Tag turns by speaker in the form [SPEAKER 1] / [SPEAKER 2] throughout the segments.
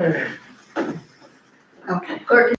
[SPEAKER 1] Okay, clerk.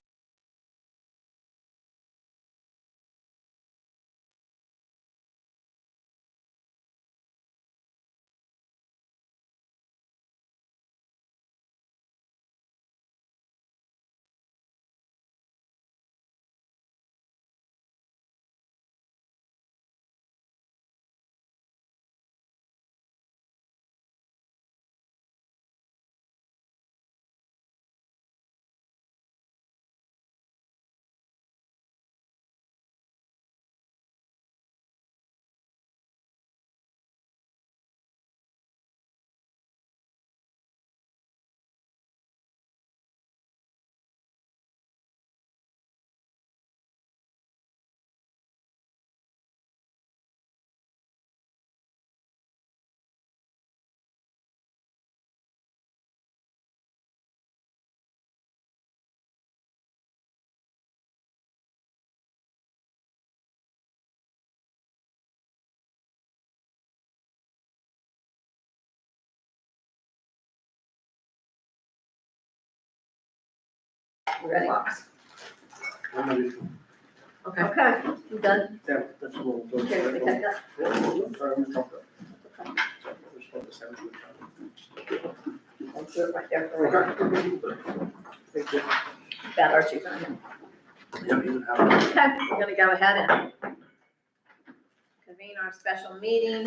[SPEAKER 1] Ready?
[SPEAKER 2] Okay.
[SPEAKER 1] Okay, you done?
[SPEAKER 3] Yeah, that's what we'll do.
[SPEAKER 1] Okay, we got that. I'll do it right there for you. Got our chief on here. Okay, we're gonna go ahead and convene our special meeting.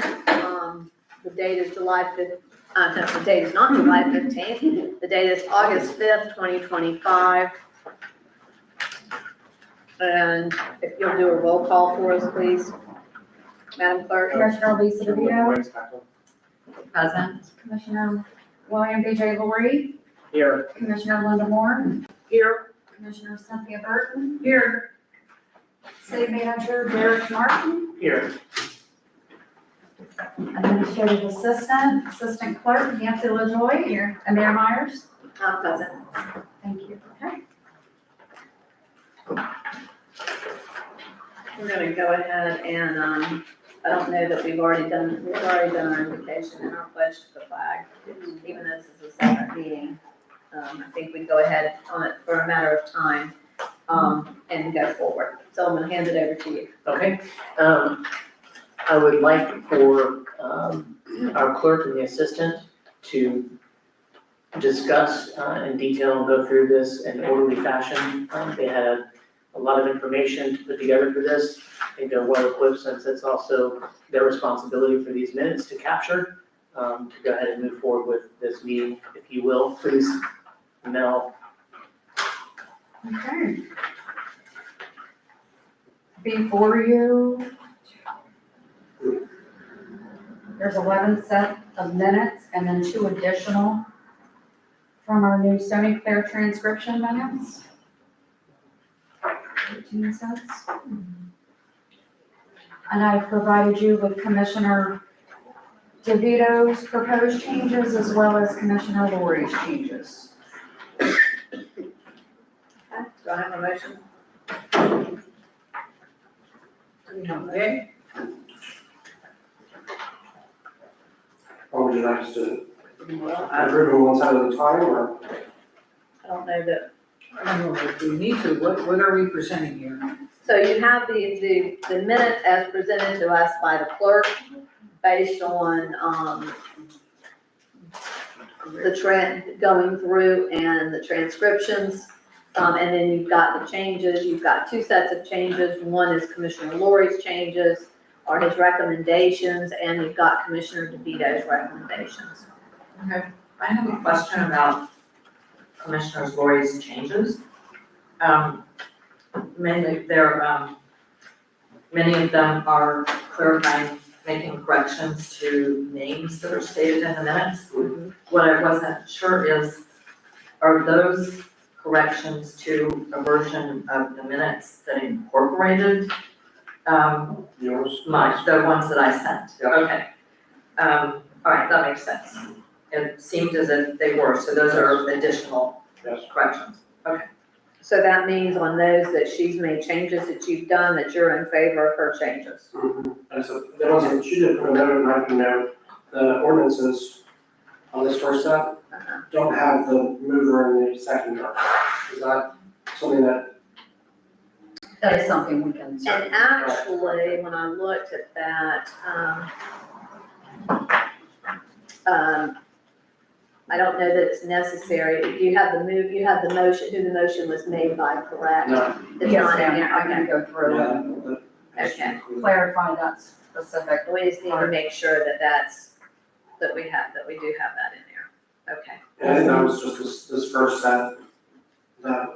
[SPEAKER 1] The date is July 5th, no, the date is not July 15th. The date is August 5th, 2025. And if you'll do a roll call for us, please, Madam Clerk.
[SPEAKER 4] Commissioner Lisa DeVito,
[SPEAKER 2] Present.
[SPEAKER 4] Commissioner William B.J. Laurie,
[SPEAKER 3] Here.
[SPEAKER 4] Commissioner Linda Moore,
[SPEAKER 1] Here.
[SPEAKER 4] Commissioner Cynthia Burton. Here. City Manager Derek Martin,
[SPEAKER 3] Here.
[SPEAKER 4] Administrative Assistant, Assistant Clerk Nancy LaJoy. Here. And Mayor Myers.
[SPEAKER 1] Present.
[SPEAKER 4] Thank you. Okay.
[SPEAKER 1] We're gonna go ahead and, I don't know that we've already done our invocation and our pledge to the flag, even though this is a separate meeting. I think we can go ahead on it for a matter of time, and go forward. So I'm gonna hand it over to you.
[SPEAKER 2] Okay, I would like for, our clerk and the assistant to discuss, in detail and go through this in orderly fashion. They had a lot of information to put together for this. I think they're well equipped since it's also their responsibility for these minutes to capture, to go ahead and move forward with this meeting, if you will, please. Mel.
[SPEAKER 4] Okay. Before you, there's 11 set of minutes and then 2 additional from our new Sony Clear transcription minutes. 13 cents. And I provided you with Commissioner DeVito's proposed changes as well as Commissioner Laurie's changes.
[SPEAKER 1] Okay, do I have a motion? Okay.
[SPEAKER 3] Or would you like us to
[SPEAKER 1] Well,
[SPEAKER 3] approve them one side at a time, or?
[SPEAKER 1] I don't know that,
[SPEAKER 5] I don't know if we need to, what are we presenting here?
[SPEAKER 1] so you have the minutes as presented to us by the clerk based on, the trend going through and the transcriptions. And then you've got the changes, you've got 2 sets of changes. One is Commissioner Laurie's changes or his recommendations, and you've got Commissioner DeVito's recommendations.
[SPEAKER 2] Okay, I have a question about Commissioner Laurie's changes. Mainly many of them are clarifying, making corrections to names that are stated in the minutes. What I wasn't sure is, are those corrections to a version of the minutes that incorporated,
[SPEAKER 3] Yours?
[SPEAKER 2] the ones that I sent?
[SPEAKER 3] Yeah.
[SPEAKER 2] Okay. All right, that makes sense. It seemed as if they were, so those are additional
[SPEAKER 3] Yes.
[SPEAKER 2] corrections.
[SPEAKER 1] So that means on those that she's made changes that you've done, that you're in favor of her changes.
[SPEAKER 3] And so, the ones that she did put a note, and I can note, the ordinances on this first set don't have the mover and the seconder. Is that something that,
[SPEAKER 4] That is something we can.
[SPEAKER 1] And actually, when I looked at that, I don't know that it's necessary. You have the motion, who the motion was made by, correct?
[SPEAKER 3] no,
[SPEAKER 1] It's
[SPEAKER 4] Yes,
[SPEAKER 1] not in
[SPEAKER 4] ma'am,
[SPEAKER 1] there,
[SPEAKER 4] I can
[SPEAKER 1] okay.
[SPEAKER 4] go through
[SPEAKER 3] yeah,
[SPEAKER 4] and
[SPEAKER 3] that-
[SPEAKER 1] Okay.
[SPEAKER 4] clarify that specific.
[SPEAKER 1] We just need to make sure that that we do have that in there. Okay.
[SPEAKER 3] And I think that was just this first set, that,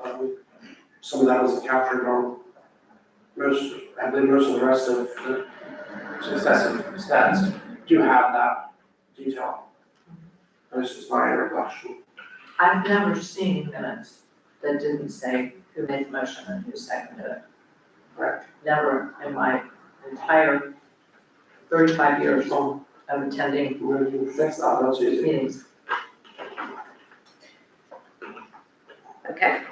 [SPEAKER 3] some of that was captured on I believe most of the rest of the successive stats do have that detail. This is my recollection.
[SPEAKER 6] I've never seen minutes that didn't say who made the motion and who seconded it.
[SPEAKER 3] Right.
[SPEAKER 6] Never in my entire 35 years of attending
[SPEAKER 3] We're gonna fix that, that's easy.
[SPEAKER 6] meetings.
[SPEAKER 1] Okay.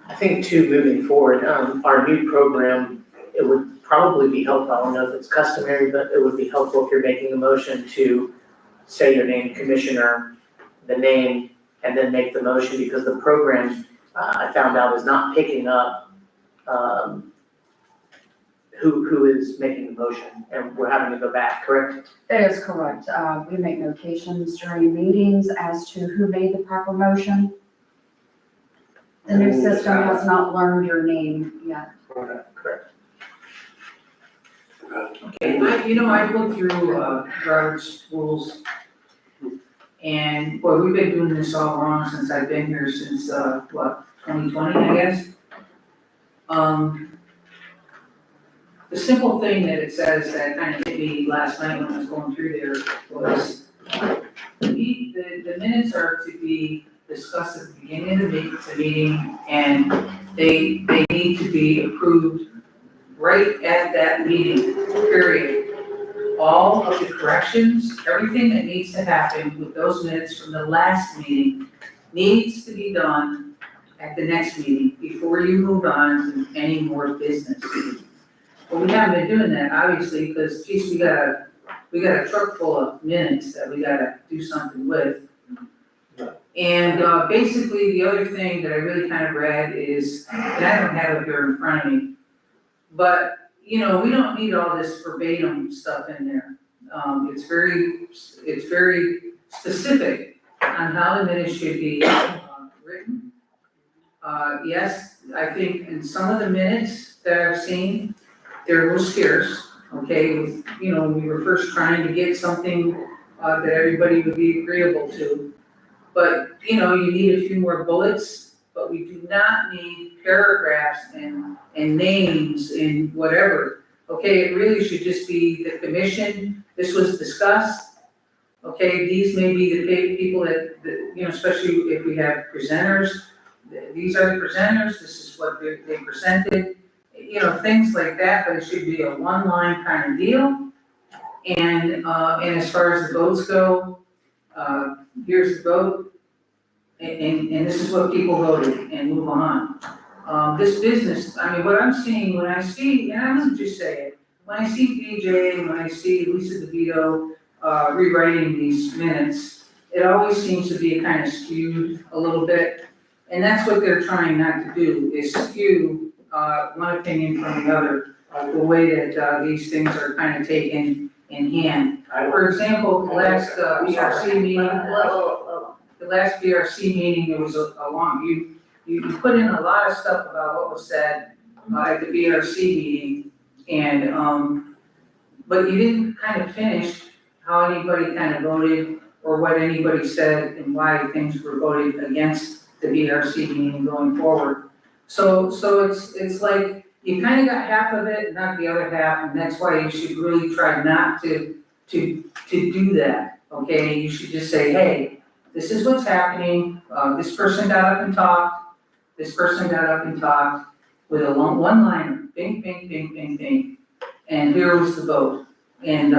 [SPEAKER 2] I think too, moving forward, our new program, it would probably be helpful, I don't know if it's customary, but it would be helpful if you're making a motion to say your name, commissioner, the name, and then make the motion, because the program, I found out, is not picking up, who is making the motion, and we're having to go back, correct?
[SPEAKER 4] That is correct. We make notations during meetings as to who made the proper motion. The new system has not learned your name yet.
[SPEAKER 3] Okay.
[SPEAKER 2] Correct.
[SPEAKER 5] Okay, I looked through, Robert's rules. And, boy, we've been doing this all wrong since I've been here since, 2020, I guess. The simple thing that it says that kind of hit me last night when I was going through there was, the minutes are to be discussed at the beginning of the meeting, and they need to be approved right at that meeting, period. All of the corrections, everything that needs to happen with those minutes from the last meeting needs to be done at the next meeting before you move on to any more business. But we haven't been doing that, obviously, because geez, we got a truck full of minutes that we gotta do something with. And basically, the other thing that I really kind of read is, and I don't have it here in front of me, but, we don't need all this verbatim stuff in there. It's very specific on how the minutes should be written. Yes, I think in some of the minutes that I've seen, they're a little scarce, okay, with, when we were first trying to get something that everybody would be agreeable to. But, you need a few more bullets, but we do not need paragraphs and names and whatever. Okay, it really should just be the commission, this was discussed. Okay, these may be the people that, especially if we have presenters, these are the presenters, this is what they presented. Things like that, but it should be a one-line kind of deal. And as far as the votes go, here's the vote, and this is what people voted, and move on. This business, what I'm seeing, when I see, and I'm gonna just say it, when I see BJ, when I see Lisa DeVito, rewriting these minutes, it always seems to be kind of skewed a little bit. And that's what they're trying not to do, is skew, one opinion from the other, the way that, these things are kind of taken in hand. For example, the last, BRC meeting, the last BRC meeting, there was a long, you put in a lot of stuff about what was said, at the BRC meeting, and, but you didn't kind of finish how anybody kind of voted, or what anybody said, and why things were voted against the BRC meeting going forward. So it's like, you kind of got half of it, not the other half, and that's why you should really try not to do that, okay? You should just say, hey, this is what's happening, this person got up and talked, this person got up and talked, with a one-liner, bing, bing, bing, bing, bing, and here was the vote. And,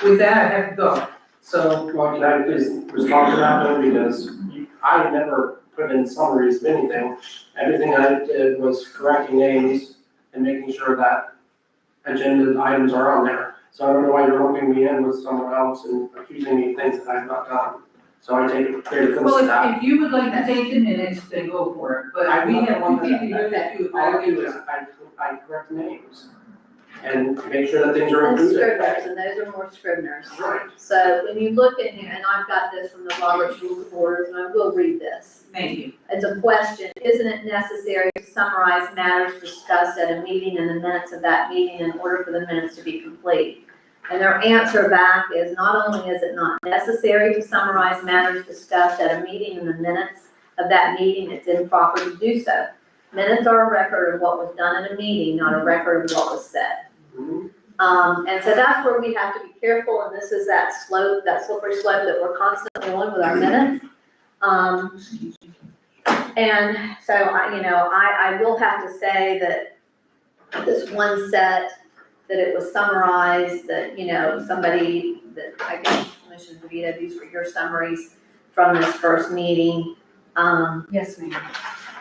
[SPEAKER 5] with that, I have to go, so.
[SPEAKER 3] Well, can I please respond to that though, because I never put in summaries of anything. Everything I did was correcting names and making sure that agenda items are on there. So I don't know why you're lumping me in with someone else and accusing me of things that I've not done. So I take great offense
[SPEAKER 5] Well,
[SPEAKER 3] to that.
[SPEAKER 5] if you would like to take the minutes, then go for it, but we have two people here that do it
[SPEAKER 3] All I
[SPEAKER 5] very
[SPEAKER 3] do is
[SPEAKER 5] well.
[SPEAKER 3] I correct names and make sure that things are
[SPEAKER 1] And
[SPEAKER 3] included.
[SPEAKER 1] scriveners, and those are more scriveners.
[SPEAKER 3] Right.
[SPEAKER 1] So when you look in here, and I've got this from the Robert's Rules of Orders, and I will read this.
[SPEAKER 5] Thank you.
[SPEAKER 1] It's a question, isn't it necessary to summarize matters discussed at a meeting in the minutes of that meeting in order for the minutes to be complete? And their answer back is, not only is it not necessary to summarize matters discussed at a meeting in the minutes of that meeting, it's improper to do so. Minutes are a record of what was done in a meeting, not a record of what was said.
[SPEAKER 3] Mhm.
[SPEAKER 1] And so that's where we have to be careful, and this is that slope, that slippery slope that we're constantly on with our minutes. And so I will have to say that this one set, that it was summarized, that, somebody, that I guess Commissioner DeVito, these were your summaries from this first meeting.
[SPEAKER 4] Yes, ma'am.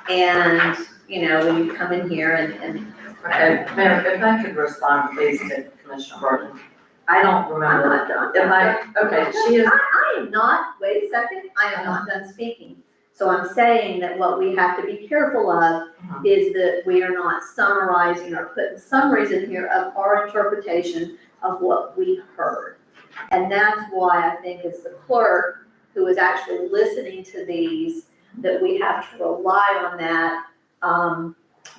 [SPEAKER 1] And, when you come in here and
[SPEAKER 6] Okay, Mayor, if I could respond please to Commissioner Burton. I don't
[SPEAKER 1] I'm
[SPEAKER 6] remember,
[SPEAKER 1] not done.
[SPEAKER 6] okay, she is,
[SPEAKER 1] I am not, wait a second, I am not done speaking. So I'm saying that what we have to be careful of is that we are not summarizing or putting summaries in here of our interpretation of what we heard. And that's why I think it's the clerk who is actually listening to these, that we have to rely on that,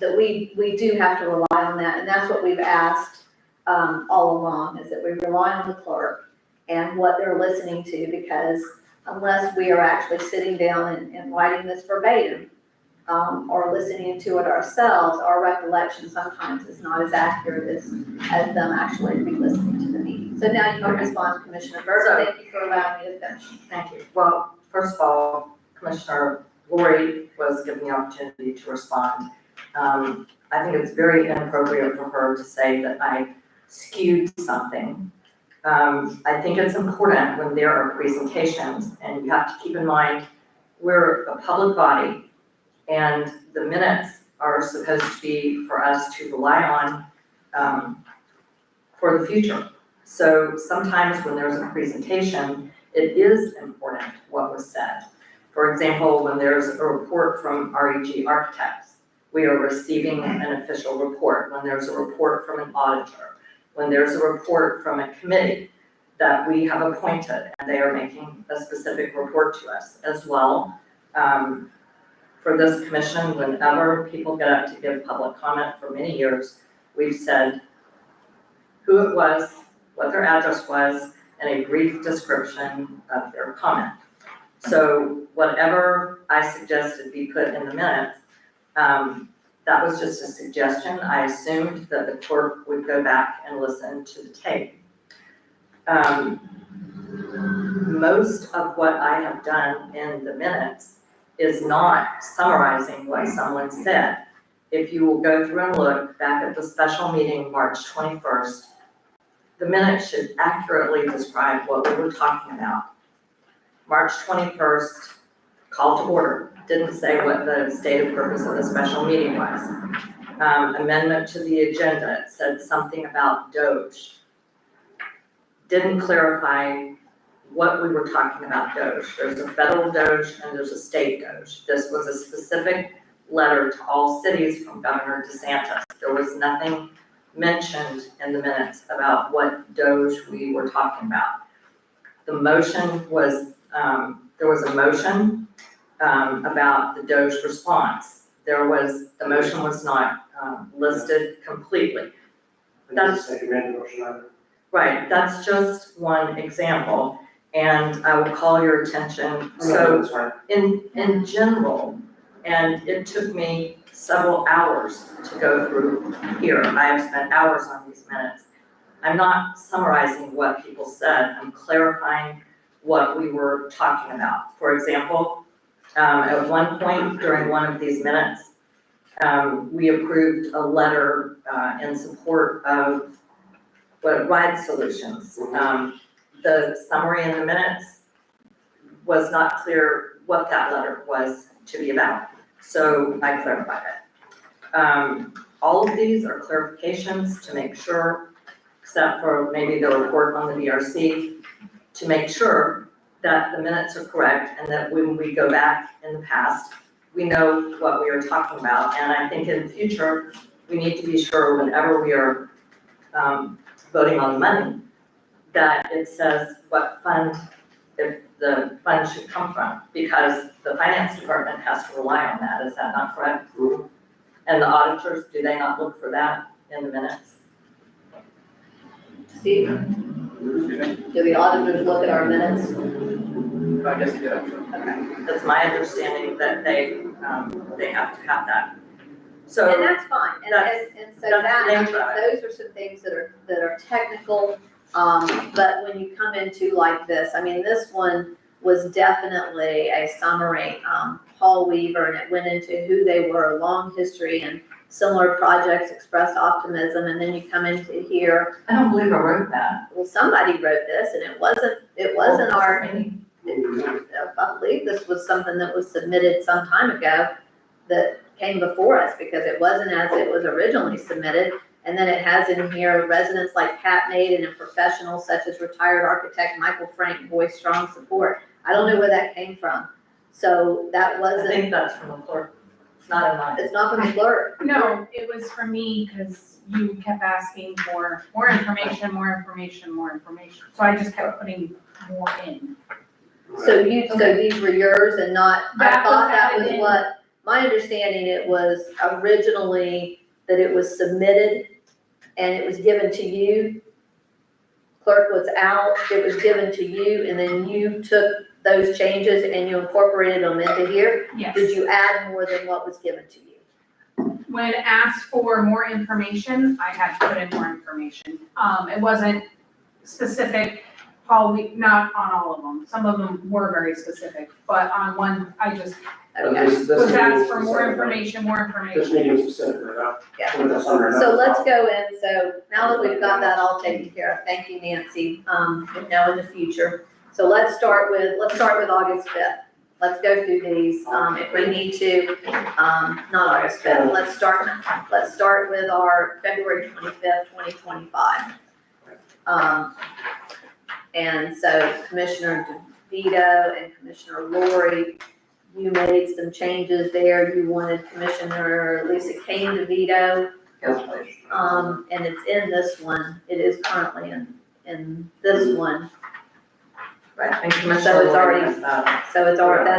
[SPEAKER 1] that we do have to rely on that. And that's what we've asked all along, is that we rely on the clerk and what they're listening to, because unless we are actually sitting down and writing this verbatim, or listening to it ourselves, our recollection sometimes is not as accurate as them actually re-listening to the meeting. So now you can respond, Commissioner Burton. Thank you for allowing me to finish.
[SPEAKER 6] thank you. Well, first of all, Commissioner Lori was given the opportunity to respond. I think it's very inappropriate for her to say that I skewed something. I think it's important when there are presentations, and you have to keep in mind, we're a public body, and the minutes are supposed to be for us to rely on for the future. So sometimes when there's a presentation, it is important what was said. For example, when there's a report from REG Architects, we are receiving an official report. When there's a report from an auditor, when there's a report from a committee that we have appointed, and they are making a specific report to us as well. For this commission, whenever people get up to give public comment for many years, we've said who it was, what their address was, and a brief description of their comment. So whatever I suggested be put in the minutes, that was just a suggestion. I assumed that the clerk would go back and listen to the tape. Most of what I have done in the minutes is not summarizing what someone said. If you will go through and look back at the special meeting, March 21st, the minutes should accurately describe what we were talking about. March 21st, call to order, didn't say what the stated purpose of the special meeting was. Amendment to the agenda, it said something about Doge. Didn't clarify what we were talking about Doge. There's a federal Doge and there's a state Doge. This was a specific letter to all cities from Governor DeSantis. There was nothing mentioned in the minutes about what Doge we were talking about. The motion was, there was a motion about the Doge response. The motion was not listed completely.
[SPEAKER 3] I didn't say you made the motion either.
[SPEAKER 6] Right, that's just one example, and I will call your attention. So
[SPEAKER 3] That's fine.
[SPEAKER 6] in general, and it took me several hours to go through here. I have spent hours on these minutes. I'm not summarizing what people said, I'm clarifying what we were talking about. For example, at one point during one of these minutes, we approved a letter in support of ride solutions. The summary in the minutes was not clear what that letter was to be about, so I clarified it. All of these are clarifications to make sure, except for maybe the report on the VRC, to make sure that the minutes are correct and that when we go back in the past, we know what we are talking about. And I think in the future, we need to be sure whenever we are voting on money, that it says what fund, if the fund should come from, because the finance department has to rely on that, is that not correct?
[SPEAKER 3] Mhm.
[SPEAKER 6] And the auditors, do they not look for that in the minutes?
[SPEAKER 1] Steve, do the auditors look at our minutes?
[SPEAKER 3] I guess, yeah.
[SPEAKER 1] Okay.
[SPEAKER 6] That's my understanding that they have to have that.
[SPEAKER 1] And
[SPEAKER 6] So,
[SPEAKER 1] that's fine, and so
[SPEAKER 6] that's
[SPEAKER 1] that, I
[SPEAKER 6] the
[SPEAKER 1] mean,
[SPEAKER 6] nature
[SPEAKER 1] those are some things that are technical, but when you come into like this, I mean, this one was definitely a summary, Paul Weaver, and it went into who they were, long history and similar projects, expressed optimism, and then you come into here,
[SPEAKER 6] I don't believe I wrote that.
[SPEAKER 1] well, somebody wrote this, and it wasn't our,
[SPEAKER 6] Me.
[SPEAKER 1] I believe this was something that was submitted some time ago that came before us, because it wasn't as it was originally submitted. And then it has in here residents like Pat Maiden and professionals such as retired architect Michael Frank voice strong support. I don't know where that came from. So that
[SPEAKER 6] I
[SPEAKER 1] wasn't,
[SPEAKER 6] think that's from the clerk. It's not in mine.
[SPEAKER 1] it's not from the clerk.
[SPEAKER 7] No, it was for me, because you kept asking for more information, more information, more information. So I just kept putting more in.
[SPEAKER 1] So these were yours and not, I
[SPEAKER 7] That was
[SPEAKER 1] thought that
[SPEAKER 7] added
[SPEAKER 1] was
[SPEAKER 7] in.
[SPEAKER 1] what, my understanding, it was originally that it was submitted and it was given to you. Clerk was out, it was given to you, and then you took those changes and you incorporated them into here.
[SPEAKER 7] Yes.
[SPEAKER 1] Did you add more than what was given to you?
[SPEAKER 7] When asked for more information, I had to put in more information. It wasn't specific, not on all of them. Some of them were very specific, but on one, I just
[SPEAKER 1] Okay,
[SPEAKER 3] This
[SPEAKER 7] was
[SPEAKER 3] meeting
[SPEAKER 7] asked for more
[SPEAKER 3] specifically-
[SPEAKER 7] information,
[SPEAKER 3] This meeting specifically, not.
[SPEAKER 1] Yeah.
[SPEAKER 3] What that's under.
[SPEAKER 1] so let's go in, so now that we've got that all taken care of, thank you, Nancy, we know in the future. So let's start with August 5th. Let's go through these, if we need to, not August 5th, let's start with our February 25th, 2025. And so Commissioner DeVito and Commissioner Lori, you made some changes there. You wanted Commissioner Lisa Kane DeVito,
[SPEAKER 6] Yes, please.
[SPEAKER 1] and it's in this one. It is currently in this one.
[SPEAKER 6] Right, and Commissioner
[SPEAKER 1] So it's
[SPEAKER 6] Lori
[SPEAKER 1] already-
[SPEAKER 6] has that.
[SPEAKER 1] So it's already,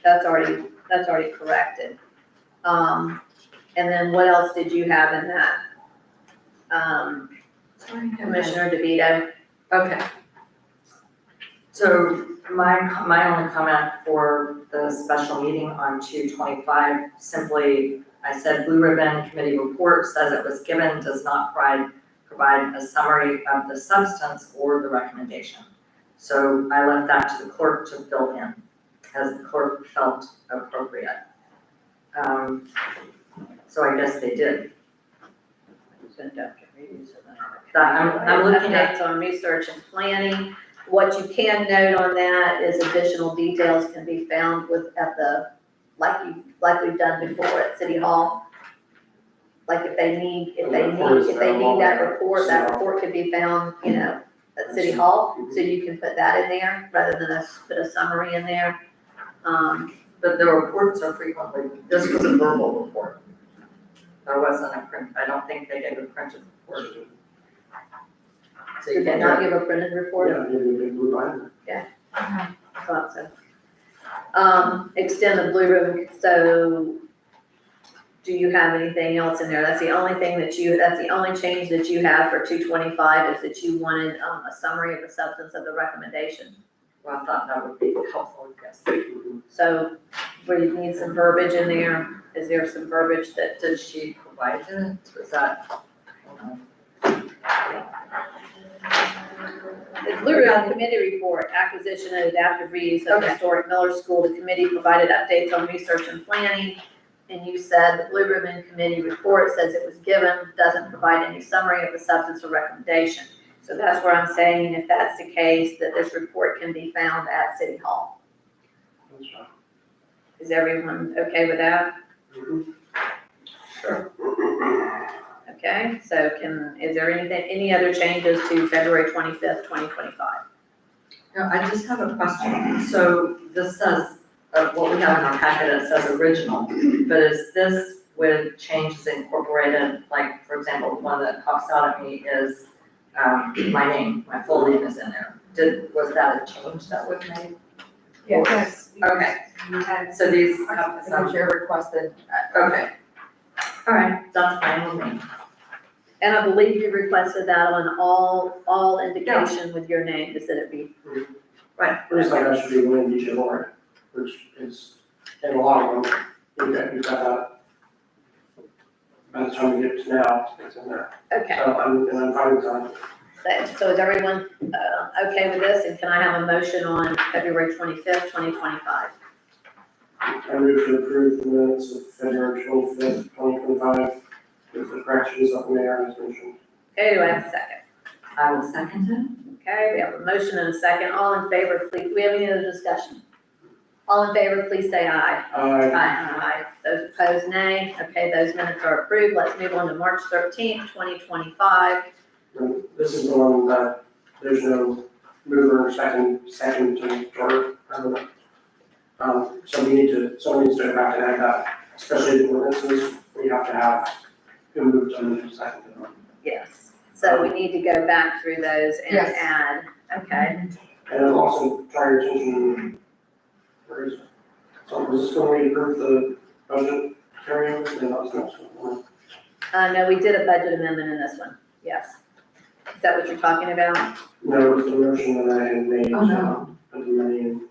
[SPEAKER 1] that's already corrected. And then what else did you have in that? Commissioner DeVito?
[SPEAKER 6] Okay. So my only comment for the special meeting on 2/25, simply, I said Blue Ribbon Committee report says it was given, does not provide a summary of the substance or the recommendation. So I left that to the clerk to fill in, as the clerk felt appropriate. So I guess they did. I'm looking at,
[SPEAKER 1] Updates on research and planning. What you can note on that is additional details can be found like we've done before at City Hall. Like if they need that report could be found, at City Hall, so you can put that in there rather than us put a summary in there.
[SPEAKER 6] but the reports are frequently, this was a verbal report. There wasn't a print, I don't think they gave a printed report. So you
[SPEAKER 1] Did they
[SPEAKER 6] can
[SPEAKER 1] not give a printed report?
[SPEAKER 3] Yeah, maybe blue binder.
[SPEAKER 1] I thought so. Extend the blue ribbon, so do you have anything else in there? That's the only change that you have for 225 is that you wanted, a summary of the substance of the recommendation.
[SPEAKER 6] Well, I thought that would be helpful, yes.
[SPEAKER 1] So where you need some verbiage in there, is there some verbiage that,
[SPEAKER 6] Did she provide it? Was that?
[SPEAKER 1] the Blue Ribbon Committee report, acquisition and adaptive reuse of
[SPEAKER 6] Okay.
[SPEAKER 1] historic Miller School. The committee provided updates on research and planning. And you said the Blue Ribbon Committee report says it was given, doesn't provide any summary of the substance or recommendation. So that's where I'm saying, if that's the case, that this report can be found at City Hall.
[SPEAKER 3] That's fine.
[SPEAKER 1] Is everyone okay with that?
[SPEAKER 3] Mhm.
[SPEAKER 6] Sure.
[SPEAKER 1] Okay, so is there any other changes to February 25th, 2025?
[SPEAKER 6] No, I just have a question. So this says, what we have in our packet, it says original, but is this with changes incorporated, like, for example, the one that pops out at me is, my name, my full name is in there. Was that a change that was made?
[SPEAKER 4] Yes.
[SPEAKER 6] Okay,
[SPEAKER 4] You had,
[SPEAKER 6] so these
[SPEAKER 4] the
[SPEAKER 6] have some,
[SPEAKER 4] chair requested.
[SPEAKER 6] okay. All right, that's fine with me.
[SPEAKER 1] And I believe you requested that on all indication with your name, is that it be,
[SPEAKER 3] Looks like I should be winning each award, which is, in a lot of them, you've got that. By the time we get to now, it's in there.
[SPEAKER 1] okay.
[SPEAKER 3] So I'm fine with that.
[SPEAKER 1] So is everyone, okay with this? And can I have a motion on February 25th, 2025?
[SPEAKER 3] I move to approve the minutes of February 25th, 2025, with the corrections that the mayor has mentioned.
[SPEAKER 1] Okay, do I have a second?
[SPEAKER 6] I will second it.
[SPEAKER 1] Okay, we have a motion and a second. All in favor, please, do we have any other discussion? All in favor, please say aye. Aye. Those opposed, nay. Okay, those minutes are approved. Let's move on to March 13th, 2025.
[SPEAKER 3] And this is the one that there's no mover or second to order. So someone needs to go back and add that, especially the ordinances, we have to have who moved them and seconded them.
[SPEAKER 1] Yes. So we need to go back through those and
[SPEAKER 4] Yes.
[SPEAKER 1] add, okay.
[SPEAKER 3] And I'll also draw your attention, where is it? So was this when we approved the budget carryover? No, that was next one.
[SPEAKER 1] No, we did a budget amendment in this one. Yes. Is that what you're talking about?
[SPEAKER 3] No, it was the motion that I had made.
[SPEAKER 6] Oh, no.
[SPEAKER 3] Put the money in.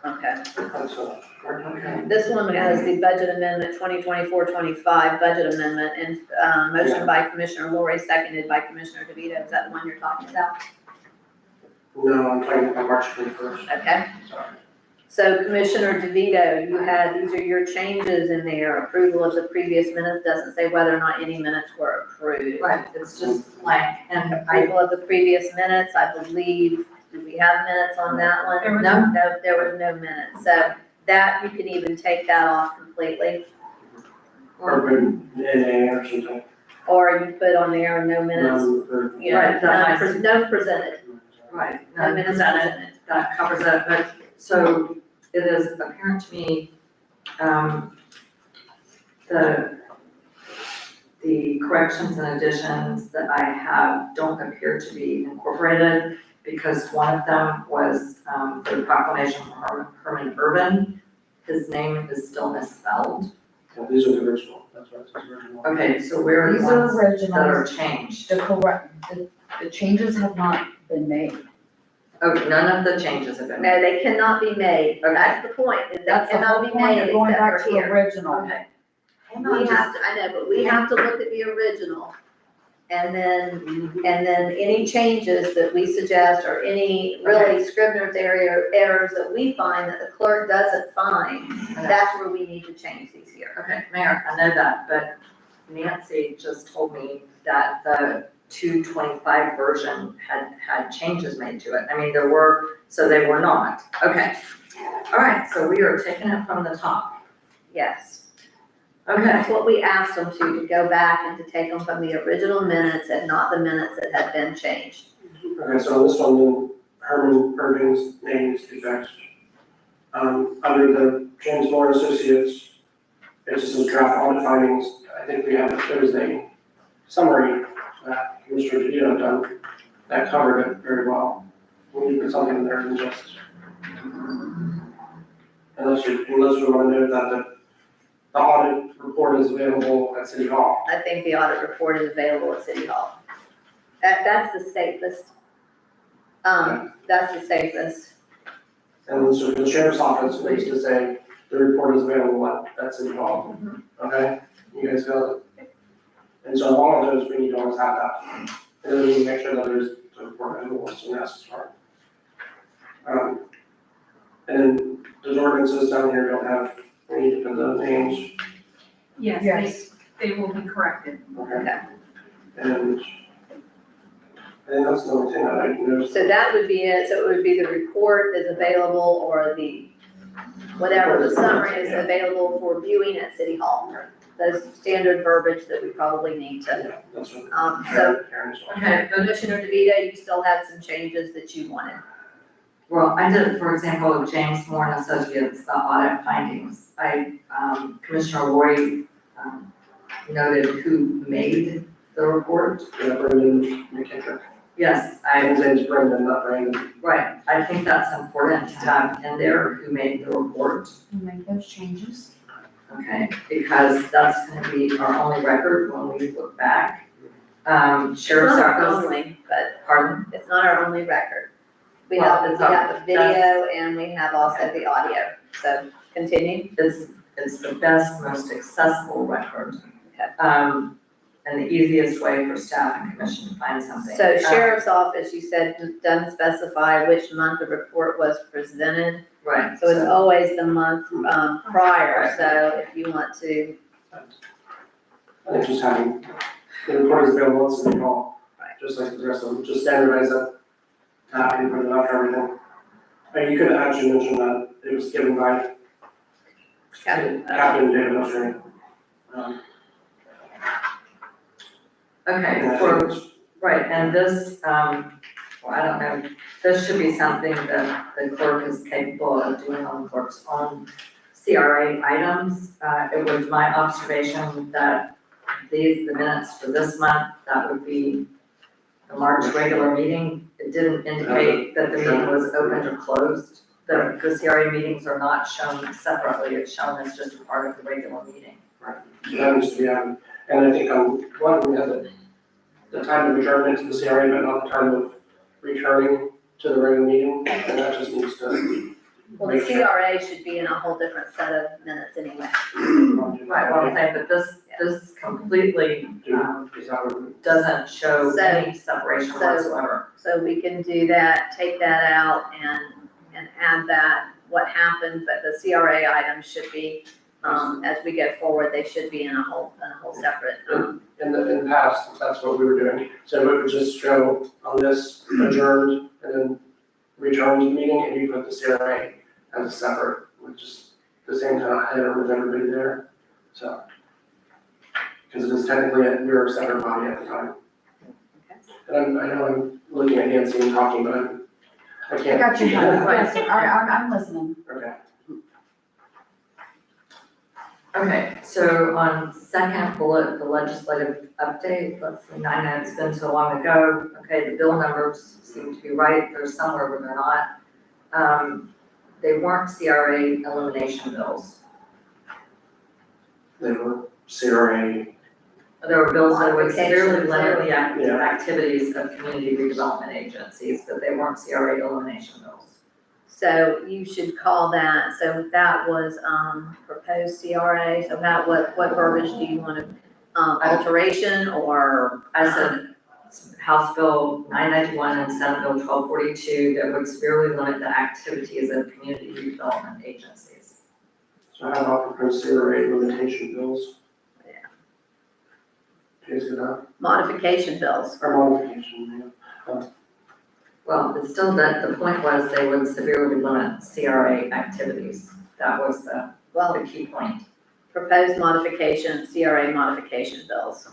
[SPEAKER 1] Okay.
[SPEAKER 3] That's
[SPEAKER 6] Okay.
[SPEAKER 1] This one has the budget amendment, 2024-25 budget amendment, and motion by Commissioner Lori, seconded by Commissioner DeVito. Is that the one you're talking about?
[SPEAKER 3] No, I'm talking about March 21st.
[SPEAKER 1] Okay.
[SPEAKER 3] Sorry.
[SPEAKER 1] So Commissioner DeVito, you had, these are your changes in there. Approval of the previous minutes doesn't say whether or not any minutes were approved.
[SPEAKER 6] Right, it's just blank, and I,
[SPEAKER 1] Approval of the previous minutes, I believe, do we have minutes on that one?
[SPEAKER 7] There was
[SPEAKER 1] No, there were no minutes. So that, you can even take that off completely.
[SPEAKER 3] Or put NA or something.
[SPEAKER 1] Or you put on there, no minutes,
[SPEAKER 3] None for-
[SPEAKER 1] you know,
[SPEAKER 6] Right, that
[SPEAKER 1] none presented,
[SPEAKER 6] right,
[SPEAKER 1] no
[SPEAKER 6] no,
[SPEAKER 1] minutes
[SPEAKER 6] that,
[SPEAKER 1] presented.
[SPEAKER 6] that covers it, but, so it is apparent to me, the corrections and additions that I have don't appear to be incorporated, because one of them was, the proclamation from Herman Urban. His name is still misspelled.
[SPEAKER 3] Yeah, these are the original, that's why it says original.
[SPEAKER 6] Okay, so where are the
[SPEAKER 4] These are
[SPEAKER 6] ones that are
[SPEAKER 4] originals.
[SPEAKER 6] changed?
[SPEAKER 4] The changes have not been made.
[SPEAKER 6] Okay, none of the changes have been made.
[SPEAKER 1] No, they cannot be made,
[SPEAKER 6] Okay.
[SPEAKER 1] that's the point, is they
[SPEAKER 4] That's the whole
[SPEAKER 1] cannot be
[SPEAKER 4] point
[SPEAKER 1] made
[SPEAKER 4] of going
[SPEAKER 1] except
[SPEAKER 4] back
[SPEAKER 1] for
[SPEAKER 4] to
[SPEAKER 1] here.
[SPEAKER 4] original.
[SPEAKER 6] Okay. Hang on
[SPEAKER 1] We
[SPEAKER 6] just-
[SPEAKER 1] have to, I know, but we have to look at the original. And then any changes that we suggest or any really Scrivener's errors that we find that the clerk doesn't find, that's where we need to change these here.
[SPEAKER 6] Okay, Mayor, I know that, but Nancy just told me that the 225 version had changes made to it. I mean, there were, so they were not. Okay. All right, so we are taking it from the top.
[SPEAKER 1] Yes.
[SPEAKER 6] Okay,
[SPEAKER 1] That's what we asked them to go back and to take them from the original minutes and not the minutes that had been changed.
[SPEAKER 3] Okay, so this one, then Herman Irving's name is fixed. Under the James Moore Associates, it just says draft audit findings. I think there was a summary that Mr. DeVito done that covered it very well. We need to put something in there than just. Unless you want to note that the audit report is available at City Hall.
[SPEAKER 1] I think the audit report is available at City Hall. That's the safest. That's the safest.
[SPEAKER 3] And so the sheriff's office needs to say the report is available at City Hall. Okay, you guys got it? And so all of those, we need to always have that. And then we need to make sure that there's a report available as soon as necessary. And then those ordinances down here don't have, we need to put the names,
[SPEAKER 7] Yes, they will be corrected.
[SPEAKER 3] okay? And I think that's the only thing that I noticed.
[SPEAKER 1] So that would be it, so it would be the report is available or the, whatever the summary is available for viewing at City Hall. those standard verbiage that we probably need to.
[SPEAKER 3] Yeah, that's what.
[SPEAKER 1] So
[SPEAKER 3] Karen's on.
[SPEAKER 6] Okay,
[SPEAKER 1] Commissioner DeVito, you still had some changes that you wanted.
[SPEAKER 6] well, I did, for example, with James Moore and Associates, the audit findings. Commissioner Lori, noted who made the report.
[SPEAKER 3] Yeah, Brendan McKittrick.
[SPEAKER 6] Yes,
[SPEAKER 3] His name's Brendan, not Brandon.
[SPEAKER 6] right, I think that's important to have in there, who made the report,
[SPEAKER 4] We'll make those changes.
[SPEAKER 6] okay? Because that's gonna be our only record when we look back.
[SPEAKER 1] It's
[SPEAKER 6] Sheriff's
[SPEAKER 1] not our
[SPEAKER 6] Office,
[SPEAKER 1] only, but
[SPEAKER 6] pardon?
[SPEAKER 1] it's not our only record. We
[SPEAKER 6] Well,
[SPEAKER 1] have,
[SPEAKER 6] it's
[SPEAKER 1] we
[SPEAKER 6] our-
[SPEAKER 1] have the video and we have also the audio, so continue.
[SPEAKER 6] It's the best, most accessible record.
[SPEAKER 1] Okay.
[SPEAKER 6] And the easiest way for staff and commission to find something.
[SPEAKER 1] So sheriff's office, you said, doesn't specify which month the report was presented,
[SPEAKER 6] Right,
[SPEAKER 1] so it's always the month, prior, so if you want to,
[SPEAKER 3] I think just having, the report is available once in the hall,
[SPEAKER 1] Right.
[SPEAKER 3] just like the rest of them, just standardize it. And put it out for everything. You could actually mention that it was given by
[SPEAKER 1] Captain,
[SPEAKER 3] Captain David Ostrey.
[SPEAKER 6] okay, right, and this, well, I don't know, this should be something that the clerk is capable of doing on the clerk's own CRA items. It was my observation that the minutes for this month, that would be the March regular meeting. It didn't indicate that the meeting was opened or closed. The CRA meetings are not shown separately, it's shown as just a part of the regular meeting.
[SPEAKER 3] So that needs to be added. And I think one, we have the time of adjournment to the CRA, but not the time of returning to the regular meeting, and that just needs to.
[SPEAKER 1] well, the CRA should be in a whole different set of minutes anyway.
[SPEAKER 6] Right, well, I'm saying, but this completely,
[SPEAKER 3] Is that what?
[SPEAKER 6] doesn't show
[SPEAKER 1] So-
[SPEAKER 6] any separation
[SPEAKER 1] so-
[SPEAKER 6] whatsoever.
[SPEAKER 1] So we can do that, take that out and add that, what happened, but the CRA items should be, as we go forward, they should be in a whole separate,
[SPEAKER 3] In the past, that's what we were doing. So it would just show on this adjourned and then returned to the meeting, and you put the CRA as a separate, with just the same kind of header with everybody there, so. Because it is technically, we were a separate body at the time. And I know I'm looking at Nancy and talking, but I
[SPEAKER 4] I
[SPEAKER 3] can't.
[SPEAKER 4] got you, yes, I'm listening.
[SPEAKER 3] Okay.
[SPEAKER 6] Okay, so on second bullet, the legislative update, let's see, 9, it's been so long ago. Okay, the bill numbers seem to be right, there's somewhere where they're not. They weren't CRA elimination bills.
[SPEAKER 3] They were CRA,
[SPEAKER 6] There were bills that would severely
[SPEAKER 1] Modifications,
[SPEAKER 6] limit the
[SPEAKER 3] Yeah.
[SPEAKER 6] activities of community redevelopment agencies, but they weren't CRA elimination bills.
[SPEAKER 1] so you should call that, so that was, proposed CRA, so that, what verbiage do you want to, alteration or?
[SPEAKER 6] I said House Bill 991 and Senate Bill 1242 that would severely limit the activities of community redevelopment agencies.
[SPEAKER 3] so how about proposed CRA limitation bills?
[SPEAKER 1] Yeah.
[SPEAKER 3] Is it that,
[SPEAKER 1] Modification bills.
[SPEAKER 3] or modification, yeah.
[SPEAKER 6] Well, it's still that, the point was they would severely limit CRA activities. That was the
[SPEAKER 1] Well,
[SPEAKER 6] key point.
[SPEAKER 1] proposed modification, CRA modification bills.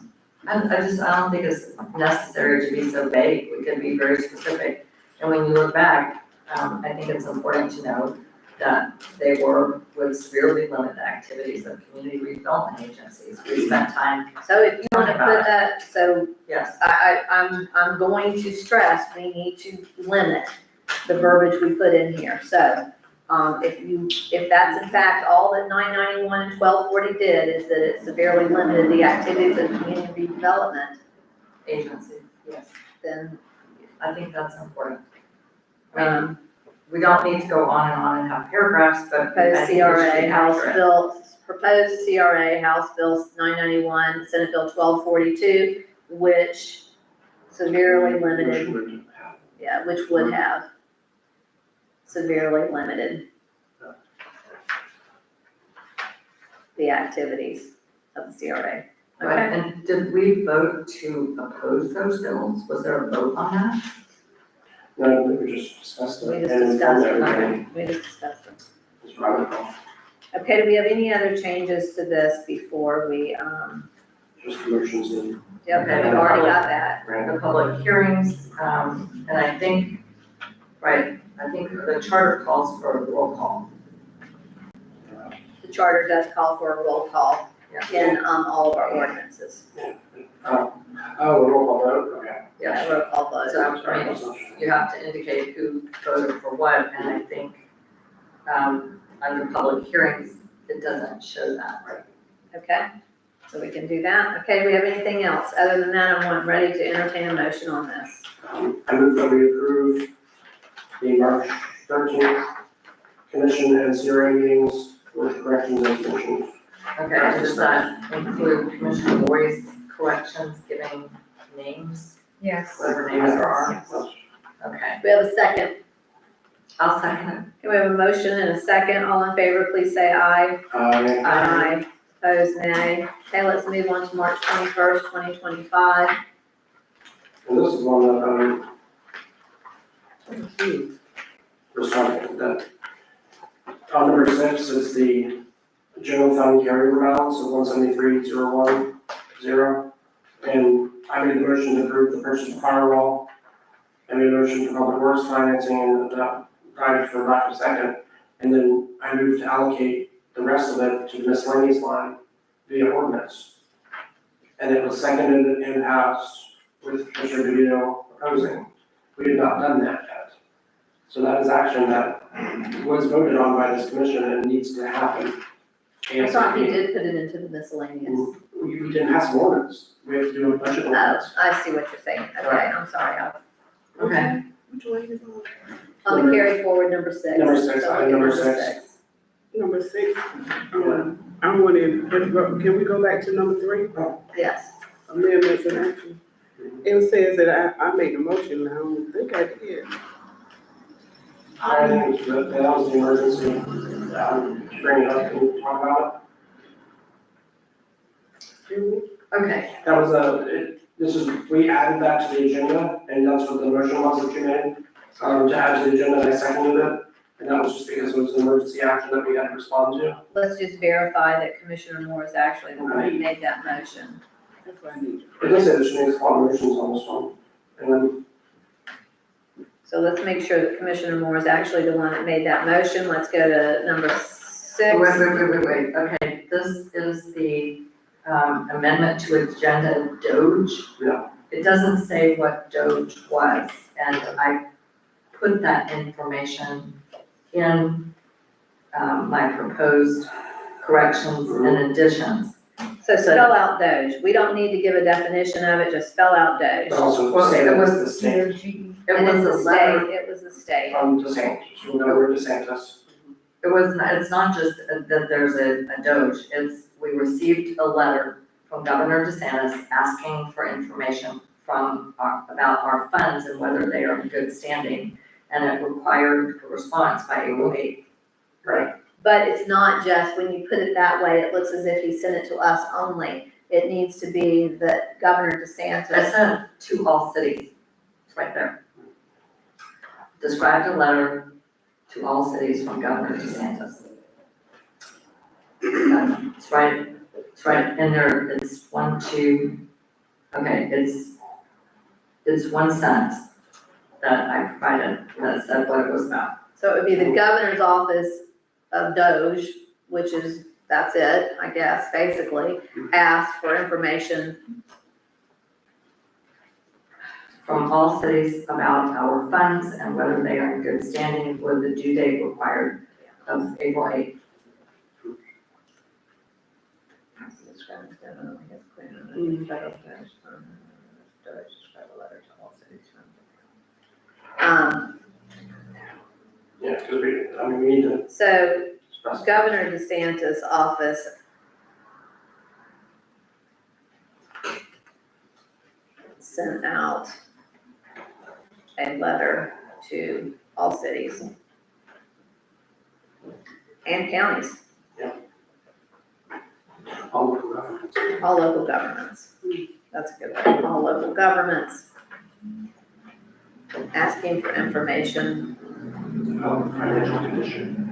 [SPEAKER 6] I don't think it's necessary to be so vague. We can be very specific. And when you look back, I think it's important to know that they would severely limit the activities of community redevelopment agencies. We spent time,
[SPEAKER 1] So if you want to put that, so
[SPEAKER 6] yes,
[SPEAKER 1] I'm going to stress, we need to limit the verbiage we put in here. So, if that's in fact all that 991 and 1240 did, is that it severely limited the activities of community redevelopment,
[SPEAKER 6] agencies, yes.
[SPEAKER 1] then,
[SPEAKER 6] I think that's important. I mean, we don't need to go on and have paragraphs, but I
[SPEAKER 1] proposed
[SPEAKER 6] think it should
[SPEAKER 1] CRA,
[SPEAKER 6] be
[SPEAKER 1] House
[SPEAKER 6] accurate.
[SPEAKER 1] Bill, proposed CRA, House Bill 991, Senate Bill 1242, which severely limited,
[SPEAKER 3] Which would have.
[SPEAKER 1] yeah, which would have severely limited the activities of the CRA.
[SPEAKER 6] Right, and did we vote to oppose those bills? Was there a vote on that?
[SPEAKER 3] No, we just discussed it.
[SPEAKER 1] We just
[SPEAKER 3] and
[SPEAKER 1] discussed
[SPEAKER 3] informed
[SPEAKER 1] it,
[SPEAKER 3] everybody.
[SPEAKER 1] we just discussed it.
[SPEAKER 3] It's rather cool.
[SPEAKER 1] Okay, do we have any other changes to this before we,
[SPEAKER 3] Just motions in.
[SPEAKER 1] yep, we've already got that.
[SPEAKER 6] The public hearings, and I think, right, I think the charter calls for a roll call.
[SPEAKER 1] The charter does call for a roll call in, all of our ordinances.
[SPEAKER 3] Oh, roll call vote, okay.
[SPEAKER 6] Yeah,
[SPEAKER 1] Roll call vote.
[SPEAKER 6] so I mean, you have to indicate who voted for what, and I think, under public hearings, it doesn't show that.
[SPEAKER 1] Okay, so we can do that. Okay, do we have anything else? Other than that, I'm ready to entertain a motion on this.
[SPEAKER 3] I move that we approve the March 13th commission and CRA meetings with corrections and conditions.
[SPEAKER 6] Okay, does that include Commissioner Lori's corrections, giving names,
[SPEAKER 7] Yes.
[SPEAKER 6] whatever names there are? Okay,
[SPEAKER 1] We have a second.
[SPEAKER 6] I'll second it.
[SPEAKER 1] Okay, we have a motion and a second. All in favor, please say aye. Aye. Opposed, nay. Okay, let's move on to March 21st, 2025.
[SPEAKER 3] And this is one that, we're starting that. On number 6 is the general fund carryover balance of 173,010. And I made the motion to approve the purchase of firewall. I made a motion for public works financing and that died for lack of second. And then I moved to allocate the rest of it to the miscellaneous line via ordinance. And it was seconded and passed with Commissioner DeVito opposing. We have not done that yet. So that is action that was voted on by this commission and needs to happen.
[SPEAKER 1] I thought we did put it into the miscellaneous.
[SPEAKER 3] We didn't pass an ordinance. We have to do a budget
[SPEAKER 1] Oh,
[SPEAKER 3] ordinance.
[SPEAKER 1] I see what you're saying. Okay, I'm sorry.
[SPEAKER 6] Okay,
[SPEAKER 8] Which way is it
[SPEAKER 1] On the carry forward, number 6.
[SPEAKER 3] Number 6,
[SPEAKER 1] So
[SPEAKER 3] item number 6.
[SPEAKER 8] Number 6, I'm wondering, can we go back to number 3?
[SPEAKER 1] Yes.
[SPEAKER 8] Amendments and action. It says that I made a motion, I don't think I did.
[SPEAKER 3] I think that was the emergency. Bring it up and talk about
[SPEAKER 6] okay,
[SPEAKER 3] it. That was we added that to the agenda and that's what the motion was that you made. To add to the agenda, and I seconded it. And that was just because it was an emergency action that we had to respond to.
[SPEAKER 1] Let's just verify that Commissioner Moore is actually the one who made that motion.
[SPEAKER 8] That's what I need.
[SPEAKER 3] It does say that she makes a lot of motions on this one. And then,
[SPEAKER 1] So let's make sure that Commissioner Moore is actually the one that made that motion. Let's go to number 6.
[SPEAKER 6] wait, okay, this is the, amendment to agenda Doge.
[SPEAKER 3] Yeah.
[SPEAKER 6] It doesn't say what Doge was, and I put that information in, my proposed corrections and additions.
[SPEAKER 1] So spell out Doge. We don't need to give a definition of it, just spell out Doge.
[SPEAKER 3] but also
[SPEAKER 6] Well,
[SPEAKER 3] say
[SPEAKER 6] it
[SPEAKER 3] that
[SPEAKER 6] was
[SPEAKER 3] it's the state
[SPEAKER 6] It
[SPEAKER 1] And
[SPEAKER 6] was
[SPEAKER 1] it's
[SPEAKER 6] a
[SPEAKER 1] the
[SPEAKER 6] letter,
[SPEAKER 1] state, it was the state.
[SPEAKER 3] from DeSantis. We know we're DeSantis.
[SPEAKER 6] it's not just that there's a Doge, we received a letter from Governor DeSantis asking for information about our funds and whether they are in good standing, and it required a response by April 8th.
[SPEAKER 3] Right.
[SPEAKER 1] But it's not just, when you put it that way, it looks as if he sent it to us only. It needs to be that Governor
[SPEAKER 6] I
[SPEAKER 1] DeSantis,
[SPEAKER 6] sent to all cities, it's right there. Described a letter to all cities from Governor DeSantis. It's right in there, it's 1, 2, okay, it's one sentence that I provided that said what it was about.
[SPEAKER 1] so it would be the governor's office of Doge, which is, that's it, I guess, basically, asked for information.
[SPEAKER 6] From all cities about our funds and whether they are in good standing with the due date required of April 8th.
[SPEAKER 3] Yeah, because we need to
[SPEAKER 1] So
[SPEAKER 3] specify.
[SPEAKER 1] Governor DeSantis' office sent out a letter to all cities and counties,
[SPEAKER 3] All of them.
[SPEAKER 1] all local governments. That's a good one, all local governments asking for information.
[SPEAKER 3] Financial condition.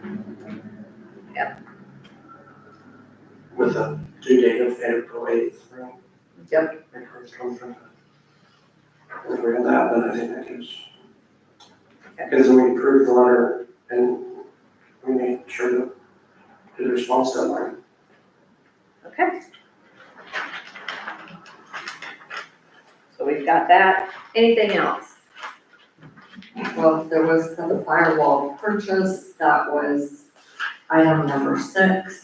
[SPEAKER 3] with a due date of April 8th, right?
[SPEAKER 6] Yep.
[SPEAKER 3] If we have that, then I think that gives.
[SPEAKER 1] Okay.
[SPEAKER 3] Because we approved the letter and we made sure to do the response deadline.
[SPEAKER 1] Okay. So we've got that. Anything else?
[SPEAKER 6] Well, there was the firewall purchase, that was item number 6.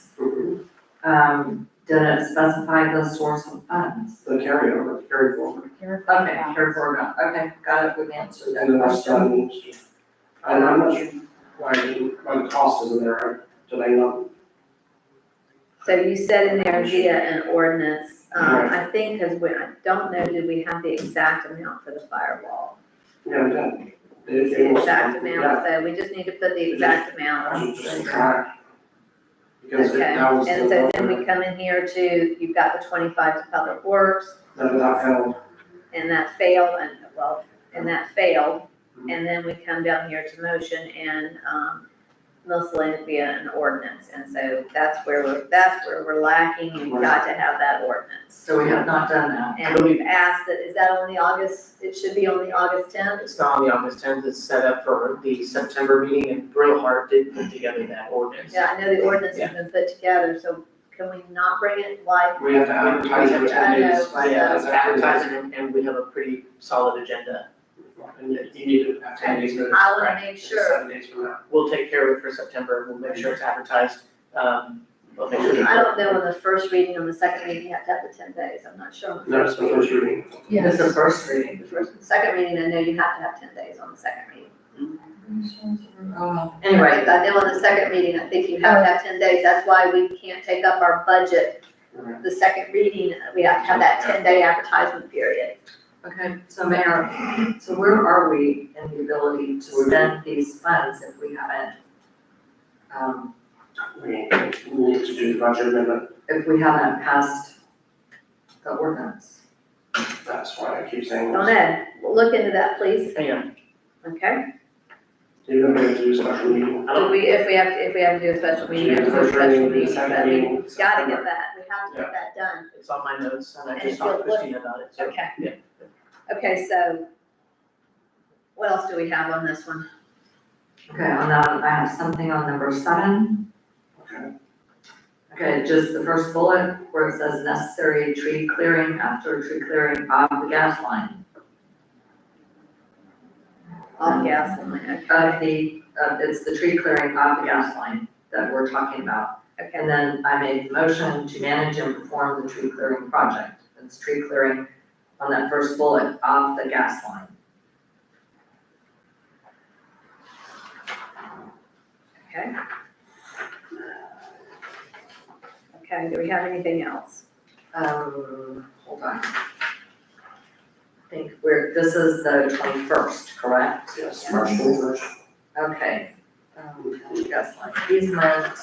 [SPEAKER 6] Did it specify the source of funds?
[SPEAKER 3] The carryover, carry forward.
[SPEAKER 6] Okay, carry forward, okay, got it, we've answered that
[SPEAKER 3] And then that's
[SPEAKER 6] question.
[SPEAKER 3] done. And I'm not sure why the cost isn't there. Did I not?
[SPEAKER 1] So you said in there via an ordinance, I think, because I don't know, did we have the exact amount for the firewall?
[SPEAKER 3] Yeah, we did.
[SPEAKER 1] The exact amount, so we just need to put the exact amount
[SPEAKER 3] I
[SPEAKER 1] on.
[SPEAKER 3] should just subtract. Because
[SPEAKER 1] Okay,
[SPEAKER 3] that was
[SPEAKER 1] and so then
[SPEAKER 3] the,
[SPEAKER 1] we come in here to, you've got the 25 to Public Works,
[SPEAKER 3] that failed.
[SPEAKER 1] and that failed, and then we come down here to motion and, miscellaneous via an ordinance, and so that's where we're lacking, you've got to have that ordinance.
[SPEAKER 6] So we have not done that.
[SPEAKER 1] And we've asked that, is that on the August, it should be on the August 10th?
[SPEAKER 2] It's not on the August 10th, it's set up for the September meeting, and Brillhart did put together that ordinance.
[SPEAKER 1] Yeah, I know the ordinance has been put together, so can we not bring it live?
[SPEAKER 3] We have to advertise it for 10
[SPEAKER 1] I know,
[SPEAKER 3] days.
[SPEAKER 1] I know.
[SPEAKER 2] Yeah, it's advertising, and we have a pretty solid agenda.
[SPEAKER 3] And you need to have 10 days notice.
[SPEAKER 1] I wanna make sure.
[SPEAKER 3] 7 days from now.
[SPEAKER 2] We'll take care of it for September, we'll make sure it's advertised, we'll make sure.
[SPEAKER 1] I don't know on the first reading, on the second reading, you have to have the 10 days, I'm not sure on the
[SPEAKER 3] No, it's
[SPEAKER 1] first
[SPEAKER 3] the
[SPEAKER 1] reading.
[SPEAKER 3] first reading.
[SPEAKER 6] It's the first reading.
[SPEAKER 1] The second reading, I know you have to have 10 days on the second reading.
[SPEAKER 6] Anyway,
[SPEAKER 1] I know on the second meeting, I think you have to have 10 days, that's why we can't take up our budget.
[SPEAKER 3] Right.
[SPEAKER 1] The second reading, we have to have that 10-day advertisement period.
[SPEAKER 6] okay, so Mayor, so where are we in the ability to spend these funds if we haven't,
[SPEAKER 3] We need to do the budget amendment.
[SPEAKER 6] passed the ordinance?
[SPEAKER 3] That's why I keep saying
[SPEAKER 1] Don
[SPEAKER 3] this.
[SPEAKER 1] Ed, look into that, please,
[SPEAKER 2] Hang on,
[SPEAKER 1] okay?
[SPEAKER 3] Even if we have to do a special meeting.
[SPEAKER 2] I don't,
[SPEAKER 1] If we have to do a special meeting, we have to do a
[SPEAKER 3] First reading,
[SPEAKER 1] special meeting,
[SPEAKER 3] second
[SPEAKER 1] but we
[SPEAKER 3] reading,
[SPEAKER 1] gotta
[SPEAKER 3] September.
[SPEAKER 1] get that, we have to get that done.
[SPEAKER 2] it's on my notes, and I
[SPEAKER 1] And
[SPEAKER 2] just
[SPEAKER 1] if you'll
[SPEAKER 2] talked to
[SPEAKER 1] look-
[SPEAKER 2] Christina about it, so.
[SPEAKER 1] Okay.
[SPEAKER 2] Yeah.
[SPEAKER 1] Okay, so what else do we have on this one?
[SPEAKER 6] Okay, on that, I have something on number 7.
[SPEAKER 3] Okay.
[SPEAKER 6] Okay, just the first bullet where it says necessary tree clearing after tree clearing of the gas line.
[SPEAKER 1] Off gas line, okay,
[SPEAKER 6] It's the tree clearing of the gas line that we're talking about.
[SPEAKER 1] okay,
[SPEAKER 6] And then I made the motion to manage and perform the tree clearing project. It's tree clearing on that first bullet of the gas line.
[SPEAKER 1] okay. Okay, do we have anything else?
[SPEAKER 6] Hold on. I think this is the 21st, correct?
[SPEAKER 3] Yes, March 21st.
[SPEAKER 6] Okay. Gas line easement.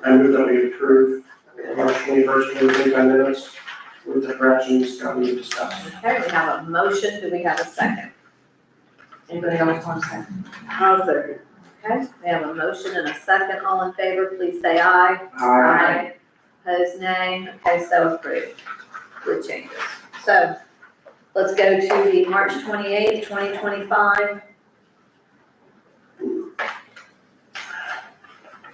[SPEAKER 3] I move that we approve March 21st, meeting by minutes with the corrections that we discussed.
[SPEAKER 1] Okay, we have a motion, do we have a second?
[SPEAKER 6] Anybody else want to say?
[SPEAKER 8] I'll second.
[SPEAKER 1] Okay, we have a motion and a second, all in favor, please say aye.
[SPEAKER 3] Aye.
[SPEAKER 1] Opposed, nay. Okay, so approved with changes. So let's go to the March 28th, 2025.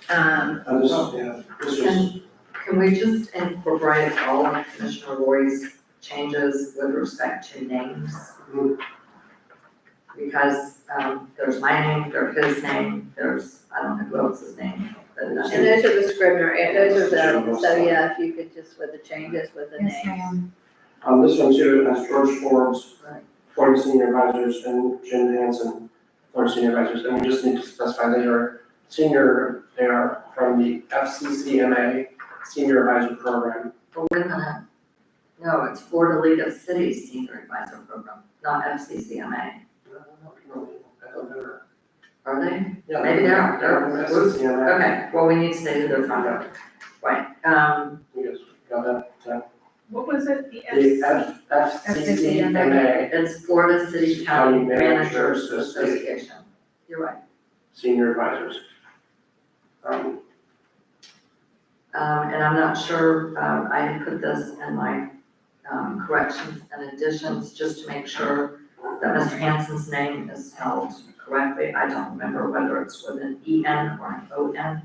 [SPEAKER 3] This was,
[SPEAKER 6] Can we just incorporate all of Commissioner Lori's changes with respect to names?
[SPEAKER 3] Mhm.
[SPEAKER 6] Because, there's my name, there's his name, there's, I don't know who else's name, but
[SPEAKER 1] And those are the Scrivener, those are the, so yeah, if you could just with the changes with the
[SPEAKER 4] Yes,
[SPEAKER 1] names.
[SPEAKER 4] ma'am.
[SPEAKER 3] this one too has George Forbes,
[SPEAKER 6] Right.
[SPEAKER 3] Florida Senior Advisors, and Jim Hansen, Florida Senior Advisors, and we just need to specify they are from the FCCMA Senior Advisor Program.
[SPEAKER 6] Oh, wait a minute. No, it's Florida League of Cities Senior Advisor Program, not FCCMA.
[SPEAKER 3] I thought they were.
[SPEAKER 6] Are they?
[SPEAKER 3] Yeah,
[SPEAKER 6] Maybe they are.
[SPEAKER 3] They're from FCCMA.
[SPEAKER 6] Okay, well, we need to say who they're from. Right,
[SPEAKER 3] You guys got that?
[SPEAKER 7] What was it? The
[SPEAKER 3] The FCCMA
[SPEAKER 6] it's Florida City County
[SPEAKER 3] County
[SPEAKER 6] Managers
[SPEAKER 3] Managers
[SPEAKER 6] Association. You're right.
[SPEAKER 3] Senior Advisors.
[SPEAKER 6] And I'm not sure, I had put this in my, corrections and additions, just to make sure that Mr. Hansen's name is spelled correctly. I don't remember whether it's with an EN or an ON.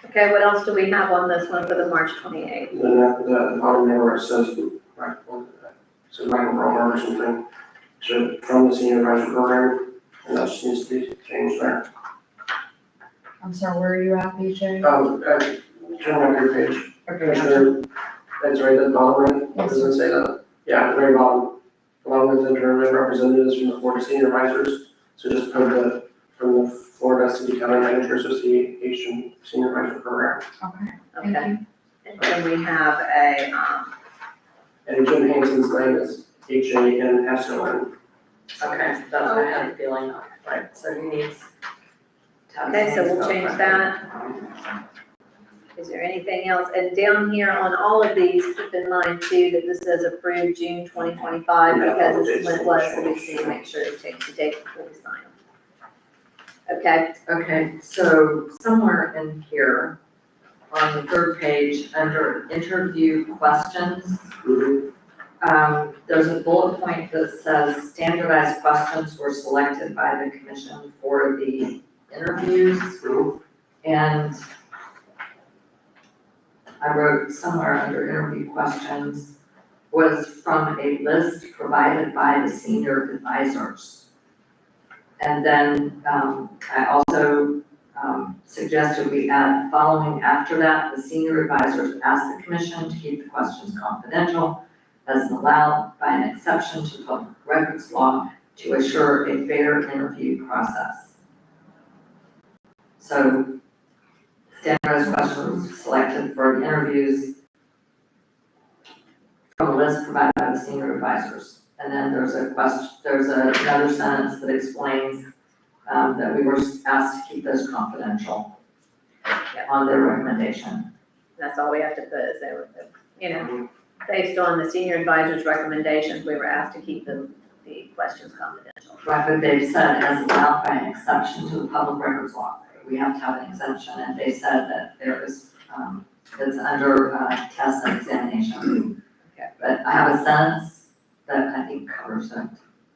[SPEAKER 1] Okay, what else do we have on this one for the March 28th?
[SPEAKER 3] And then after that, the bottom there where it says, right, so Michael Romer or something, from the senior advisor program, and that just needs to be changed there.
[SPEAKER 4] I'm sorry, where are you at, BJ?
[SPEAKER 3] Turn back your page.
[SPEAKER 4] Okay,
[SPEAKER 3] Sure, that's right at the bottom, right?
[SPEAKER 4] Yes,
[SPEAKER 3] Does it say that? Yeah, at the very bottom. Along with interim representatives from the Florida Senior Advisors, so just put from the Florida City County Manager Association Senior Advisor Program.
[SPEAKER 4] okay,
[SPEAKER 1] Okay,
[SPEAKER 4] thank you.
[SPEAKER 1] and then we have a,
[SPEAKER 3] And Jim Hansen's name is HANSON.
[SPEAKER 6] Okay, that's what I had a feeling of, right, so he needs to have
[SPEAKER 1] okay, so
[SPEAKER 6] his
[SPEAKER 1] we'll
[SPEAKER 6] name
[SPEAKER 1] change
[SPEAKER 6] spelled
[SPEAKER 1] that. Is there anything else? And down here on all of these, keep in mind too, that this says approved June 2025, because this is when it was, so we just need to make sure to change the date before we sign them. Okay,
[SPEAKER 6] Okay, so somewhere in here, on the third page, under interview questions, there's a bullet point that says standardized questions were selected by the commission for the interviews. And I wrote somewhere under interview questions was from a list provided by the senior advisors. And then I also suggested we add following after that, the senior advisors asked the commission to keep the questions confidential as allowed by an exception to public records law to assure a fair interview process. So standardized questions selected for the interviews from a list provided by the senior advisors. And then there's another sentence that explains that we were asked to keep those confidential on their recommendation.
[SPEAKER 1] that's all we have to put is they were, based on the senior advisor's recommendations, we were asked to keep the questions confidential.
[SPEAKER 6] Right, but they've said as allowed by an exception to the public records law. We have to have an exemption, and they said that there is, it's under test and examination.
[SPEAKER 1] Okay.
[SPEAKER 6] But I have a sentence that I think covers it.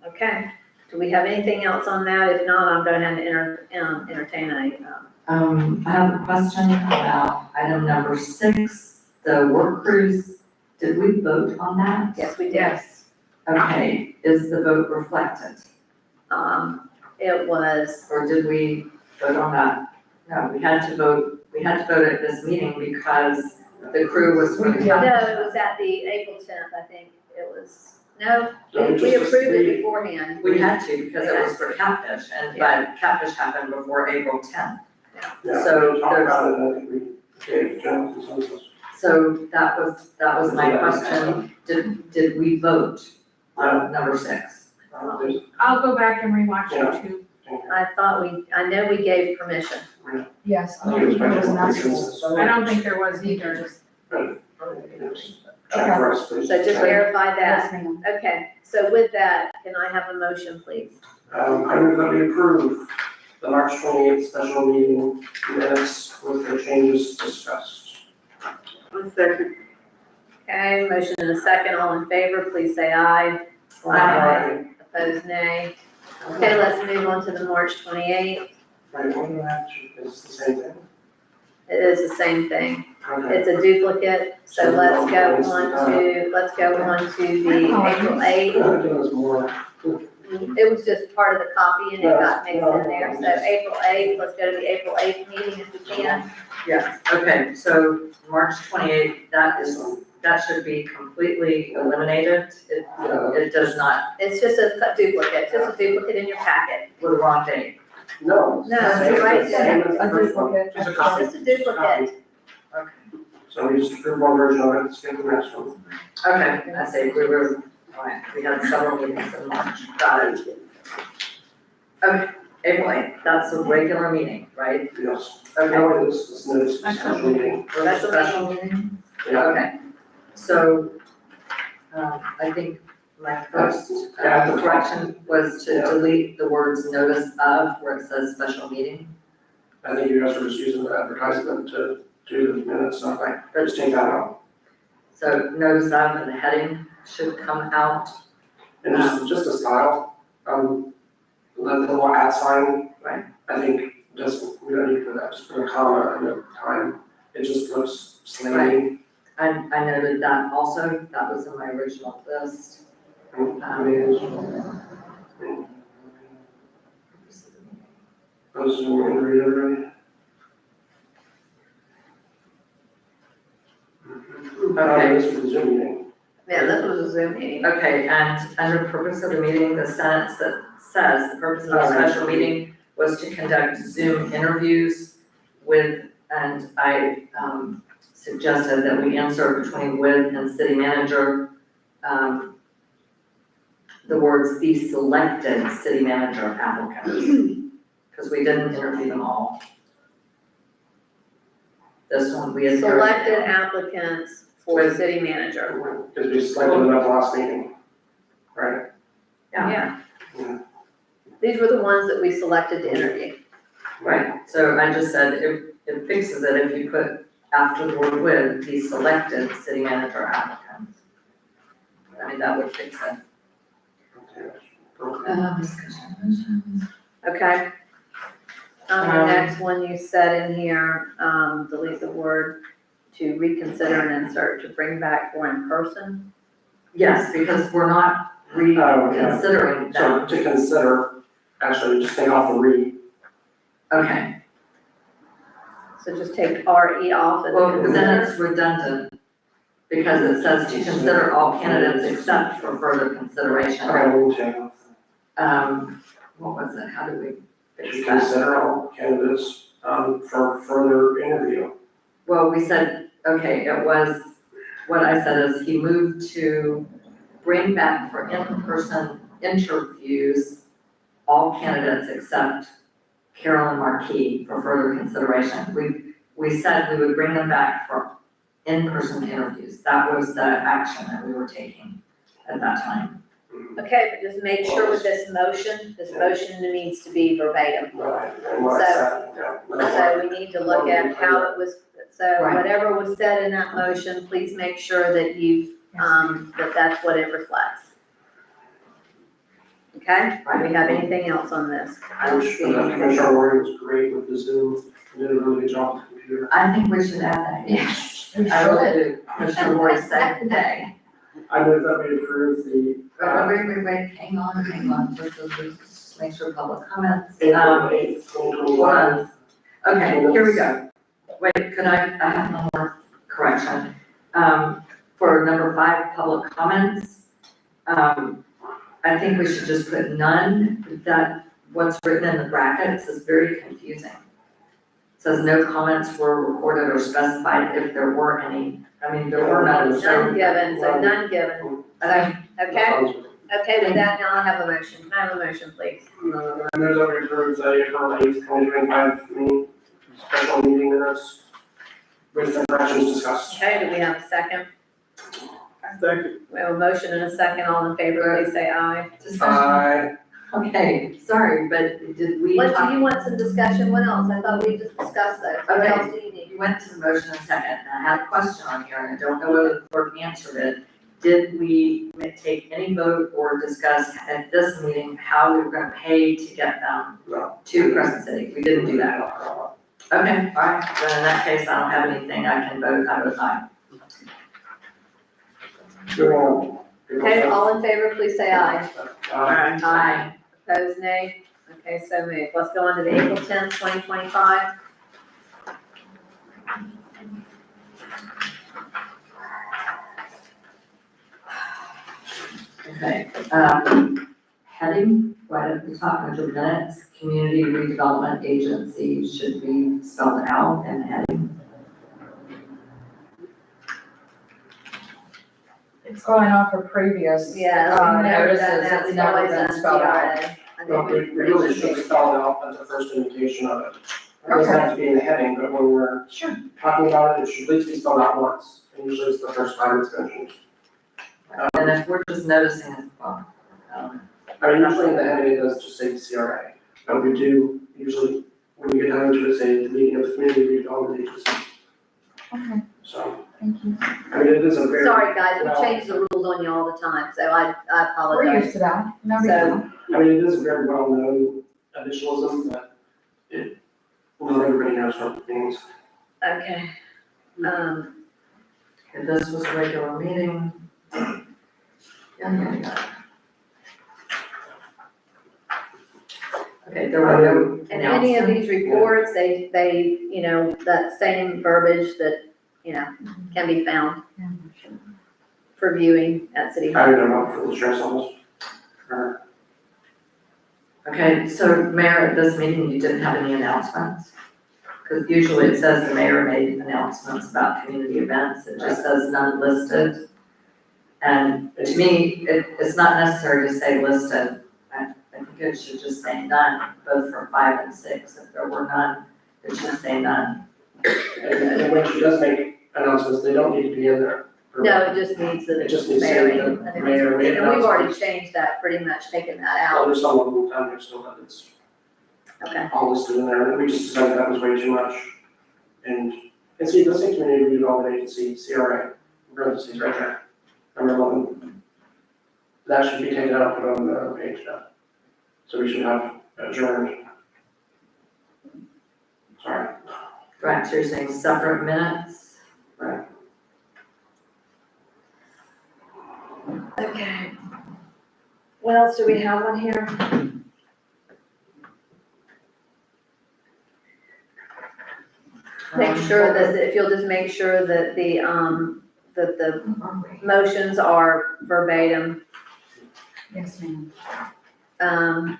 [SPEAKER 1] Okay, do we have anything else on that? If not, I'm going to entertain
[SPEAKER 6] I have a question about item number 6, the work crews. Did we vote on that?
[SPEAKER 1] yes, we did.
[SPEAKER 7] Yes.
[SPEAKER 6] Okay, is the vote reflected?
[SPEAKER 1] It was,
[SPEAKER 6] Or did we vote on that? No, we had to vote at this meeting because the crew was.
[SPEAKER 1] no, it was at the April 10th, I think. It was, no, we approved it beforehand.
[SPEAKER 6] We had to because it was for catfish, and but catfish happened before April 10th.
[SPEAKER 3] Yeah,
[SPEAKER 6] So
[SPEAKER 3] we talked
[SPEAKER 6] there's-
[SPEAKER 3] about it, and I think we gave general consensus.
[SPEAKER 6] So that was my question. Did we vote on number 6?
[SPEAKER 7] I'll go back and rewatch it too.
[SPEAKER 1] I know we gave permission.
[SPEAKER 4] Yes,
[SPEAKER 3] I think it was by
[SPEAKER 4] there was an
[SPEAKER 3] general
[SPEAKER 4] actual.
[SPEAKER 3] consensus.
[SPEAKER 7] I don't think there was either, just,
[SPEAKER 3] Check for us, please.
[SPEAKER 1] So just verify
[SPEAKER 4] Yes,
[SPEAKER 1] that.
[SPEAKER 4] ma'am.
[SPEAKER 1] Okay, so with that, can I have a motion, please?
[SPEAKER 3] I move that we approve the March 28th special meeting minutes with the changes discussed.
[SPEAKER 8] One second.
[SPEAKER 1] Okay, motion and a second. All in favor, please say aye. Opposed, nay. Okay, let's move on to the March 28th.
[SPEAKER 3] Right, one that is the same thing.
[SPEAKER 1] It is the same thing.
[SPEAKER 3] Okay.
[SPEAKER 1] It's a duplicate, so let's go on to the April 8th.
[SPEAKER 3] It was more.
[SPEAKER 1] It was just part of the copy and it got mixed in there. So April 8th, let's go to the April 8th meeting if we can.
[SPEAKER 6] Yes, okay, so March 28th, that should be completely eliminated. It does not,
[SPEAKER 1] It's just a duplicate, just a duplicate in your packet.
[SPEAKER 6] with the wrong date.
[SPEAKER 3] No.
[SPEAKER 1] No, it's right
[SPEAKER 3] Same
[SPEAKER 1] there.
[SPEAKER 3] as the
[SPEAKER 4] A
[SPEAKER 3] first one.
[SPEAKER 4] duplicate.
[SPEAKER 3] Just a copy.
[SPEAKER 1] Just a duplicate.
[SPEAKER 6] Okay.
[SPEAKER 3] So we just approved one version of it, skip the next one.
[SPEAKER 6] Okay, I see, we had several meetings in March, got it. Okay, April 8th, that's a regular meeting, right?
[SPEAKER 3] Yes.
[SPEAKER 6] Okay.
[SPEAKER 3] No, it's a special meeting.
[SPEAKER 6] That's a special meeting?
[SPEAKER 3] Yeah.
[SPEAKER 6] Okay, so, I think my first
[SPEAKER 3] Yeah.
[SPEAKER 6] correction was to delete the words notice of where it says special meeting.
[SPEAKER 3] I think you guys were just using the advertisement to do the minutes, so I just take that out.
[SPEAKER 6] So notice that and the heading should come out.
[SPEAKER 3] And just a style, the little at sign.
[SPEAKER 6] Right.
[SPEAKER 3] I think we don't need to put that, just put a comma and a time, it just looks slanty.
[SPEAKER 6] I noted that also, that was in my original list.
[SPEAKER 3] Those are going to read already. This was a Zoom meeting.
[SPEAKER 1] Yeah, this was a Zoom meeting.
[SPEAKER 6] Okay, and under purpose of the meeting, the sentence that says, the purpose of the special meeting was to conduct Zoom interviews with, and I suggested that we insert between with and city manager, the words the selected city manager applicants, because we didn't interview them all. This one, we had.
[SPEAKER 1] Selected applicants for city manager.
[SPEAKER 3] Because we selected them at the last meeting, right?
[SPEAKER 6] Yeah.
[SPEAKER 3] Yeah.
[SPEAKER 1] These were the ones that we selected to interview.
[SPEAKER 6] Right, so I just said it fixes it if you put after the word with, the selected city manager applicants. I mean, that would fix it. Discussion.
[SPEAKER 1] Okay. The next one you said in here, delete the word to reconsider and insert to bring back for in person.
[SPEAKER 6] Yes, because we're not reconsidering
[SPEAKER 3] So
[SPEAKER 6] that.
[SPEAKER 3] to consider, actually, just take off the read.
[SPEAKER 6] Okay,
[SPEAKER 1] So just take RE off and
[SPEAKER 6] well, then
[SPEAKER 1] consider.
[SPEAKER 6] it's redundant because it says to consider all candidates except for further consideration.
[SPEAKER 3] Me too.
[SPEAKER 6] What was it? How did we
[SPEAKER 3] To
[SPEAKER 6] fix that?
[SPEAKER 3] consider all candidates, for further interview.
[SPEAKER 6] Well, we said, okay, it was, what I said is he moved to bring back for in-person interviews all candidates except Carolyn Marquis for further consideration. We said we would bring them back for in-person interviews. That was the action that we were taking at that time.
[SPEAKER 1] Okay, but just make sure with this motion needs to be verbatim.
[SPEAKER 3] Right, and what I said, yeah.
[SPEAKER 1] So we need to look at how it was, so
[SPEAKER 6] Right.
[SPEAKER 1] whatever was said in that motion, please make sure that you've, that's what it reflects. Okay, do we have anything else on this? I don't see anything.
[SPEAKER 3] Commissioner Lori was great with the Zoom, did a really good job with the computer.
[SPEAKER 6] I think we should add that. Yes. I really do. Commissioner Roy said today.
[SPEAKER 3] I move that we approve the,
[SPEAKER 6] Wait, hang on. Just make sure public comments.
[SPEAKER 3] April 8th, 2025.
[SPEAKER 6] Okay, here we go. Wait, could I have one more correction? For number 5, public comments, I think we should just put none. That what's written in the brackets is very confusing. It says no comments were recorded or specified if there were any. I mean, there were none, so.
[SPEAKER 1] None given, so none given. Okay, with that, now I'll have a motion. Can I have a motion, please?
[SPEAKER 3] I move that we approve the April 8th, 2025 meeting, special meeting minutes with the corrections discussed.
[SPEAKER 1] Okay, do we have a second?
[SPEAKER 8] Second.
[SPEAKER 1] We have a motion and a second. All in favor, please say aye.
[SPEAKER 6] Discussion. Okay, sorry, but did we
[SPEAKER 1] What, do
[SPEAKER 6] talk?
[SPEAKER 1] you want some discussion? What else? I thought we just discussed those. What
[SPEAKER 6] Okay.
[SPEAKER 1] else do you need?
[SPEAKER 6] You went to the motion in a second, and I had a question on here, and I don't know whether the clerk answered it. Did we take any vote or discuss at this meeting how we were gonna pay to get them
[SPEAKER 3] No.
[SPEAKER 6] to Crescent City? We didn't do that. Okay, all right, then in that case, I don't have anything I can vote, I vote aye.
[SPEAKER 3] Moving on.
[SPEAKER 1] Okay, all in favor, please say aye.
[SPEAKER 6] Aye.
[SPEAKER 1] Opposed, nay? Okay, so moved. Let's go on to the April 10th, 2025.
[SPEAKER 6] Okay, heading, right at the top, under minutes, community redevelopment agency should be spelled out and heading.
[SPEAKER 4] It's going off of previous.
[SPEAKER 1] Yeah, we never done
[SPEAKER 4] notices,
[SPEAKER 1] that.
[SPEAKER 4] it's
[SPEAKER 1] We've
[SPEAKER 4] never
[SPEAKER 1] always
[SPEAKER 4] been
[SPEAKER 1] done
[SPEAKER 4] spelled out.
[SPEAKER 1] CRA. I
[SPEAKER 3] Well,
[SPEAKER 1] think
[SPEAKER 3] we really should have spelled out at the first indication of it. It doesn't
[SPEAKER 4] Okay.
[SPEAKER 3] have to be in the heading, but when we're talking about it, it should at least be spelled out once. And usually it's the first time it's mentioned.
[SPEAKER 6] And if we're just noticing it, well,
[SPEAKER 3] I mean, usually in the heading it does just say CRA, but we do usually, when you get down into it, say, the meeting of the community redevelopment agency.
[SPEAKER 4] Okay,
[SPEAKER 3] So,
[SPEAKER 4] thank you.
[SPEAKER 3] I mean, it is a very.
[SPEAKER 1] Sorry, guys, we
[SPEAKER 3] well,
[SPEAKER 1] change the rules on you all the time, so I
[SPEAKER 4] We're
[SPEAKER 1] apologize.
[SPEAKER 4] used to that. No big
[SPEAKER 1] So-
[SPEAKER 4] deal.
[SPEAKER 3] I mean, it is a very well-known additionalism that it, not everybody knows what things.
[SPEAKER 1] Okay.
[SPEAKER 6] Okay, this was a regular meeting. Yeah. Okay, there were no
[SPEAKER 1] And any of these
[SPEAKER 6] announcements.
[SPEAKER 1] reports, they, you know, that same verbiage that, you know, can be found for viewing at City
[SPEAKER 3] I
[SPEAKER 1] Hall.
[SPEAKER 3] don't know for the sheriff's office. Or,
[SPEAKER 6] Okay, so Mayor, at this meeting, you didn't have any announcements? Because usually it says the mayor made announcements about community events, it just says none listed. And to me, it's not necessary to say listed, I think it should just say none, both for 5 and 6. If there were none, it should say none.
[SPEAKER 3] and when she does make announcements, they don't need to be in there.
[SPEAKER 1] No, it just needs the
[SPEAKER 3] It just needs to
[SPEAKER 1] mayor.
[SPEAKER 3] say
[SPEAKER 1] made-
[SPEAKER 3] the mayor made
[SPEAKER 1] And we've already
[SPEAKER 3] announcements.
[SPEAKER 1] changed that, pretty much taken that
[SPEAKER 3] Well,
[SPEAKER 1] out.
[SPEAKER 3] there's some local town here still that it's
[SPEAKER 1] Okay.
[SPEAKER 3] all listed in there, and we just decided that was way too much. And see, the same community redevelopment agency, CRA, parentheses right there, number 11. That should be taken out, put on the page now. So we should have adjourned. Sorry.
[SPEAKER 6] Right, so you're saying separate minutes?
[SPEAKER 1] Okay. What else do we have on here? Make sure that, if you'll just make sure that the motions are verbatim.
[SPEAKER 4] Yes, ma'am.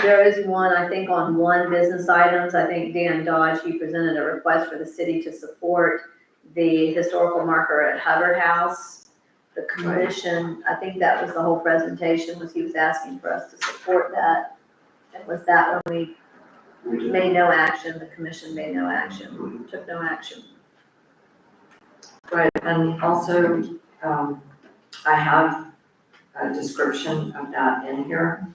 [SPEAKER 1] There is one, I think, on one business items, I think Dan Dodge, he presented a request for the city to support the historical marker at Hubbard House. The commission, I think that was the whole presentation, was he was asking for us to support that. And was that when
[SPEAKER 3] We
[SPEAKER 1] we
[SPEAKER 3] did.
[SPEAKER 1] made no action, the commission made no action, took no action.
[SPEAKER 6] Right, and also, I have a description of that in here.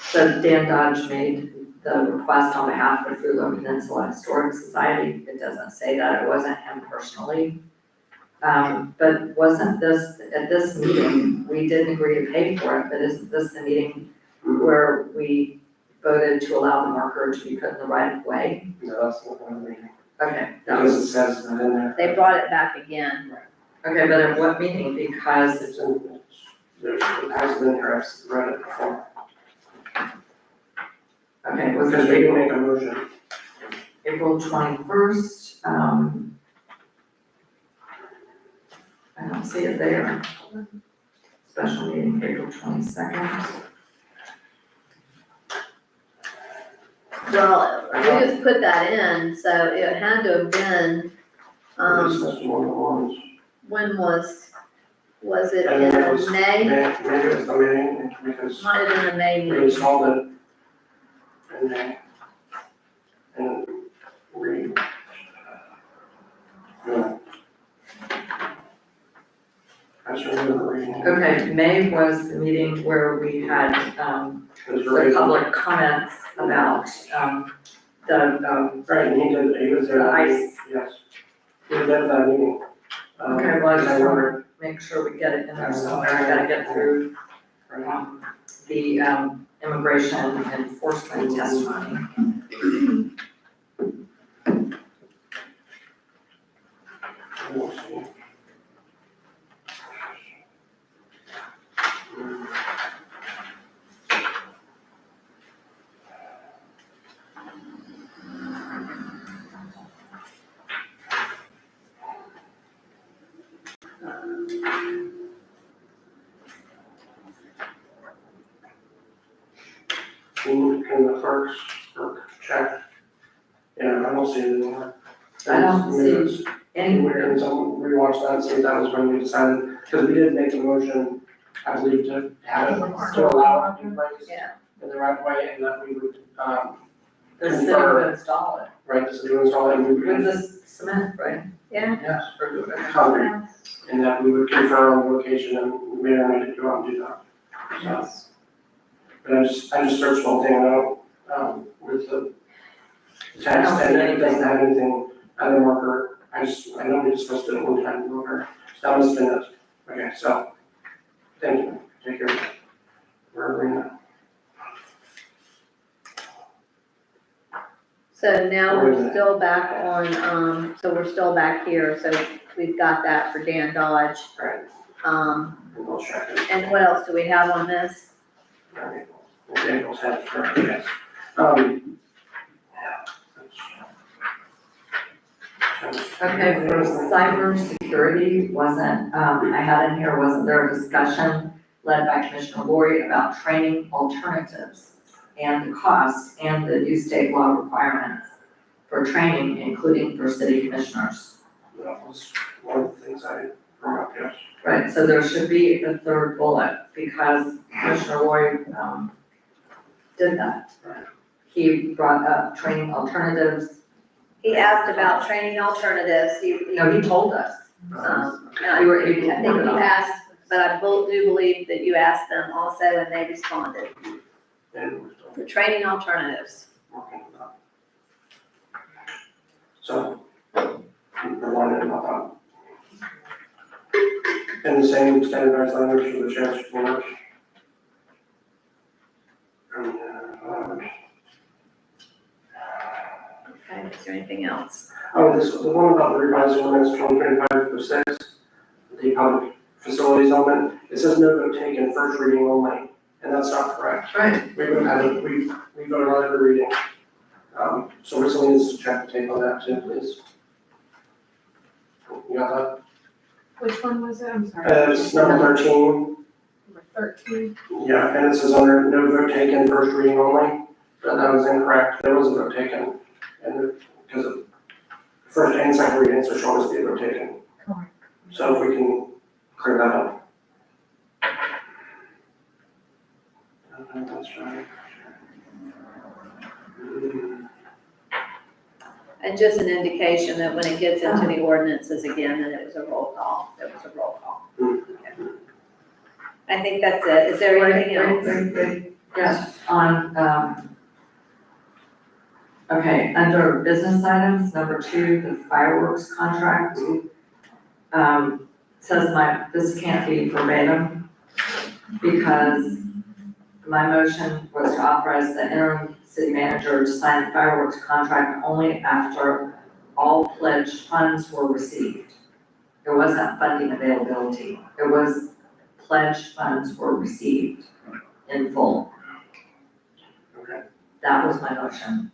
[SPEAKER 6] So Dan Dodge made the request on behalf of the Fruitland Peninsula Historic Society. It doesn't say that, it wasn't him personally. But wasn't this, at this meeting, we didn't agree to pay for it, but isn't this the meeting where we voted to allow the marker to be put in the right of way?
[SPEAKER 3] No, that's not one of the meeting.
[SPEAKER 6] Okay, that was,
[SPEAKER 3] Because it says that in there.
[SPEAKER 1] They brought it back again.
[SPEAKER 6] okay, but at what meeting? Because,
[SPEAKER 3] It's in, it has been here, I've read it before.
[SPEAKER 6] okay, was
[SPEAKER 3] Because
[SPEAKER 6] it
[SPEAKER 3] we didn't make a motion.
[SPEAKER 6] April 21st? I don't see it there. Special meeting, April 22nd.
[SPEAKER 1] Well, we just put that in, so it had to have been,
[SPEAKER 3] We discussed more than once.
[SPEAKER 1] when was it
[SPEAKER 3] I think it was
[SPEAKER 1] in May?
[SPEAKER 3] Maybe it was the May, because
[SPEAKER 1] Might have been the May
[SPEAKER 3] we
[SPEAKER 1] meeting.
[SPEAKER 3] installed it in May. And we. Yeah. I just remember reading it.
[SPEAKER 6] Okay, May was the meeting where we had,
[SPEAKER 3] It was
[SPEAKER 6] the
[SPEAKER 3] very-
[SPEAKER 6] public comments about, the,
[SPEAKER 3] Right, and he was there.
[SPEAKER 6] The
[SPEAKER 3] that meeting,
[SPEAKER 6] ice.
[SPEAKER 3] Yes. He was there for that meeting.
[SPEAKER 6] Okay, well, I just
[SPEAKER 3] and
[SPEAKER 6] wanted make sure we get it in there somewhere. I gotta get through,
[SPEAKER 3] Right.
[SPEAKER 6] the, immigration enforcement testimony.
[SPEAKER 3] We'll see. Can the clerk check? Yeah, I don't see it anymore.
[SPEAKER 6] I don't see
[SPEAKER 3] Anywhere,
[SPEAKER 6] anywhere.
[SPEAKER 3] and someone rewatch that and see if that was when we decided, because we did make a motion, I believe, to have it, to allow it in place.
[SPEAKER 1] Yeah.
[SPEAKER 3] In the right way, and that we would,
[SPEAKER 6] The city would install it
[SPEAKER 3] right, this is to install it, and we
[SPEAKER 6] with
[SPEAKER 3] would.
[SPEAKER 6] the cement, right?
[SPEAKER 1] Yeah.
[SPEAKER 3] Yes, concrete, and that we would confirm on the location, and mayor might go out and do that. So, But I just searched one thing out, with the text, and it doesn't have anything other marker. I know we discussed it one time, marker, so that must have been it. Okay, so, thank you, take care of that. We're agreeing now.
[SPEAKER 1] So now we're still back on, so we're still back here, so we've got that for Dan Dodge.
[SPEAKER 3] Right. We'll check it.
[SPEAKER 1] And what else do we have on this?
[SPEAKER 3] Right. Daniel's had, yes.
[SPEAKER 6] Okay, for cybersecurity, I had in here, wasn't there a discussion led by Commissioner Lori about training alternatives and the cost and the new state law requirements for training, including for city commissioners?
[SPEAKER 3] That was one of the things I brought up, yes.
[SPEAKER 6] Right, so there should be a third bullet because Commissioner Lori, did that.
[SPEAKER 3] Right.
[SPEAKER 6] He brought up training alternatives.
[SPEAKER 1] He asked about training alternatives,
[SPEAKER 6] No, he told us.
[SPEAKER 1] and
[SPEAKER 6] We were able to
[SPEAKER 1] I think
[SPEAKER 6] put it
[SPEAKER 1] you
[SPEAKER 6] on.
[SPEAKER 1] asked, but I do believe that you asked them also and they responded
[SPEAKER 3] And we're still
[SPEAKER 1] for training alternatives.
[SPEAKER 3] working on that. So, we're learning about that. And the same standardized language for the sheriff's report.
[SPEAKER 1] Okay, is there anything else?
[SPEAKER 3] Oh, the one about the revised ordinance 2025-06, the public facilities element, it says no vote taken, first reading only, and that's not correct.
[SPEAKER 6] Right.
[SPEAKER 3] We voted on every reading. So somebody needs to check the tape on that too, please. You got
[SPEAKER 7] Which one was it? I'm sorry.
[SPEAKER 3] that? It's number 13,
[SPEAKER 7] Number 13.
[SPEAKER 3] yeah, and it says under no vote taken, first reading only, but that was incorrect, there was a vote taken. And because of first and second readings, there should always be a vote taken.
[SPEAKER 7] Correct.
[SPEAKER 3] So if we can clear that up. That's right.
[SPEAKER 1] And just an indication that when it gets into the ordinances again, that it was a roll call, Okay. I think that's it. Is there anything else?
[SPEAKER 6] Yes, okay, under business items, number 2, the fireworks contract. Says this can't be verbatim because my motion was to authorize the interim city manager to sign the fireworks contract only after all pledged funds were received. There wasn't funding availability. It was pledged funds were received in full.
[SPEAKER 3] Okay.
[SPEAKER 6] That was my motion.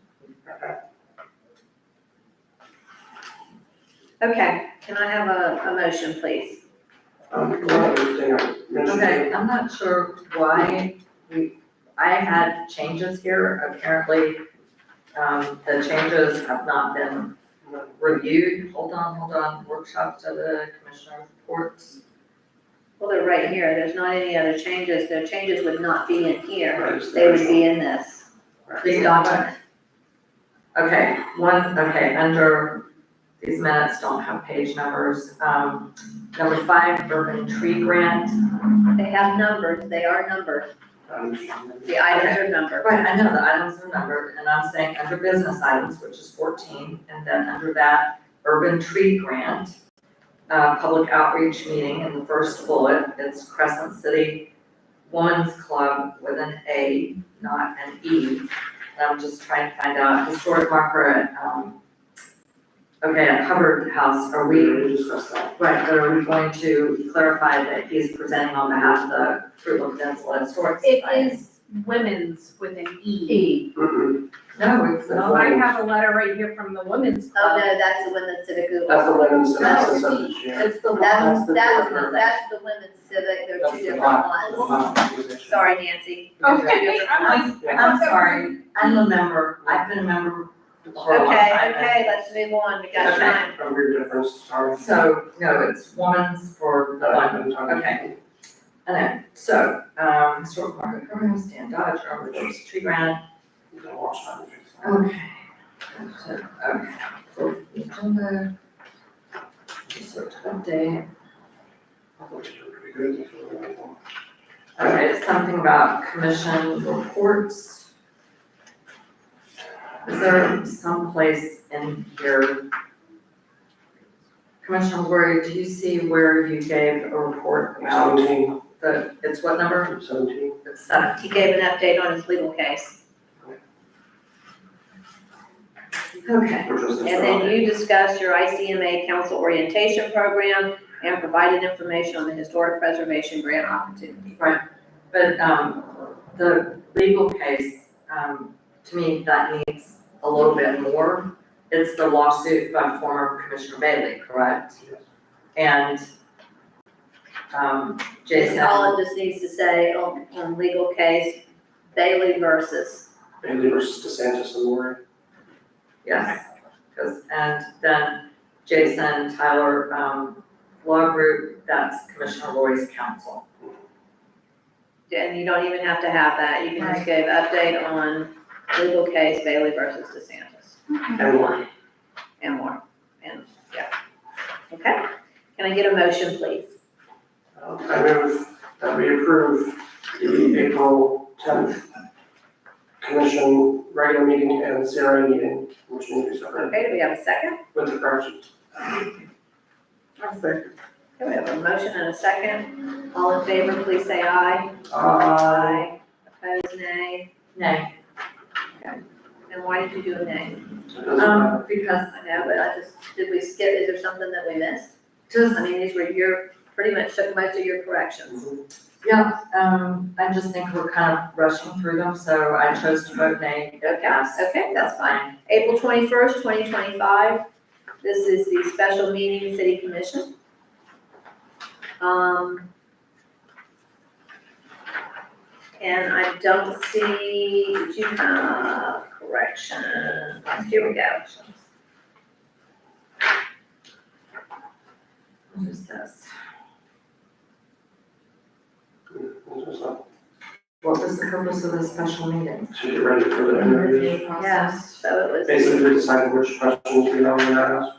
[SPEAKER 1] Okay, can I have a motion, please?
[SPEAKER 3] One other thing I mentioned.
[SPEAKER 6] Okay, I'm not sure why I had changes here. Apparently, the changes have not been reviewed. Hold on, workshops of the commissioner's reports.
[SPEAKER 1] Well, they're right here. There's not any other changes. The changes would not be in here.
[SPEAKER 3] Right.
[SPEAKER 1] They would be in this.
[SPEAKER 6] This document. Okay, under these minutes don't have page numbers. Number 5, urban tree grant.
[SPEAKER 1] They have numbers. They are numbered. The items are numbered.
[SPEAKER 6] Right, I know the items are numbered, and I'm saying under business items, which is 14, and then under that, urban tree grant, public outreach meeting in the first bullet, it's Crescent City Women's Club with an A, not an E. And I'm just trying to find out, historic marker at Hubbard House, are we,
[SPEAKER 3] discussed that.
[SPEAKER 6] right, are we going to clarify that he's presenting on behalf of the Fruitland Peninsula Historic
[SPEAKER 7] It
[SPEAKER 6] Society?
[SPEAKER 7] is women's with an E.
[SPEAKER 6] E.
[SPEAKER 3] Mm-mm.
[SPEAKER 6] No, it's
[SPEAKER 7] Well, I have a letter right here from the women's
[SPEAKER 1] Oh,
[SPEAKER 7] club.
[SPEAKER 1] no, that's the women's civic.
[SPEAKER 3] That's the women's
[SPEAKER 6] That's
[SPEAKER 3] semester this year.
[SPEAKER 6] It's the
[SPEAKER 1] That's
[SPEAKER 6] one.
[SPEAKER 1] that's the women's civic. They're two different ones. Sorry, Nancy.
[SPEAKER 7] Okay, I'm like,
[SPEAKER 6] I'm sorry, I'm a member, I've been a member for a long
[SPEAKER 1] Okay,
[SPEAKER 6] time.
[SPEAKER 1] okay, let's move on. We got
[SPEAKER 6] Okay.
[SPEAKER 1] time.
[SPEAKER 3] A weird difference, sorry.
[SPEAKER 6] So, no, it's women's for the one, okay. And then, so, historic market programs, Dan Dodge, Urban Forest Tree Grant,
[SPEAKER 3] You can watch that and fix that.
[SPEAKER 6] okay. So, okay, for the agenda. Research update.
[SPEAKER 3] I thought you were pretty good.
[SPEAKER 6] Okay, something about commission reports. Is there some place in here? Commissioner Lori, do you see where you gave a report about
[SPEAKER 3] 17,
[SPEAKER 6] it's what number?
[SPEAKER 3] 17.
[SPEAKER 6] It's 7.
[SPEAKER 1] He gave an update on his legal case.
[SPEAKER 6] Okay,
[SPEAKER 3] Which was the
[SPEAKER 1] And then you discussed your ICMA council orientation program and provided information on the historic preservation grant opportunity.
[SPEAKER 6] but, the legal case, to me, that needs a little bit more. It's the lawsuit by former Commissioner Bailey, correct?
[SPEAKER 3] Yes.
[SPEAKER 6] And, Jason.
[SPEAKER 1] All it just needs to say on legal case, Bailey versus.
[SPEAKER 3] Bailey versus DeSantis and Lori.
[SPEAKER 6] Yes, and then Jason, Tyler, Law Group, that's Commissioner Lori's counsel.
[SPEAKER 1] And you don't even have to have that, you can just give update on legal case Bailey versus DeSantis
[SPEAKER 3] And Lori.
[SPEAKER 1] and more, and, yeah. Okay, can I get a motion, please?
[SPEAKER 3] I move that we approve the April 10th commission regular meeting and CRA meeting, which need to be separate
[SPEAKER 1] Okay, do we have a second?
[SPEAKER 3] with the corrections.
[SPEAKER 8] I second.
[SPEAKER 1] Okay, we have a motion and a second, all in favor, please say aye. Opposed, nay,
[SPEAKER 6] Nay.
[SPEAKER 1] and why did you do a nay?
[SPEAKER 6] Because
[SPEAKER 1] I know, but did we skip, is there something that we missed?
[SPEAKER 6] just,
[SPEAKER 1] I mean, these were pretty much took most of your corrections.
[SPEAKER 6] yeah, I just think we're kind of rushing through them, so I chose to vote nay.
[SPEAKER 1] Okay, that's fine. April 21st, 2025, this is the special meeting, city commission. And I don't see, did you have correction? Here we go.
[SPEAKER 6] What is this? What was the purpose of the special meeting?
[SPEAKER 3] To get ready for the interviews.
[SPEAKER 1] Yes, so it was
[SPEAKER 3] Basically, we decided which questions we want to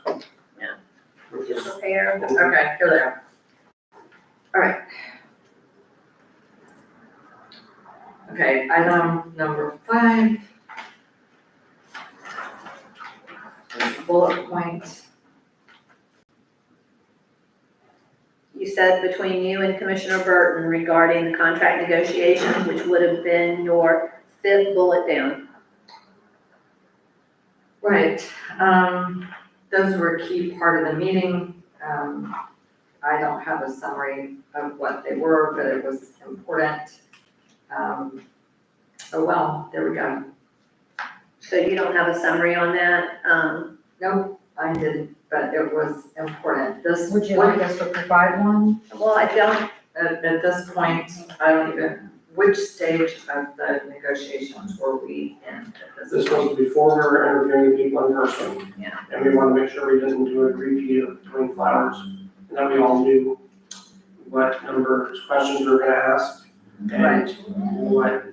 [SPEAKER 3] ask.
[SPEAKER 1] Yeah.
[SPEAKER 3] Which is-
[SPEAKER 1] prepared.
[SPEAKER 6] Okay, here they are. All right. Okay, item number 5. There's a bullet point.
[SPEAKER 1] You said between you and Commissioner Burton regarding the contract negotiations, which would have been your 5th bullet down.
[SPEAKER 6] Right, those were a key part of the meeting. I don't have a summary of what they were, but it was important. Oh well, there we go.
[SPEAKER 1] So you don't have a summary on that?
[SPEAKER 6] Nope, I didn't, but it was important. This,
[SPEAKER 4] Would you like us to provide one?
[SPEAKER 1] Well, I don't,
[SPEAKER 6] at this point, I don't even, which stage of the negotiations were we in at this
[SPEAKER 3] This
[SPEAKER 6] point?
[SPEAKER 3] was before we were interviewing people in person.
[SPEAKER 1] Yeah.
[SPEAKER 3] And we wanted to make sure we didn't do a repeat of doing flowers, and that we all knew what number of questions we were gonna ask.
[SPEAKER 6] Right.
[SPEAKER 3] And what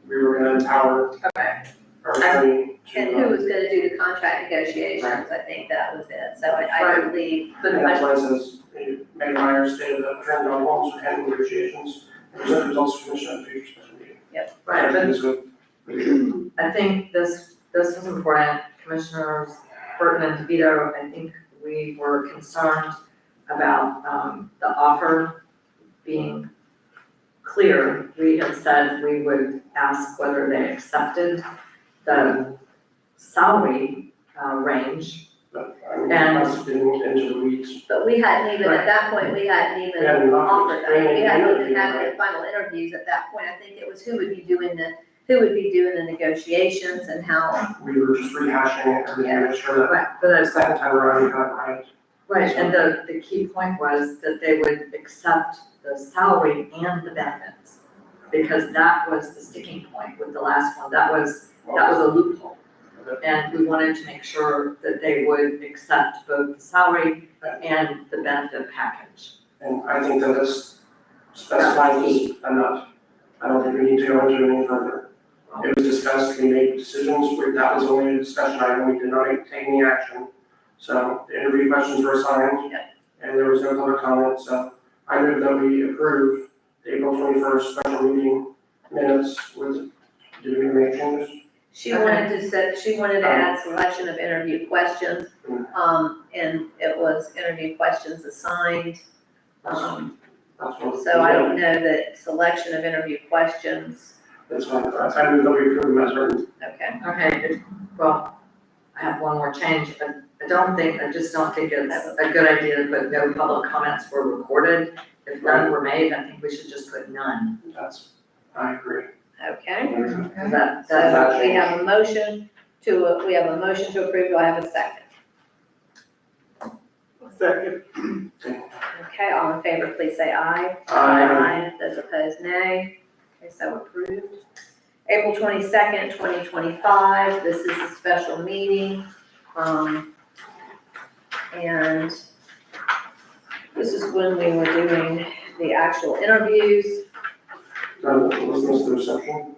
[SPEAKER 3] we were gonna empower
[SPEAKER 6] Okay.
[SPEAKER 3] our attorney to.
[SPEAKER 1] and who was gonna do the contract negotiations, I think that was it. So I
[SPEAKER 6] Right.
[SPEAKER 1] believe,
[SPEAKER 3] And that's why it says, Mayor Myers stated that Attorney John Holmes would handle negotiations and present results to commission at a future special meeting.
[SPEAKER 6] Right, but
[SPEAKER 3] This would-
[SPEAKER 6] I think this was important. Commissioners Burton and DeVito, I think we were concerned about, the offer being clear. We had said we would ask whether they accepted the salary, range.
[SPEAKER 3] But I mean,
[SPEAKER 6] And-
[SPEAKER 3] that's getting into the weeds.
[SPEAKER 1] but we hadn't even, at that point, we hadn't even
[SPEAKER 3] We hadn't
[SPEAKER 1] offered, I mean, we hadn't even had
[SPEAKER 3] interviewed,
[SPEAKER 1] the final interviews at that point. I think it was who would be doing the negotiations and how,
[SPEAKER 3] We were just rehashing everything to make sure that
[SPEAKER 6] Right, but
[SPEAKER 3] the second time around we got it right.
[SPEAKER 6] right, and the key point was that they would accept the salary and the benefits. Because that was the sticking point with the last one. That was a loophole. And we wanted to make sure that they would accept both the salary and the benefit package.
[SPEAKER 3] And I think that this specifies this enough. I don't think we need to go into it any further. It was discussed, we made decisions, that was only a discussion item, we did not take any action. So the interview questions were assigned, and there was no public comment, so I move that we approve April 21st special meeting minutes with, did we make changes?
[SPEAKER 1] She wanted to set, she wanted to add selection of interview questions, and it was interview questions assigned.
[SPEAKER 3] That's what.
[SPEAKER 1] So I don't know that selection of interview questions,
[SPEAKER 3] That's fine, I move that we approve them as written.
[SPEAKER 1] okay.
[SPEAKER 6] Okay, well, I have one more change. I just don't think it's a good idea to put no public comments were recorded. If none were made, I think we should just put none.
[SPEAKER 3] I agree.
[SPEAKER 1] Okay,
[SPEAKER 6] That's
[SPEAKER 1] so we have a motion to approve, do I have a second?
[SPEAKER 8] Second.
[SPEAKER 1] Okay, all in favor, please say aye. Those opposed, nay. Okay, so approved. April 22nd, 2025, this is a special meeting. And this is when we were doing the actual interviews.
[SPEAKER 3] Was this the reception?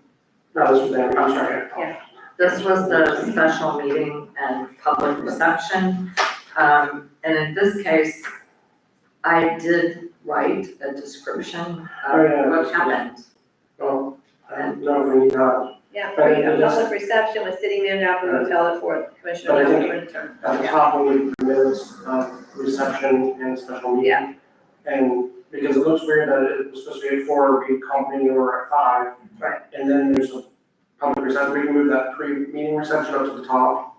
[SPEAKER 3] No, this was the, I'm sorry.
[SPEAKER 1] Yeah.
[SPEAKER 6] This was the special meeting and public reception. And in this case, I did write a description of what happened.
[SPEAKER 3] Well, I don't know if we need that.
[SPEAKER 1] Yeah, for you, public reception with city manager, Alfred Hotel at Fort, Commissioner
[SPEAKER 3] But I think-
[SPEAKER 1] Alfred Turner.
[SPEAKER 3] At the top, we need minutes of reception and special meeting.
[SPEAKER 1] Yeah.
[SPEAKER 3] And because it looks weird that it was supposed to be at 4, we company or at 5.
[SPEAKER 1] Right.
[SPEAKER 3] And then there's a public reception, we can move that pre-meeting reception up to the top,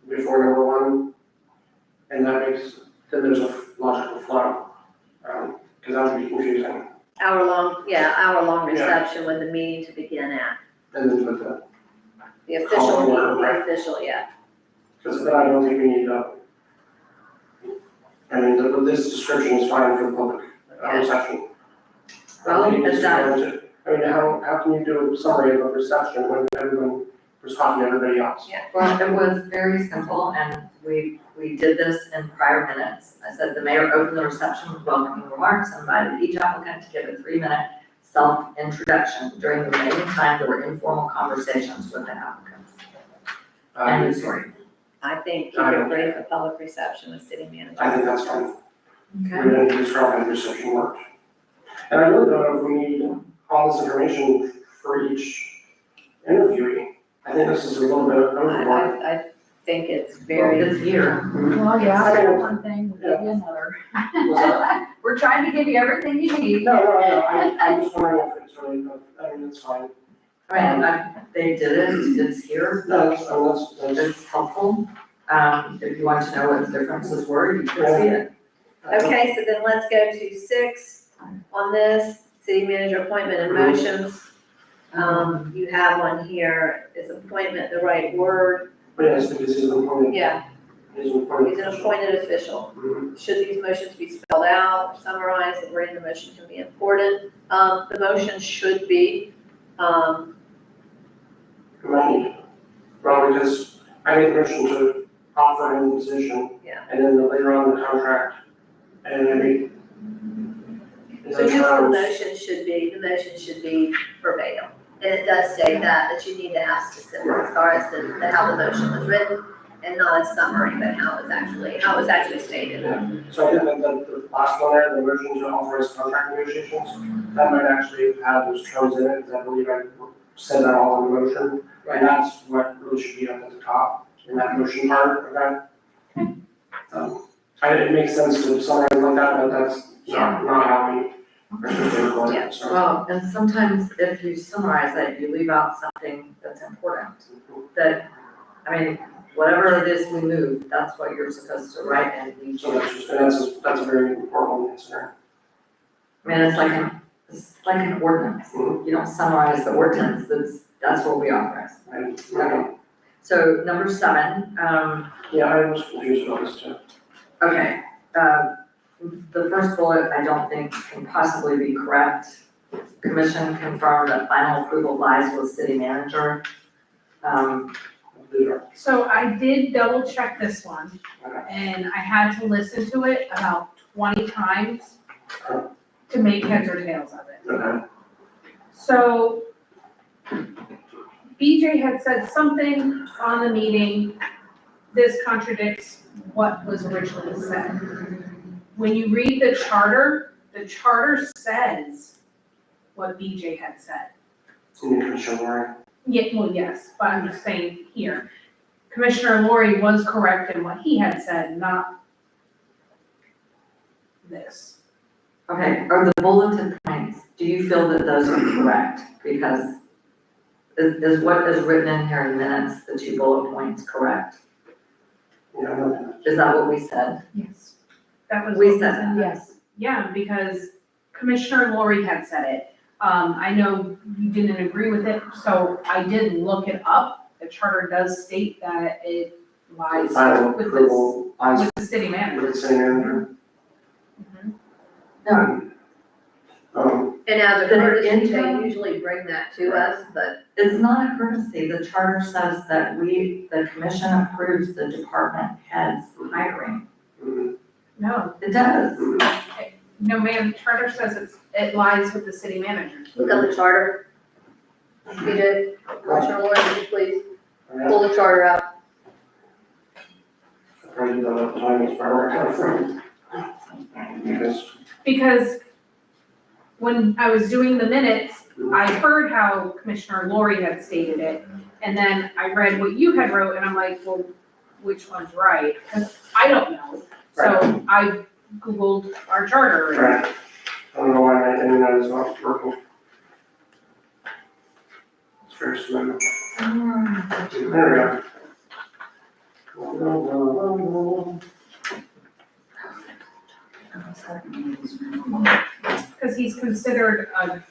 [SPEAKER 3] before number 1. And that makes, then there's a logical flow, because that would be confusing.
[SPEAKER 1] Hour-long reception with the meeting to begin at.
[SPEAKER 3] And then with
[SPEAKER 1] The official
[SPEAKER 3] Call
[SPEAKER 1] meeting,
[SPEAKER 3] order,
[SPEAKER 1] the
[SPEAKER 3] right.
[SPEAKER 1] official, yeah.
[SPEAKER 3] because then I don't think we need I mean, this description is fine for the public reception.
[SPEAKER 6] Well,
[SPEAKER 3] I think
[SPEAKER 6] is
[SPEAKER 3] it's
[SPEAKER 6] that-
[SPEAKER 3] warranted. I mean, how can you do a summary of a reception when everyone was talking to everybody else?
[SPEAKER 6] Well, it was very simple, and we did this in prior minutes. I said, the mayor opened the reception with welcoming remarks and invited each applicant to give a 3-minute self-introduction. During the remaining time, there were informal conversations with the applicants. End of story.
[SPEAKER 1] I think you could agree for public reception with city manager.
[SPEAKER 3] I think that's fine.
[SPEAKER 6] Okay.
[SPEAKER 3] We're going to describe how the reception worked. And I really don't know if we need all this information for each interviewee. I think this is a little bit overboard.
[SPEAKER 1] I think it's very,
[SPEAKER 6] It's here.
[SPEAKER 4] Well, you asked for one thing, we'll give you another. We're trying to give you everything you need.
[SPEAKER 3] No, I'm just wondering if it's really, I mean, it's fine.
[SPEAKER 6] I mean, they did it, it's here,
[SPEAKER 3] No, that's,
[SPEAKER 6] it's helpful. If you want to know what the differences were, you can see it.
[SPEAKER 1] okay, so then let's go to 6 on this, city manager appointment and motions. You have one here, is appointment the right word?
[SPEAKER 3] But yes, because he's an appointed.
[SPEAKER 1] Yeah,
[SPEAKER 3] He's an appointed.
[SPEAKER 1] he's an appointed official.
[SPEAKER 3] Mhm.
[SPEAKER 1] Should these motions be spelled out, summarized, and where the motion can be important? The motion should be,
[SPEAKER 3] Right. Well, because I made a motion to offer him the position.
[SPEAKER 1] Yeah.
[SPEAKER 3] And then later on the contract, and I mean. in
[SPEAKER 1] so
[SPEAKER 3] those
[SPEAKER 1] just the
[SPEAKER 3] terms,
[SPEAKER 1] motion should be verbatim. And it does say that you need to have specifics as far as how the motion was written, and not a summary, but how it was actually stated.
[SPEAKER 3] So I think that the last one there, the motion to authorize contract negotiations, that might actually have had those terms in it, because I believe I said that all in the motion. And that's what really should be up at the top, in that motion part of that. It makes sense to summarize like that, but that's not how we are supposed to record it, so.
[SPEAKER 6] Well, and sometimes if you summarize it, you leave out something that's important. That, I mean, whatever it is we move, that's what you're supposed to write in each.
[SPEAKER 3] So that's a very important answer.
[SPEAKER 6] I mean, it's like an ordinance. You don't summarize the ordinance, that's what we authorize.
[SPEAKER 3] Right?
[SPEAKER 6] So number 7,
[SPEAKER 3] Yeah, I was confused about this too.
[SPEAKER 6] okay, the first bullet I don't think can possibly be correct. Commission confirmed that final approval lies with city manager.
[SPEAKER 7] So I did double check this one, and I had to listen to it about 20 times to make heads or tails of it.
[SPEAKER 3] Okay.
[SPEAKER 7] So BJ had said something on the meeting, this contradicts what was originally said. When you read the charter, the charter says what BJ had said.
[SPEAKER 3] Communication, Lori.
[SPEAKER 7] Yeah, well, yes, but I'm just saying here, Commissioner Lori was correct in what he had said, not this.
[SPEAKER 6] Okay, are the bulleted points, do you feel that those are correct? Because is what is written in here in minutes, the 2 bullet points, correct?
[SPEAKER 3] Yeah, I'm looking
[SPEAKER 6] Is that what we said?
[SPEAKER 7] Yes. That was.
[SPEAKER 6] We
[SPEAKER 7] what
[SPEAKER 6] said that.
[SPEAKER 4] Yes.
[SPEAKER 7] Yeah, because Commissioner Lori had said it. I know you didn't agree with it, so I did look it up. The charter does state that it lies
[SPEAKER 3] Final
[SPEAKER 7] with
[SPEAKER 3] approval, eyes
[SPEAKER 7] with the city manager.
[SPEAKER 3] with the city manager.
[SPEAKER 7] Mhm.
[SPEAKER 6] No,
[SPEAKER 1] And as a
[SPEAKER 6] Then
[SPEAKER 1] courtesy, they
[SPEAKER 6] interim-
[SPEAKER 1] usually bring that to us, but
[SPEAKER 6] it's not a courtesy. The charter says that the commission approves the department head's hiring.
[SPEAKER 3] mhm,
[SPEAKER 7] No,
[SPEAKER 6] It does.
[SPEAKER 7] no, ma'am, charter says it lies with the city manager.
[SPEAKER 1] look up the charter. You did, Commissioner Lori, would you please
[SPEAKER 3] alright.
[SPEAKER 1] pull the charter out?
[SPEAKER 3] I probably don't have time as far as I from.
[SPEAKER 7] Because when I was doing the minutes, I heard how Commissioner Lori had stated it, and then I read what you had wrote, and I'm like, well, which one's right? Because I don't know. So I Googled our charter.
[SPEAKER 3] Right. I don't know why my internet is not working. It's very slow. There we go.
[SPEAKER 7] Because he's considered,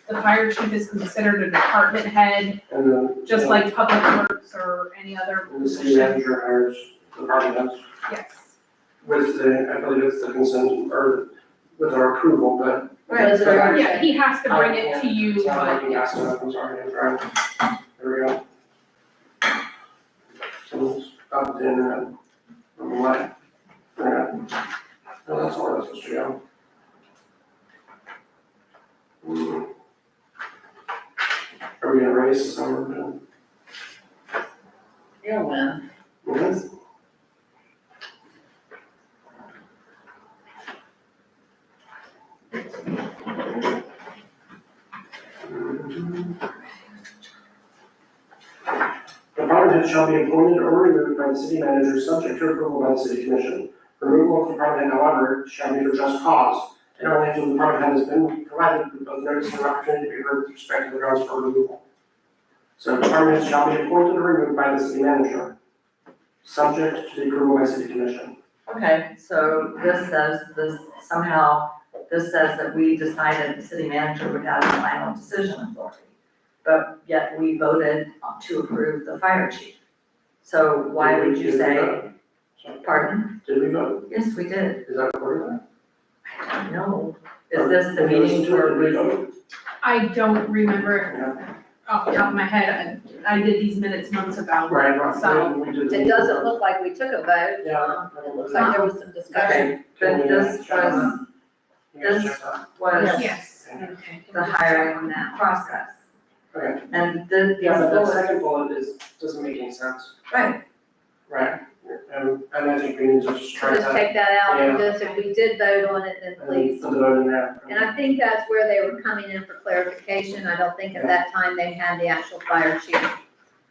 [SPEAKER 7] the fire chief is considered a department head,
[SPEAKER 3] And then.
[SPEAKER 7] just like public works or any other
[SPEAKER 3] And the city
[SPEAKER 7] position.
[SPEAKER 3] manager hires department heads
[SPEAKER 7] Yes.
[SPEAKER 3] with the, I believe it's the consent, or with our approval, but.
[SPEAKER 1] Right, it's our-
[SPEAKER 7] Yeah, he has to bring it to you,
[SPEAKER 3] It's not like
[SPEAKER 7] but
[SPEAKER 3] he has to, I'm sorry, I'm trying. There we go. So, stop the internet. I'm away. Yeah. Oh, that's all that's supposed to go. Are we gonna raise the summer?
[SPEAKER 1] You'll win.
[SPEAKER 3] Yes. Department head shall be appointed or removed by the city manager, subject to approval by the city commission. Removal of department head, however, shall be for just cause, and only if the department head has been provided with both notice and opportunity to be heard with respect to the grounds for removal. So department heads shall be appointed or removed by the city manager, subject to the approval by city commission.
[SPEAKER 6] Okay, so this says, this says that we decided the city manager would have the final decision authority. But yet we voted to approve the fire chief. So why would you say, pardon?
[SPEAKER 3] Did we vote?
[SPEAKER 6] Yes, we did.
[SPEAKER 3] Is that recorded?
[SPEAKER 6] I don't know. Is this the meeting where we?
[SPEAKER 3] vote?
[SPEAKER 7] I don't remember
[SPEAKER 3] Yeah.
[SPEAKER 7] off the top of my head. I did these minutes months ago.
[SPEAKER 3] Right,
[SPEAKER 7] So,
[SPEAKER 3] we did.
[SPEAKER 1] It doesn't look like we took a vote.
[SPEAKER 3] Yeah.
[SPEAKER 1] It looks like there was some discussion.
[SPEAKER 6] Okay, but this was
[SPEAKER 7] Yes.
[SPEAKER 6] the hiring process.
[SPEAKER 3] Okay.
[SPEAKER 6] And the,
[SPEAKER 3] Yeah, but that
[SPEAKER 6] these
[SPEAKER 3] second bullet doesn't make any sense.
[SPEAKER 6] right,
[SPEAKER 3] Right. And I think we need to just try
[SPEAKER 1] Just
[SPEAKER 3] that.
[SPEAKER 1] take that out,
[SPEAKER 3] Yeah.
[SPEAKER 1] and just if we did vote on it, then
[SPEAKER 3] And
[SPEAKER 1] please.
[SPEAKER 3] put it on in there.
[SPEAKER 1] And I think that's where they were coming in for clarification. I don't think at that time they had the actual fire chief.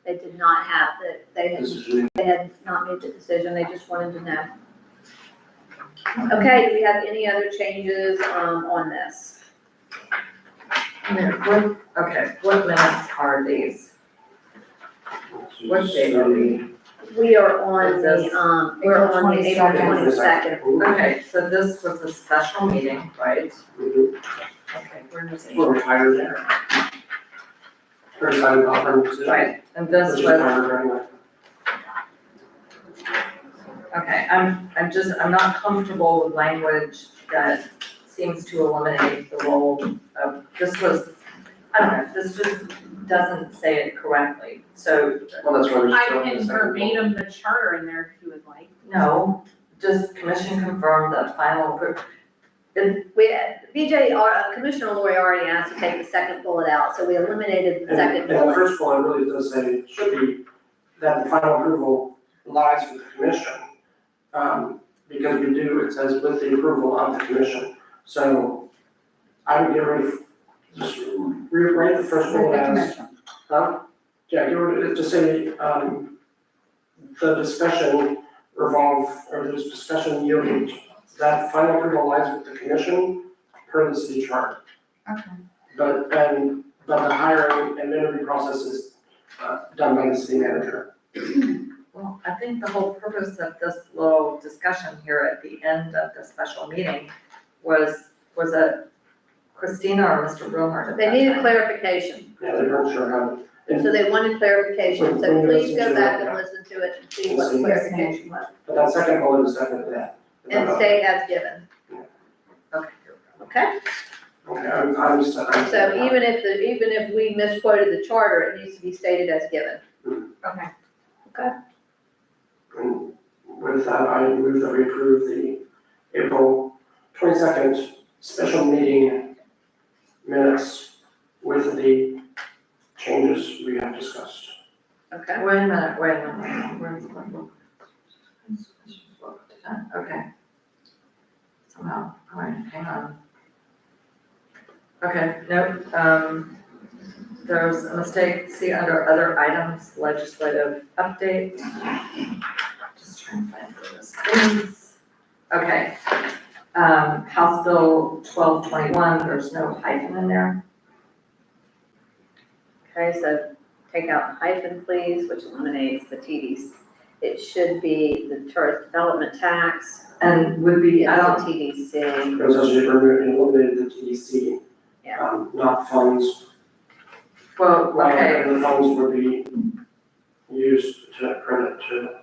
[SPEAKER 1] They did not have
[SPEAKER 3] This is
[SPEAKER 1] they had not made the decision. They just wanted to know. Okay, do we have any other changes, on this?
[SPEAKER 6] what minutes are these? What date are we?
[SPEAKER 1] We are on
[SPEAKER 6] Is
[SPEAKER 1] the,
[SPEAKER 6] this-
[SPEAKER 1] we're on the April
[SPEAKER 4] 22nd.
[SPEAKER 1] 22nd.
[SPEAKER 6] Okay, so this was a special meeting, right?
[SPEAKER 3] Mhm.
[SPEAKER 6] Okay, where is it?
[SPEAKER 3] We're retired there. Or decided to offer a position.
[SPEAKER 6] Right, and this
[SPEAKER 3] Which is
[SPEAKER 6] was,
[SPEAKER 3] retired anyway.
[SPEAKER 6] okay, I'm not comfortable with language that seems to eliminate the role of, this was, I don't know, this just doesn't say it correctly. So,
[SPEAKER 3] Well, that's why we're
[SPEAKER 7] I
[SPEAKER 3] still in the
[SPEAKER 7] can
[SPEAKER 3] second bullet.
[SPEAKER 7] verbatim the charter in there if you would like.
[SPEAKER 6] no, just commission confirmed that final approval.
[SPEAKER 1] BJ, Commissioner Lori already asked to take the second bullet out, so we eliminated the
[SPEAKER 3] And
[SPEAKER 1] second
[SPEAKER 3] and the
[SPEAKER 1] bullet.
[SPEAKER 3] first bullet really does say, it should be that the final approval lies with the commission. Because we do, it says with the approval of the commission. So I would get rid of, just rewrite the first
[SPEAKER 4] With
[SPEAKER 3] bullet
[SPEAKER 4] the
[SPEAKER 3] as,
[SPEAKER 4] commission.
[SPEAKER 3] yeah, get rid of it to say, the discussion or this discussion yielded, that final approval lies with the commission per the city charter.
[SPEAKER 4] Okay.
[SPEAKER 3] But the hiring and interview process is, done by the city manager.
[SPEAKER 6] Well, I think the whole purpose of this little discussion here at the end of the special meeting was it Christina or Mr. Brummer?
[SPEAKER 1] They needed clarification,
[SPEAKER 3] Yeah, they weren't sure how, and,
[SPEAKER 1] so they wanted clarification, so
[SPEAKER 3] When you
[SPEAKER 1] please
[SPEAKER 3] listen
[SPEAKER 1] go
[SPEAKER 3] to
[SPEAKER 1] back
[SPEAKER 3] it,
[SPEAKER 1] and
[SPEAKER 3] yeah.
[SPEAKER 1] listen to it and see what the
[SPEAKER 3] Yes,
[SPEAKER 1] clarification was.
[SPEAKER 3] but that second bullet is definitely that.
[SPEAKER 1] And state as given,
[SPEAKER 6] Okay.
[SPEAKER 1] okay?
[SPEAKER 3] Okay, I'm just.
[SPEAKER 1] So even if we misquoted the charter, it needs to be stated as given.
[SPEAKER 7] Okay.
[SPEAKER 3] And with that, I move that we approve the April 22nd special meeting minutes with the changes we have discussed.
[SPEAKER 1] Okay.
[SPEAKER 6] Wait a minute, where's the book? Okay. Somehow, all right, hang on. Okay, no, there's a mistake, see under other items, legislative update. Just trying to find where this is. Okay, House Bill 1221, there's no hyphen in there.
[SPEAKER 1] Okay, so take out the hyphen, please, which eliminates the TDs. It should be the tourist development tax,
[SPEAKER 6] And would be, I
[SPEAKER 1] it's
[SPEAKER 6] don't,
[SPEAKER 1] the TDC.
[SPEAKER 3] It was actually removed and eliminated the TDC,
[SPEAKER 1] Yeah.
[SPEAKER 3] not funds.
[SPEAKER 6] well, okay,
[SPEAKER 3] And the funds would be used to credit to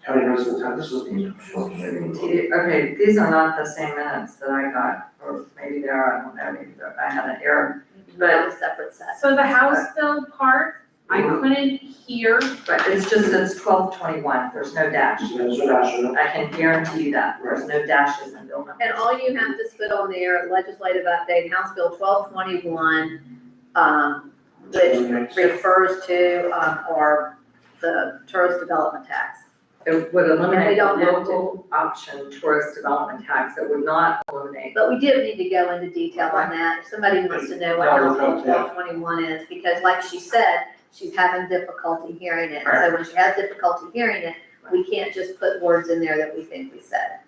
[SPEAKER 3] county residents. This is.
[SPEAKER 6] okay, these are not the same minutes that I got, or maybe they are, I don't know, maybe I had an error.
[SPEAKER 1] But a separate set.
[SPEAKER 7] So the House bill part, I couldn't hear,
[SPEAKER 6] But it's 1221, there's no dash.
[SPEAKER 3] There's a dash in it.
[SPEAKER 6] I can guarantee you that, there's no dashes in bill numbers.
[SPEAKER 1] And all you have to put on there, legislative update, House Bill 1221, which refers to, or the tourist development tax.
[SPEAKER 6] It would eliminate
[SPEAKER 1] we
[SPEAKER 6] the
[SPEAKER 1] don't have to.
[SPEAKER 6] local option tourist development tax, it would not eliminate.
[SPEAKER 1] But we do need to go into detail on that, if somebody wants to know what House Bill 1221 is, because like she said, she's having difficulty hearing it. So when she has difficulty hearing it, we can't just put words in there that we think we said.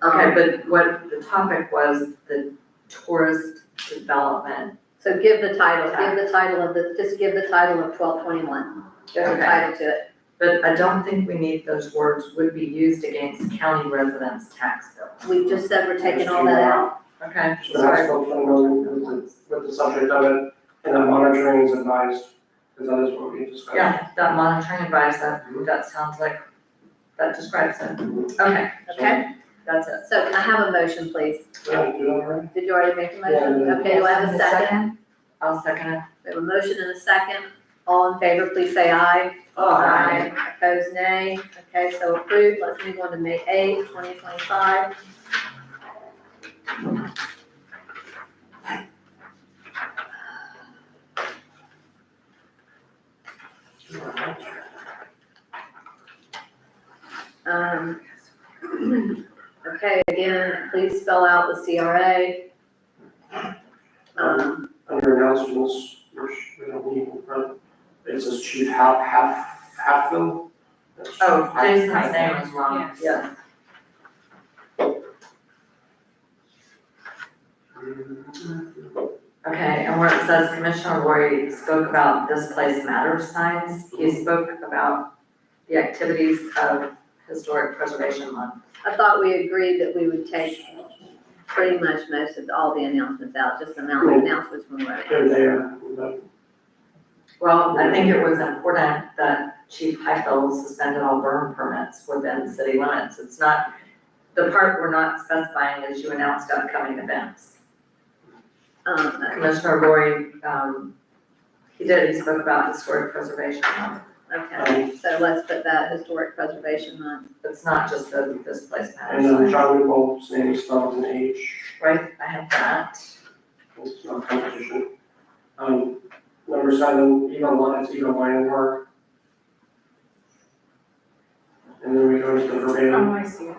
[SPEAKER 6] Okay, but what the topic was, the tourist development.
[SPEAKER 1] So give the title of the, just give the title of 1221. There's a
[SPEAKER 6] Okay.
[SPEAKER 1] title to it.
[SPEAKER 6] But I don't think we need those words would be used against county residents' tax bills.
[SPEAKER 1] We just said we're taking all that out.
[SPEAKER 6] Okay,
[SPEAKER 3] So that's still 20 million with the subject of it, and then monitoring is advised, because that is what we discussed.
[SPEAKER 6] yeah, that monitoring advice, that sounds like, that describes it. Okay,
[SPEAKER 1] Okay,
[SPEAKER 6] that's it.
[SPEAKER 1] so can I have a motion, please?
[SPEAKER 3] Yeah, do that already?
[SPEAKER 1] Did you already make a motion?
[SPEAKER 3] Yeah.
[SPEAKER 1] Okay, do I have a second?
[SPEAKER 6] I'll second it.
[SPEAKER 1] We have a motion and a second. All in favor, please say aye. Opposed, nay. Okay, so approved. Let's move on to May 8th, 2025. Okay, again, please spell out the CRA.
[SPEAKER 3] Under announcements, which we don't need, but it says Chief Halfville.
[SPEAKER 6] Oh, Jason's name is wrong,
[SPEAKER 7] Yes.
[SPEAKER 6] yeah. Okay, and where it says Commissioner Lori spoke about This Place Matters signs, he spoke about the activities of Historic Preservation Month.
[SPEAKER 1] I thought we agreed that we would take pretty much most of all the announcements out, just the announcements from running.
[SPEAKER 3] They're there, but
[SPEAKER 6] Well, I think it was important that Chief Highfield suspended all burn permits within city limits. It's not, the part we're not specifying is you announced upcoming events. Commissioner Lori, he spoke about historic preservation month.
[SPEAKER 1] Okay, so let's put that historic preservation month.
[SPEAKER 6] It's not just the This Place
[SPEAKER 3] and then
[SPEAKER 6] Matters,
[SPEAKER 3] John Newbold's name is spelled with an H,
[SPEAKER 6] right? I have that.
[SPEAKER 3] it's not competition. Number 7, it's Eagle Lion Park. And then we go to the verbatim.
[SPEAKER 7] oh, I see it.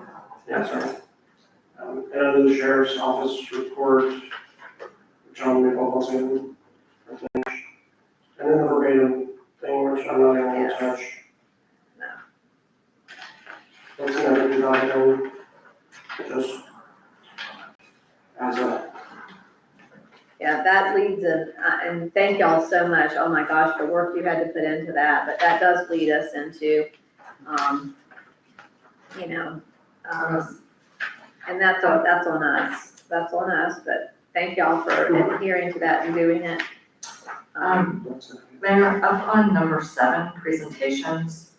[SPEAKER 3] Yeah, sorry. And under the sheriff's office report, John McCall saying, I think. And then the verbatim thing, which I'm not even gonna touch.
[SPEAKER 1] No.
[SPEAKER 3] That's another design thing, just as a,
[SPEAKER 1] Yeah, that leads and thank y'all so much, oh my gosh, the work you had to put into that, but that does lead us into, you know, and that's on us, but thank y'all for adhering to that and doing it.
[SPEAKER 3] that's a.
[SPEAKER 6] Mayor, up on number 7, presentations,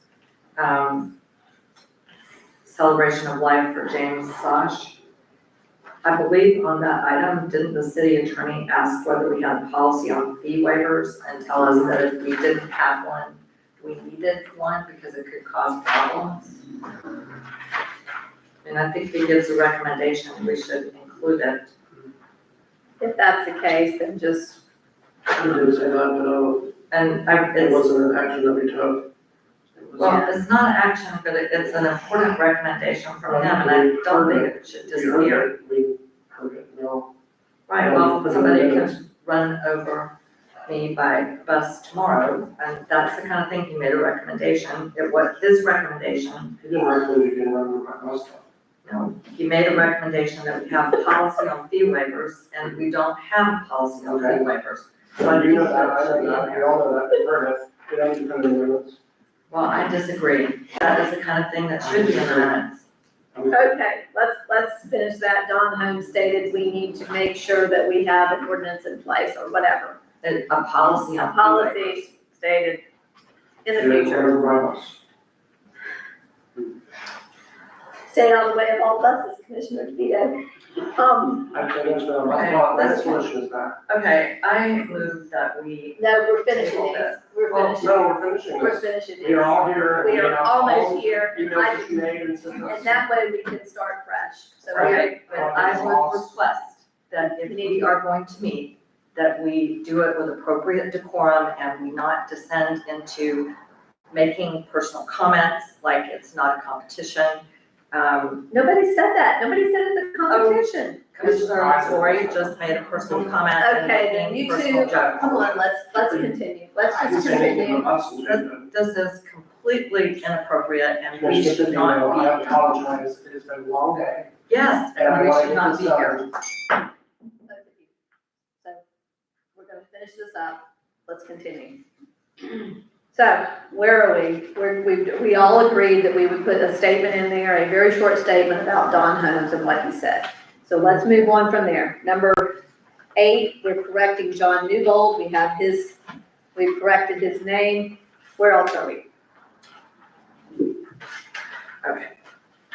[SPEAKER 6] celebration of life for James Sosh. I believe on that item, didn't the city attorney ask whether we had a policy on fee waivers and tell us that if we didn't have one, we needed one because it could cause problems? And I think he gives a recommendation, we should include it.
[SPEAKER 1] If that's the case, then just,
[SPEAKER 3] I did say that,
[SPEAKER 6] And
[SPEAKER 3] but it
[SPEAKER 6] it's,
[SPEAKER 3] wasn't an action that we took. It was-
[SPEAKER 6] well, it's not action, but it's an important recommendation from him, and I don't think it should
[SPEAKER 3] We
[SPEAKER 6] disappear.
[SPEAKER 3] heard it, we heard it, no.
[SPEAKER 6] Right, well, somebody can run over me by bus tomorrow, and that's the kind of thing, he made a recommendation, it was his recommendation.
[SPEAKER 3] He didn't recommend you can remember my bus stop.
[SPEAKER 6] You know, he made a recommendation that we have a policy on fee waivers, and we don't have a policy on fee
[SPEAKER 3] Okay.
[SPEAKER 6] waivers. So I
[SPEAKER 3] You
[SPEAKER 6] think
[SPEAKER 3] know that, I
[SPEAKER 6] should be
[SPEAKER 3] know
[SPEAKER 6] in
[SPEAKER 3] that, we
[SPEAKER 6] there.
[SPEAKER 3] all know that, we heard it, it ain't dependent on minutes.
[SPEAKER 6] Well, I disagree, that is the kind of thing that should be in the minutes.
[SPEAKER 1] okay, let's finish that. Don Holmes stated we need to make sure that we have an ordinance in place or whatever.
[SPEAKER 6] A policy
[SPEAKER 1] A
[SPEAKER 6] on fee waivers.
[SPEAKER 1] policy stated in
[SPEAKER 3] It
[SPEAKER 1] the
[SPEAKER 3] ain't
[SPEAKER 1] future.
[SPEAKER 3] remember my bus.
[SPEAKER 1] Stay out of the way of all buses, Commissioner DeVito.
[SPEAKER 3] I think it's been a
[SPEAKER 6] Okay,
[SPEAKER 3] lot,
[SPEAKER 6] let's-
[SPEAKER 3] this solution is back.
[SPEAKER 6] Okay, I move that we,
[SPEAKER 1] No, we're finishing these. We're
[SPEAKER 3] Oh,
[SPEAKER 1] finishing.
[SPEAKER 3] no, we're finishing
[SPEAKER 1] We're
[SPEAKER 3] this.
[SPEAKER 1] finishing
[SPEAKER 3] We are
[SPEAKER 1] these.
[SPEAKER 3] all here.
[SPEAKER 1] We are
[SPEAKER 3] have all
[SPEAKER 1] almost here.
[SPEAKER 3] Emails that you made and sent us.
[SPEAKER 1] And that way we can start fresh. So
[SPEAKER 6] okay,
[SPEAKER 1] we're,
[SPEAKER 6] but I would request that if we are going to meet, that we do it with appropriate decorum and we not descend into making personal comments like it's not a competition.
[SPEAKER 1] nobody said that. Nobody said it's a competition.
[SPEAKER 6] Commissioner Lori just made a personal comment and
[SPEAKER 1] Okay, then
[SPEAKER 6] making
[SPEAKER 1] you
[SPEAKER 6] personal
[SPEAKER 1] two,
[SPEAKER 6] jokes.
[SPEAKER 1] come on, let's continue. Let's
[SPEAKER 3] I didn't
[SPEAKER 1] just
[SPEAKER 3] say anything
[SPEAKER 1] continue.
[SPEAKER 3] about us.
[SPEAKER 6] This is completely inappropriate and we
[SPEAKER 3] Commissioner
[SPEAKER 6] should not
[SPEAKER 3] DeVito, I
[SPEAKER 6] be,
[SPEAKER 3] apologize, it has been a long day,
[SPEAKER 6] yes,
[SPEAKER 3] and I
[SPEAKER 6] and we
[SPEAKER 3] want
[SPEAKER 6] should
[SPEAKER 3] to
[SPEAKER 6] not
[SPEAKER 3] get
[SPEAKER 6] be
[SPEAKER 3] this
[SPEAKER 6] here.
[SPEAKER 3] done.
[SPEAKER 1] So we're gonna finish this up. Let's continue. So where are we? We all agreed that we would put a statement in there, a very short statement about Don Holmes and what he said. So let's move on from there. Number 8, we're correcting John Newbold. We've corrected his name. Where else are we?
[SPEAKER 6] Okay.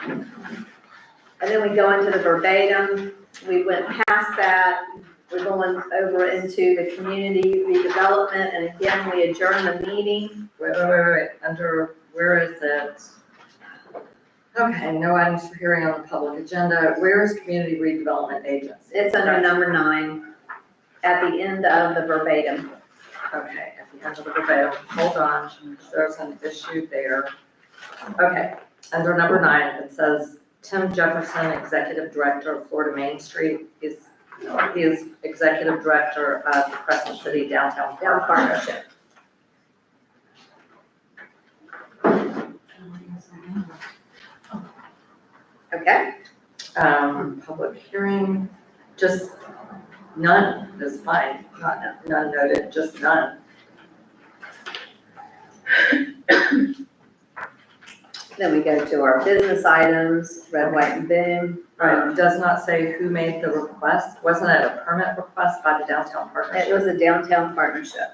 [SPEAKER 1] And then we go into the verbatim. We went past that. We're going over into the community redevelopment, and again, we adjourn the meeting.
[SPEAKER 6] Wait, under, where is it? Okay, no items for hearing on the public agenda. Where is community redevelopment agency?
[SPEAKER 1] It's under number 9, at the end of the verbatim.
[SPEAKER 6] Okay, at the end of the verbatim, hold on, there's an issue there. Okay, under number 9, it says Tim Jefferson, Executive Director of Florida Main Street, he is Executive Director of the Crescent City Downtown
[SPEAKER 1] Down
[SPEAKER 6] Park
[SPEAKER 1] partnership. Okay,
[SPEAKER 6] Public hearing, just none is fine, not none noted, just none.
[SPEAKER 1] then we go to our business items, red, white, and boom.
[SPEAKER 6] Right, it does not say who made the request, wasn't it a permit request by the downtown
[SPEAKER 1] It
[SPEAKER 6] partnership?
[SPEAKER 1] was a downtown partnership,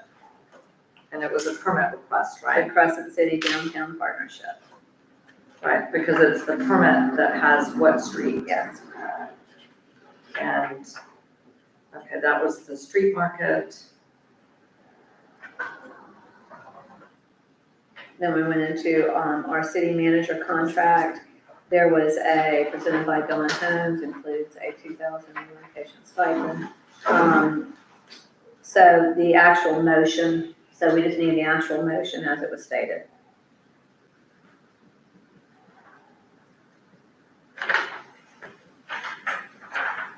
[SPEAKER 6] And it was a permit request,
[SPEAKER 1] the
[SPEAKER 6] right?
[SPEAKER 1] Crescent City Downtown Partnership.
[SPEAKER 6] Right, because it's the permit that has what street?
[SPEAKER 1] Yes.
[SPEAKER 6] And, okay, that was the street market.
[SPEAKER 1] Then we went into our city manager contract. There was presented by Bill and Homes, includes a 2,000 relocation stipend. So the actual motion, so we just need the actual motion as it was stated.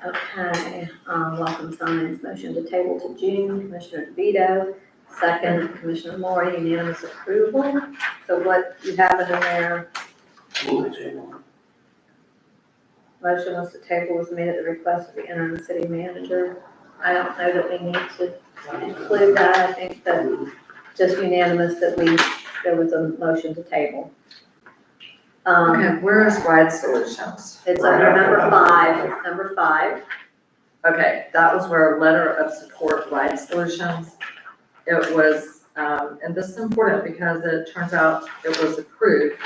[SPEAKER 1] Okay, welcome signs, motion to table to June, Commissioner DeVito. Second, Commissioner Moore, unanimous approval. So what you have in there, motion was to table was made at the request of the interim city manager. I don't know that we need to include that. I think that just unanimous that there was a motion to table.
[SPEAKER 6] Okay, where is Ride Solutions?
[SPEAKER 1] It's under number five.
[SPEAKER 6] Okay, that was where a letter of support, Ride Solutions. It was, and this is important because it turns out it was approved.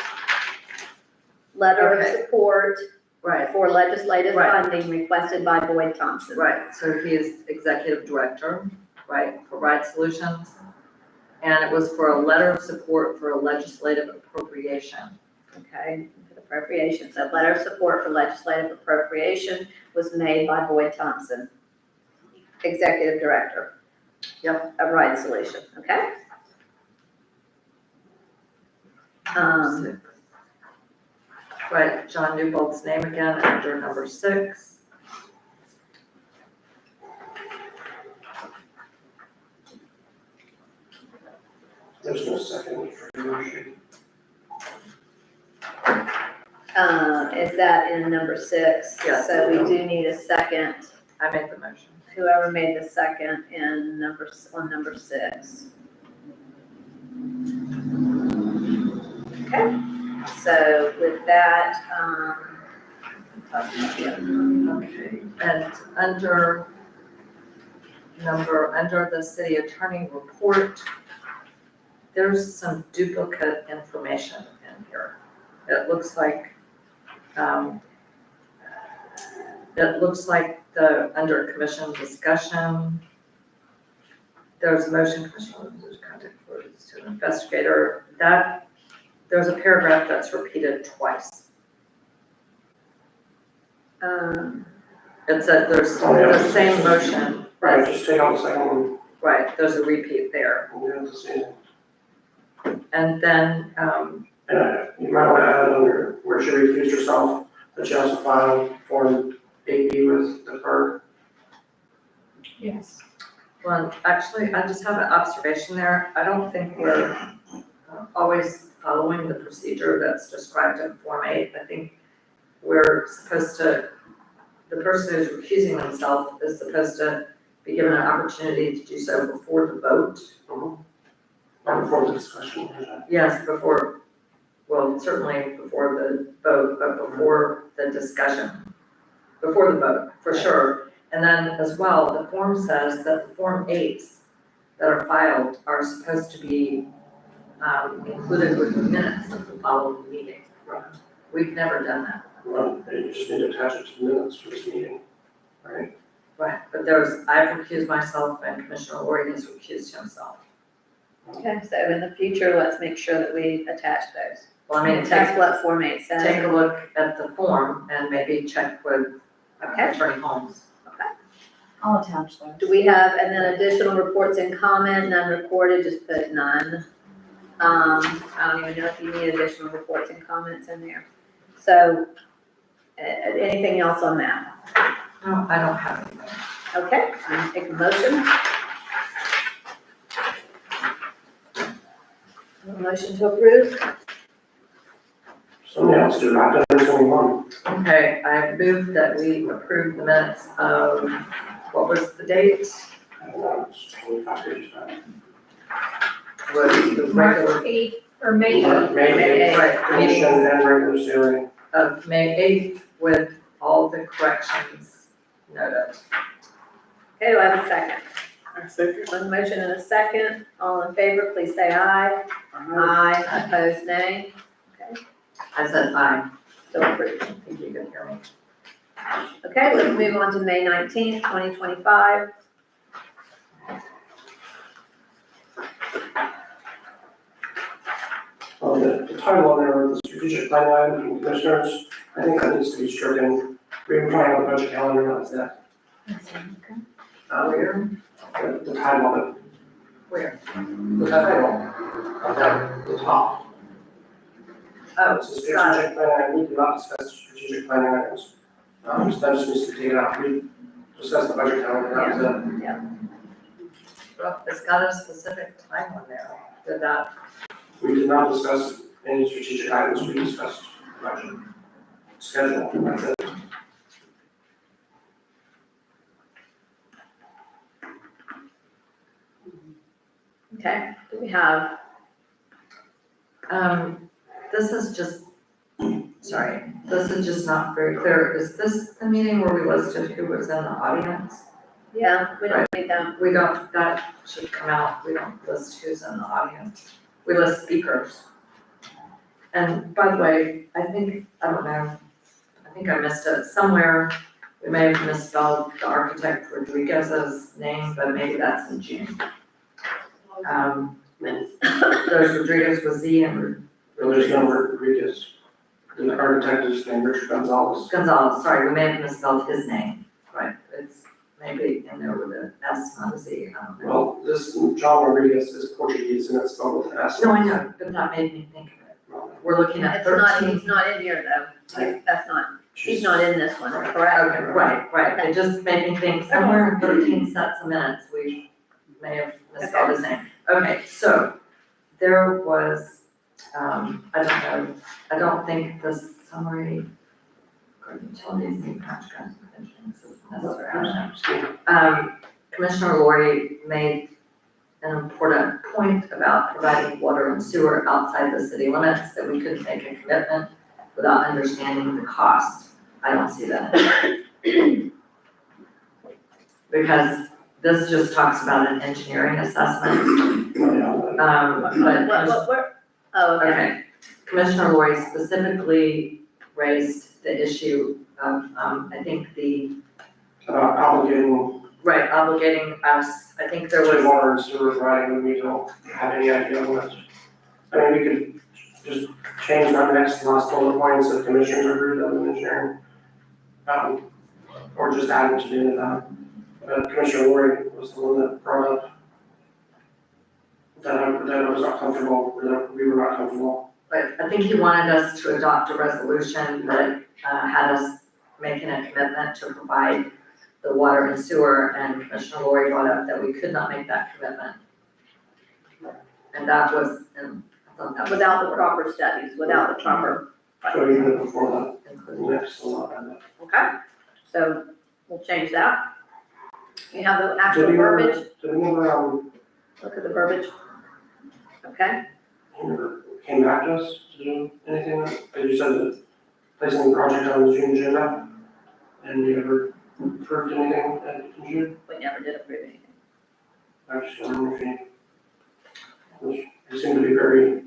[SPEAKER 1] Letter of
[SPEAKER 6] Okay.
[SPEAKER 1] support
[SPEAKER 6] Right.
[SPEAKER 1] for legislative
[SPEAKER 6] Right.
[SPEAKER 1] funding requested by Boyd Thompson.
[SPEAKER 6] Right, so he is executive director, right, for Ride Solutions. And it was for a letter of support for a legislative appropriation.
[SPEAKER 1] Okay, appropriations. A letter of support for legislative appropriation was made by Boyd Thompson, executive director.
[SPEAKER 6] Yep.
[SPEAKER 1] Of Ride Solution, okay?
[SPEAKER 6] Right, John Newbold's name again under number 6.
[SPEAKER 3] There's no second for the motion.
[SPEAKER 1] Is that in number 6?
[SPEAKER 6] Yes.
[SPEAKER 1] So we do need a second.
[SPEAKER 6] I made the motion.
[SPEAKER 1] Whoever made the second on number 6. Okay, so with that,
[SPEAKER 6] Okay, and under the city attorney report, there's some duplicate information in here. It looks like, under commission discussion, there's a motion, commission contact for the student investigator, that, there's a paragraph that's repeated twice. It said there's the same motion.
[SPEAKER 3] Right, just take out the second one.
[SPEAKER 6] Right, there's a repeat there.
[SPEAKER 3] We have to see it.
[SPEAKER 6] And then,
[SPEAKER 3] You might want to add under where she recused herself, that she also filed Form 8B with the clerk.
[SPEAKER 7] Yes.
[SPEAKER 6] well, actually, I just have an observation there. I don't think we're always following the procedure that's described in Form 8. I think we're supposed to, the person who's recusing themselves is supposed to be given an opportunity to do so before the vote.
[SPEAKER 3] Not before the discussion.
[SPEAKER 6] Yes, before, well, certainly before the vote, but before the discussion. Before the vote, for sure. And then as well, the form says that the Form 8s that are filed are supposed to be included with the minutes of the following meeting.
[SPEAKER 3] Right.
[SPEAKER 6] We've never done that.
[SPEAKER 3] Well, you just need to attach it to the minutes for this meeting, right?
[SPEAKER 6] Right, but I've recused myself and Commissioner Lori has recused himself.
[SPEAKER 1] okay, so in the future, let's make sure that we attach those.
[SPEAKER 6] Well, I mean,
[SPEAKER 1] That's what Form 8
[SPEAKER 6] take
[SPEAKER 1] says.
[SPEAKER 6] a look at the form and maybe check with Attorney Holmes.
[SPEAKER 4] I'll attach those.
[SPEAKER 1] Do we have, and then additional reports and comment, none recorded, just put none. I don't even know if you need additional reports and comments in there. So, anything else on that?
[SPEAKER 6] No, I don't have anything.
[SPEAKER 1] Okay, I'm taking a motion. A motion to approve?
[SPEAKER 3] Somebody else do not, there's only one.
[SPEAKER 6] Okay, I move that we approve the minutes of, what was the date?
[SPEAKER 3] I don't know, it's 25 pages back.
[SPEAKER 6] Was the
[SPEAKER 7] March
[SPEAKER 6] regular
[SPEAKER 7] 8th, or May 8th.
[SPEAKER 3] May 8th,
[SPEAKER 6] Right,
[SPEAKER 3] commission and regular hearing.
[SPEAKER 6] of May 8th with all the corrections noted.
[SPEAKER 1] Okay, do I have a second?
[SPEAKER 8] I second.
[SPEAKER 1] One motion and a second. All in favor, please say aye. Aye. Opposed, nay. Okay,
[SPEAKER 6] I said aye.
[SPEAKER 1] so approved.
[SPEAKER 6] I think you can hear me.
[SPEAKER 1] Okay, let's move on to May 19th, 2025.
[SPEAKER 3] The title on there, the strategic plan item from commissioners, I think that needs to be stricken. We've been trying on the budget calendar, that's that.
[SPEAKER 6] Where?
[SPEAKER 3] The title of it.
[SPEAKER 6] Where?
[SPEAKER 3] The title of that, the top.
[SPEAKER 6] Oh,
[SPEAKER 3] It's a strategic plan, we do not discuss strategic planning items. That just needs to be taken out. We discussed the budget calendar, that was it.
[SPEAKER 6] Well, it's got a specific time on there, did that,
[SPEAKER 3] We did not discuss any strategic items, we discussed budget schedule, that's it.
[SPEAKER 1] Okay, do we have,
[SPEAKER 6] this is just, sorry, this is just not very clear. Is this the meeting where we listed who was in the audience?
[SPEAKER 1] yeah, we don't need them.
[SPEAKER 6] We don't, that should come out, we don't list who's in the audience. We list speakers. And by the way, I think, I don't know, I think I missed it somewhere. We may have misspelled the architect Rodriguez's name, but maybe that's in June. There's Rodriguez with Z and
[SPEAKER 3] But there's no Rodriguez. The architect is named Richard Gonzalez.
[SPEAKER 6] Gonzalez, sorry, we may have misspelled his name, right? It's maybe in there with an S, not a Z, I don't know.
[SPEAKER 3] Well, this John Rodriguez is Portuguese and it's spelled with an S.
[SPEAKER 6] No, I know, but that made me think of it. We're looking at
[SPEAKER 1] It's not,
[SPEAKER 6] 13.
[SPEAKER 1] he's not in here though.
[SPEAKER 3] Right.
[SPEAKER 1] That's not, he's
[SPEAKER 3] She's-
[SPEAKER 1] not in this one,
[SPEAKER 6] Okay,
[SPEAKER 1] correct?
[SPEAKER 6] right. It just made me think somewhere in 13 sets of minutes, we may have misspelled his name. Okay, so there was, I don't know, I don't think the summary, utilities and contract provisions is necessary. Commissioner Lori made an important point about providing water and sewer outside the city limits, that we couldn't make a commitment without understanding the cost. I don't see that. Because this just talks about an engineering assessment. But
[SPEAKER 1] Oh, okay.
[SPEAKER 6] okay, Commissioner Lori specifically raised the issue of, I think obligating us, I think there
[SPEAKER 3] To
[SPEAKER 6] was,
[SPEAKER 3] water and sewer providing when we don't have any idea what. I mean, we could just change our next last bullet points of commissioners agreed on engineering. Or just add it to the end of that. But Commissioner Lori was the one that brought up that I was not comfortable, that we were not comfortable.
[SPEAKER 6] but I think he wanted us to adopt a resolution that had us making a commitment to provide the water and sewer, and Commissioner Lori brought up that we could not make that commitment. And that was, and I thought that was.
[SPEAKER 1] Without the proper studies, without the proper.
[SPEAKER 3] So even before that,
[SPEAKER 6] included.
[SPEAKER 3] we have to still not have that.
[SPEAKER 1] Okay, so we'll change that. You have the
[SPEAKER 3] Did
[SPEAKER 1] actual
[SPEAKER 3] we ever-
[SPEAKER 1] verbiage,
[SPEAKER 3] Did anyone,
[SPEAKER 1] look at the verbiage. Okay,
[SPEAKER 3] he never came back to us to do anything, but you said that placing the project on the June agenda, and you never approved anything in June?
[SPEAKER 1] we never did approve anything.
[SPEAKER 3] I just wondering if you seem to be very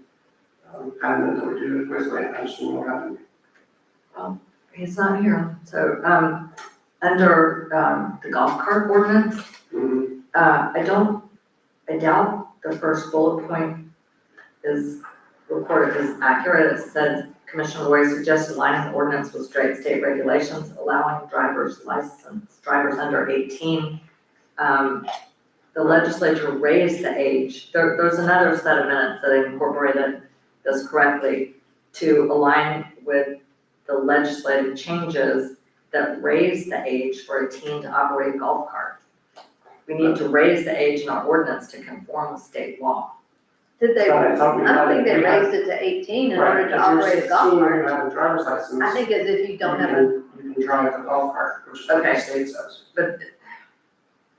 [SPEAKER 3] adamant that we do it quickly, I just don't know what happened.
[SPEAKER 6] He's not here, so, under, the golf cart ordinance,
[SPEAKER 3] Mhm.
[SPEAKER 6] I doubt the first bullet point is reported as accurate. It says Commissioner Lori suggested aligning the ordinance with straight state regulations, allowing drivers under 18. The legislature raised the age, there's another set of minutes that incorporated this correctly to align with the legislative changes that raise the age for a teen to operate a golf cart. We need to raise the age in our ordinance to conform with state law.
[SPEAKER 1] Did they,
[SPEAKER 3] I thought we
[SPEAKER 1] I don't
[SPEAKER 3] had-
[SPEAKER 1] think they
[SPEAKER 3] we had-
[SPEAKER 1] raised it to 18 in
[SPEAKER 3] Right,
[SPEAKER 1] order
[SPEAKER 3] if
[SPEAKER 1] to
[SPEAKER 3] you're
[SPEAKER 1] operate a golf
[SPEAKER 3] 16
[SPEAKER 1] cart.
[SPEAKER 3] and you have a driver's license.
[SPEAKER 1] I think as if you don't have a,
[SPEAKER 3] You can drive a golf cart, which is what the
[SPEAKER 6] Okay.
[SPEAKER 3] state says.
[SPEAKER 6] But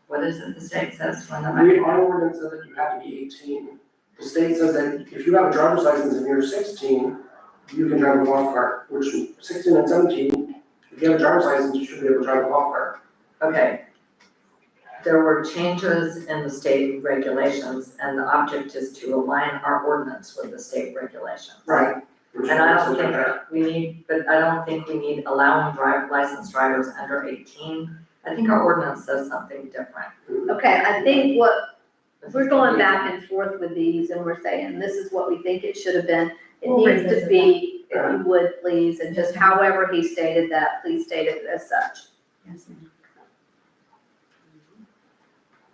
[SPEAKER 6] what is it the state says when the?
[SPEAKER 3] Our ordinance says that you have to be 18. The state says that if you have a driver's license and you're 16, you can drive a golf cart, which 16 and 17, if you have a driver's license, you should be able to drive a golf cart.
[SPEAKER 6] Okay. There were changes in the state regulations, and the object is to align our ordinance with the state regulations.
[SPEAKER 3] Right. Which
[SPEAKER 6] And I
[SPEAKER 3] is
[SPEAKER 6] don't
[SPEAKER 3] also
[SPEAKER 6] think
[SPEAKER 3] there.
[SPEAKER 6] we need, but I don't think we need allowing licensed drivers under 18. I think our ordinance says something different.
[SPEAKER 1] okay, I think what, we're going back and forth with these and we're saying, this is what we think it should have been. It
[SPEAKER 6] We'll
[SPEAKER 1] needs to
[SPEAKER 6] revisit
[SPEAKER 1] be, if you would, please, and just however he stated that, please state it as such.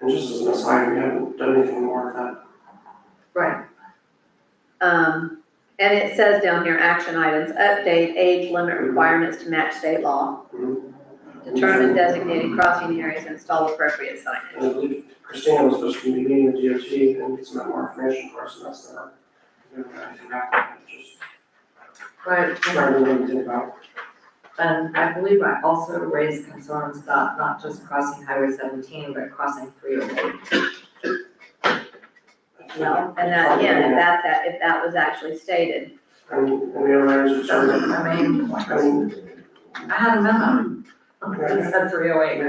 [SPEAKER 3] And just as an aside, we haven't done anything more of that.
[SPEAKER 6] Right.
[SPEAKER 1] And it says down here, action items, update age limit requirements to match state law.
[SPEAKER 3] Mhm.
[SPEAKER 1] determine designated crossing areas and install appropriate
[SPEAKER 3] And I
[SPEAKER 1] signage.
[SPEAKER 3] believe Christina was supposed to be meeting with DOT and get some more information for us, and that's not. Just
[SPEAKER 6] Right,
[SPEAKER 3] trying to think about.
[SPEAKER 6] and I believe I also raised concerns about not just crossing Highway 17, but crossing 308.
[SPEAKER 1] Well, and that, again, if that was actually stated,
[SPEAKER 3] And the other areas are sort of,
[SPEAKER 6] I mean,
[SPEAKER 3] I mean,
[SPEAKER 6] I had a memo that said 308.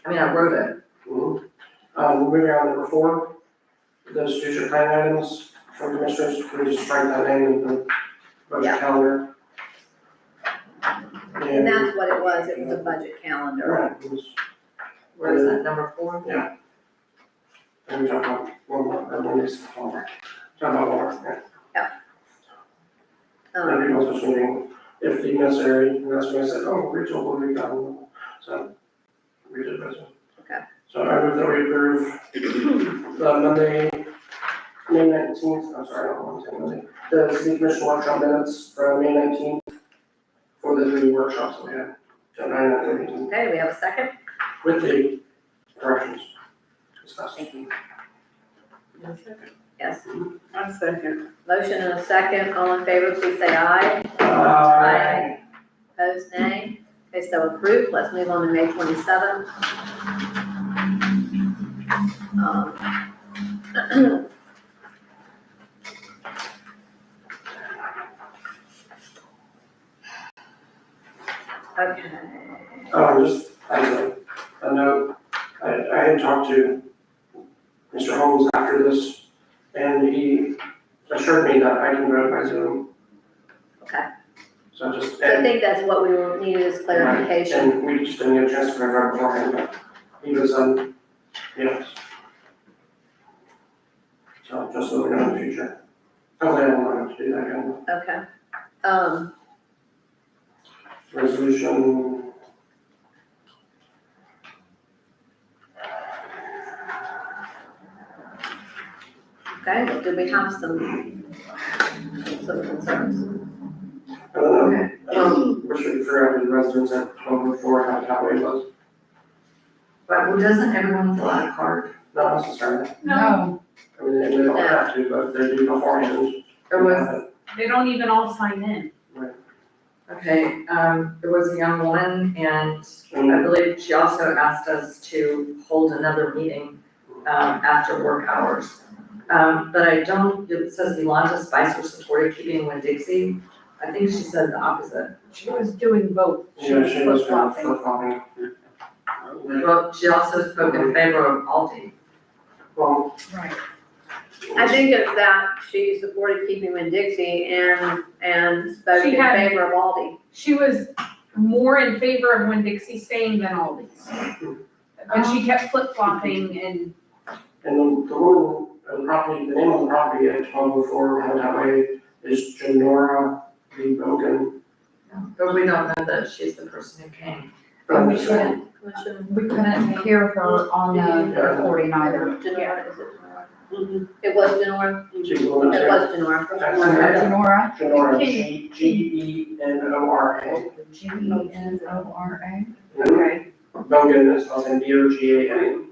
[SPEAKER 6] I mean, I wrote it.
[SPEAKER 3] moving on to number 4, those future plan items from commissioners, can we just strike that name in the budget
[SPEAKER 1] Yeah.
[SPEAKER 3] calendar?
[SPEAKER 1] and that's what it was a budget calendar.
[SPEAKER 3] Right, it was,
[SPEAKER 6] Where is that, number 4?
[SPEAKER 3] and we talked about one next calendar. Talk about more, yeah. And we also meeting if the necessary, and that's when I said, oh, Rachel will be done, so we did this.
[SPEAKER 1] Okay.
[SPEAKER 3] So I move that we approve Monday, May 19th, I'm sorry, I don't want to say Monday, the city commission workshop minutes from May 19th for the 3 workshops that we had, so 9 and 13,
[SPEAKER 1] Okay, do we have a second?
[SPEAKER 3] with the corrections discussed.
[SPEAKER 1] Thank you. Yes,
[SPEAKER 8] I second.
[SPEAKER 1] motion and a second, all in favor, please say aye. Opposed, nay. Okay, so approved, let's move on to May 27th. Okay.
[SPEAKER 3] Just as a note, I had talked to Mr. Holmes after this, and he assured me that I can vote by Zoom.
[SPEAKER 1] Okay.
[SPEAKER 3] So just,
[SPEAKER 1] So I think that's what we will need is clarification.
[SPEAKER 3] and we just didn't get a chance to vote beforehand, but he was, yes. So just so we know in the future. Hopefully I won't have to do that again.
[SPEAKER 1] Okay.
[SPEAKER 3] Resolution.
[SPEAKER 1] Okay, well, do we have some concerns?
[SPEAKER 3] I don't know, we should figure out the residents at 1204 how it was.
[SPEAKER 6] But well, doesn't everyone fill out a card?
[SPEAKER 3] Not necessarily.
[SPEAKER 4] No,
[SPEAKER 3] I mean, they don't have to, but they do beforehand.
[SPEAKER 6] There was,
[SPEAKER 7] They don't even all sign in.
[SPEAKER 6] okay, there was a young woman, and I
[SPEAKER 3] And
[SPEAKER 6] believe she also asked us to hold another meeting, after work hours. But I don't, it says Yolanda Spicer supported keeping Winn-Dixie. I think she said the opposite.
[SPEAKER 7] She was doing both.
[SPEAKER 3] she was kind of
[SPEAKER 7] flip-flopping.
[SPEAKER 3] flip-flopping.
[SPEAKER 6] Well, she also spoke in favor of Aldi.
[SPEAKER 3] Well,
[SPEAKER 7] Right.
[SPEAKER 1] I think it's that she supported keeping Winn-Dixie and spoke
[SPEAKER 7] She
[SPEAKER 1] in
[SPEAKER 7] had-
[SPEAKER 1] favor of Aldi.
[SPEAKER 7] She was more in favor of Winn-Dixie staying than Aldi's. But she kept flip-flopping and
[SPEAKER 3] and the woman, the property, the name of the property at 1204 Habitat Way is Janora V. Bogan.
[SPEAKER 6] But we don't know that she's the person who came.
[SPEAKER 4] and we couldn't,
[SPEAKER 1] Commissioner
[SPEAKER 4] we couldn't hear her on the recording either.
[SPEAKER 1] Denora, is it Denora? It was Denora?
[SPEAKER 3] She's the one
[SPEAKER 1] It
[SPEAKER 3] that's
[SPEAKER 1] was Denora.
[SPEAKER 4] Nora,
[SPEAKER 3] Janora, Genora.
[SPEAKER 4] Genora.
[SPEAKER 1] Okay,
[SPEAKER 3] Bogan is spelled B-O-G-A-N.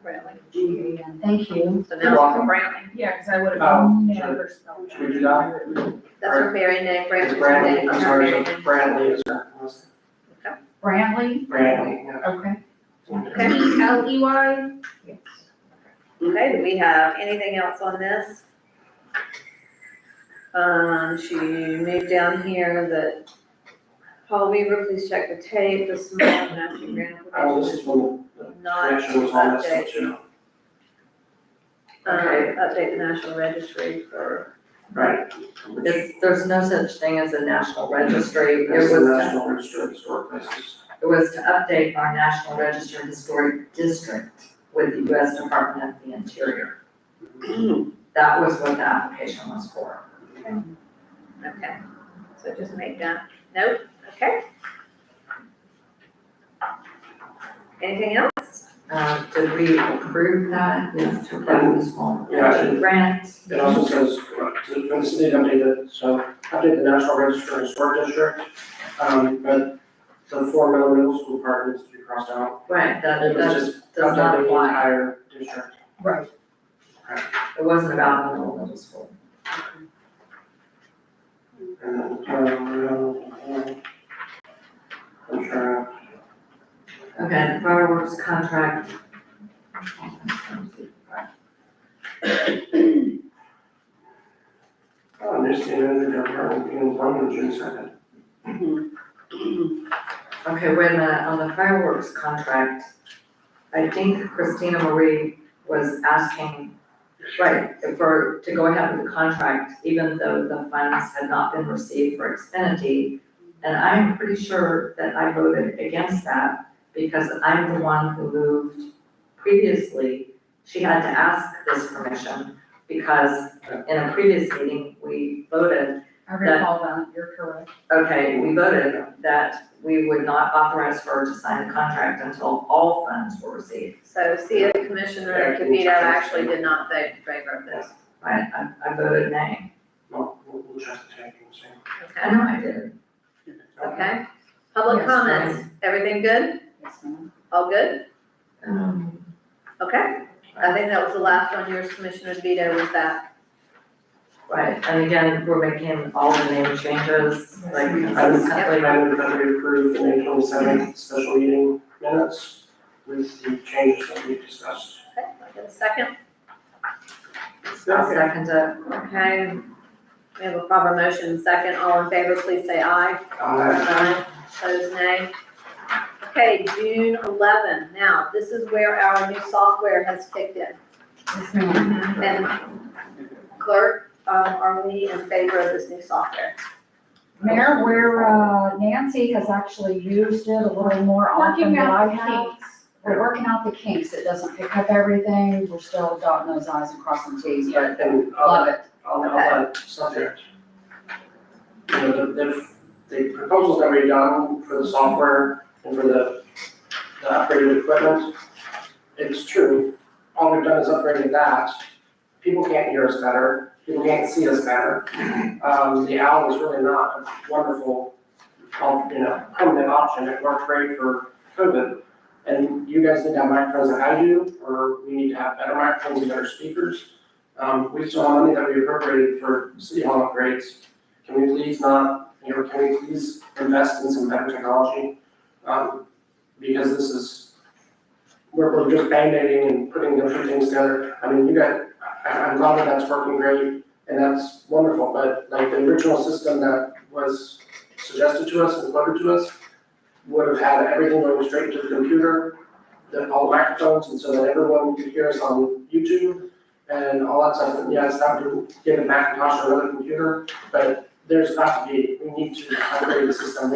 [SPEAKER 1] Brantley.
[SPEAKER 4] Thank you.
[SPEAKER 1] So now it's Brantley.
[SPEAKER 7] yeah, because I would have
[SPEAKER 3] Oh,
[SPEAKER 7] never spelled
[SPEAKER 3] Should we do that?
[SPEAKER 1] That's her married name,
[SPEAKER 3] It's
[SPEAKER 1] Brantley's her
[SPEAKER 3] Brantley,
[SPEAKER 1] name,
[SPEAKER 3] I'm
[SPEAKER 1] her
[SPEAKER 3] sorry,
[SPEAKER 1] married
[SPEAKER 3] so
[SPEAKER 1] name.
[SPEAKER 3] Brantley is her,
[SPEAKER 4] Brantley,
[SPEAKER 3] Brantley, yeah.
[SPEAKER 4] okay.
[SPEAKER 1] Okay.
[SPEAKER 7] Ley.
[SPEAKER 1] Okay, do we have anything else on this? She moved down here that, Paul Weaver, please check the tape, the small national grant
[SPEAKER 3] This is
[SPEAKER 1] application
[SPEAKER 3] when the
[SPEAKER 1] is not
[SPEAKER 3] connection was on this one
[SPEAKER 1] update.
[SPEAKER 3] too.
[SPEAKER 6] Okay.
[SPEAKER 1] Update the national registry for,
[SPEAKER 3] Right.
[SPEAKER 6] There's no such thing as a national registry.
[SPEAKER 3] That's
[SPEAKER 6] It
[SPEAKER 3] the
[SPEAKER 6] was,
[SPEAKER 3] National Register of Historic Places.
[SPEAKER 6] to update our National Register Historic District with the U.S. Department of the Interior. That was what the application was for.
[SPEAKER 1] okay, so just make that note, okay? Anything else?
[SPEAKER 6] Did we approve that? Yes, to approve the small
[SPEAKER 3] Yeah.
[SPEAKER 6] grant.
[SPEAKER 3] It also says, to, when the city updated, so update the National Register of Historic District, but the 4 middle school part needs to be crossed out.
[SPEAKER 6] Right, that
[SPEAKER 3] It was just
[SPEAKER 6] does not
[SPEAKER 3] updating the
[SPEAKER 6] apply.
[SPEAKER 3] entire district.
[SPEAKER 4] Right.
[SPEAKER 6] It wasn't about middle school.
[SPEAKER 3] And then, contract.
[SPEAKER 6] Okay, the fireworks contract.
[SPEAKER 3] New state manager, department, being appointed June 2nd.
[SPEAKER 6] Okay, wait a minute, on the fireworks contract, I think Christina Marie was asking, right, to go ahead with the contract, even though the funds had not been received for Xfinity. And I'm pretty sure that I voted against that because I'm the one who moved previously. She had to ask this permission because in a previous meeting, we voted,
[SPEAKER 4] I recall that, you're correct.
[SPEAKER 6] okay, we voted that we would not authorize her to sign the contract until all funds were received.
[SPEAKER 1] So see if Commissioner Kavito actually did not vote in favor of this.
[SPEAKER 6] Right, I voted nay.
[SPEAKER 3] Well, we'll check the tape and see.
[SPEAKER 6] I
[SPEAKER 1] Okay,
[SPEAKER 6] know I did.
[SPEAKER 1] okay. Public
[SPEAKER 4] Yes,
[SPEAKER 1] comments, everything good?
[SPEAKER 4] Yes, ma'am.
[SPEAKER 1] All good?
[SPEAKER 6] Um,
[SPEAKER 1] Okay. I think that was the last on yours, Commissioner DeVito, was that.
[SPEAKER 6] Right, and again, we're making all the name changes, like
[SPEAKER 3] I move
[SPEAKER 6] consistently.
[SPEAKER 3] that we approve the May 27th special meeting minutes with the changes that we discussed.
[SPEAKER 1] Okay, I get a second.
[SPEAKER 6] I'll second it.
[SPEAKER 1] Okay. We have a proper motion, second. All in favor, please say aye. Aye. Opposed, nay. Okay, June 11. Now, this is where our new software has kicked in.
[SPEAKER 4] Yes, ma'am.
[SPEAKER 1] And clerk, are we in favor of this new software?
[SPEAKER 4] Mayor, where Nancy has actually used it a little more often than I have. We're working out the kinks. It doesn't pick up everything. We're still dotting those i's and crossing t's, but
[SPEAKER 3] And
[SPEAKER 4] love it.
[SPEAKER 3] on that subject, you know, the proposals that we've done for the software and for the upgraded equipment, it's true. All we've done is upgraded that. People can't hear us better. People can't see us better. The owl is really not a wonderful, permanent option. It worked great for COVID. And you guys need to have microphones that I do, or we need to have better microphones and better speakers. We still have money that we appropriated for city hall upgrades. Can we please can we please invest in some better technology? Because this is, we're just band-aiding and putting different things together. I mean, I'm glad that that's working great, and that's wonderful, but like the original system that was suggested to us and quoted to us would have had everything going straight to the computer, all the microphones, and so that everyone could hear us on YouTube and all that stuff. And yes, that would get a Macintosh or another computer, but there's got to be, we need to upgrade the system.